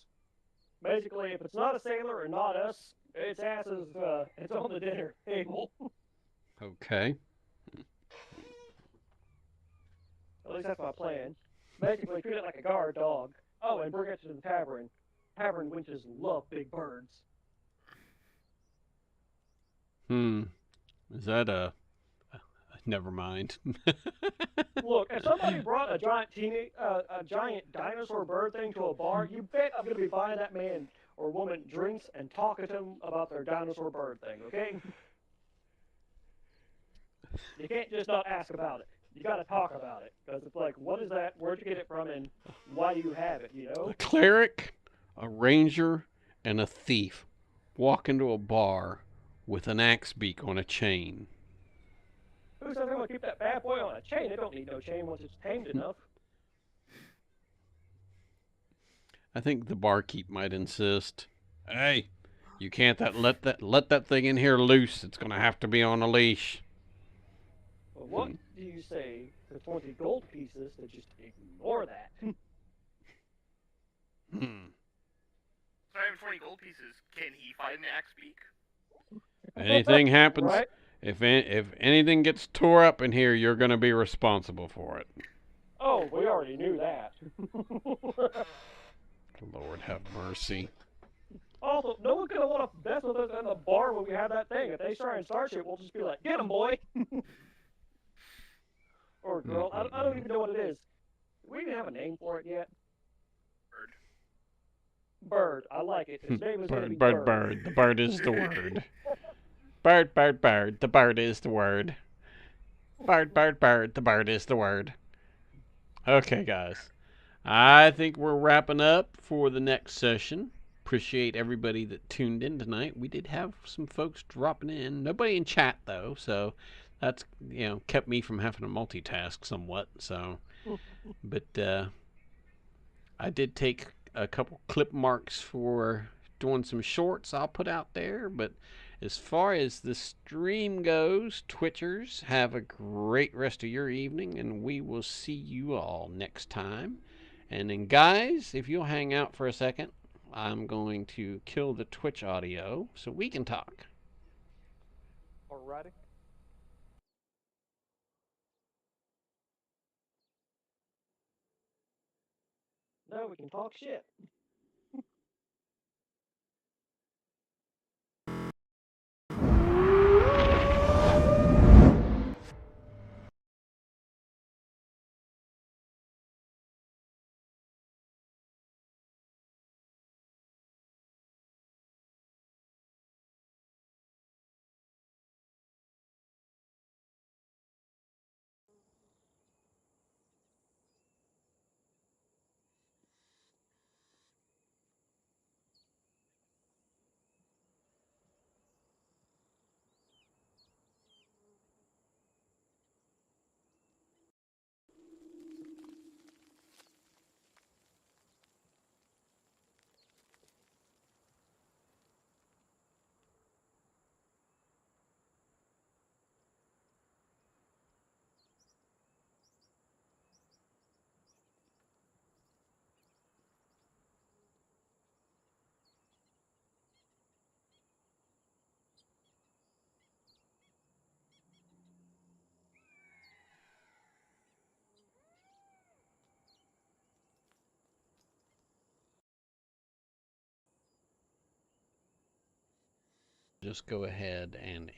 Speaker 2: Basically, if it's not a sailor and not us, its ass is it's on the dinner table.
Speaker 1: Okay.
Speaker 2: At least that's my plan. Basically, treat it like a guard dog. Oh, and bring it to the tavern. Tavern wenches love big birds.
Speaker 1: Hmm. Is that a? Never mind.
Speaker 2: Look, if somebody brought a giant dinosaur bird thing to a bar, you bet I'm gonna be buying that man or woman drinks and talking to them about their dinosaur bird thing. Okay? You can't just not ask about it. You got to talk about it because it's like, what is that? Where'd you get it from? And why do you have it? You know?
Speaker 1: A cleric, a ranger, and a thief walk into a bar with an axe beak on a chain.
Speaker 2: Who says they want to keep that bad boy on a chain? It don't need no chain once it's tamed enough.
Speaker 1: I think the barkeep might insist. Hey, you can't let that thing in here loose. It's gonna have to be on a leash.
Speaker 2: Well, what do you say for 20 gold pieces to just ignore that?
Speaker 1: Hmm.
Speaker 3: So I have 20 gold pieces. Can he fight an axe beak?
Speaker 1: Anything happens,
Speaker 2: Right?
Speaker 1: if anything gets tore up in here, you're gonna be responsible for it.
Speaker 2: Oh, we already knew that.
Speaker 1: Lord have mercy.
Speaker 2: Also, no one's gonna want to mess with us in the bar when we have that thing. If they try and start shit, we'll just be like, "Get him, boy!" Or girl. I don't even know what it is. We didn't have a name for it yet.
Speaker 3: Bird.
Speaker 2: Bird. I like it. His name is gonna be
Speaker 1: Bird,
Speaker 2: Bird.
Speaker 1: bird. The bird is the word. Bird, bird, bird. The bird is the word. Bird, bird, bird. The bird is the word. Okay, guys. I think we're wrapping up for the next session. Appreciate everybody that tuned in tonight. We did have some folks dropping in. Nobody in chat though, so that's kept me from having to multitask somewhat. So, but I did take a couple clip marks for doing some shorts I'll put out there. But as far as the stream goes, Twitchers, have a great rest of your evening, and we will see you all next time. And then, guys, if you'll hang out for a second, I'm going to kill the Twitch audio so we can talk.
Speaker 2: Alrighty. Now we can talk shit.
Speaker 1: Just go ahead and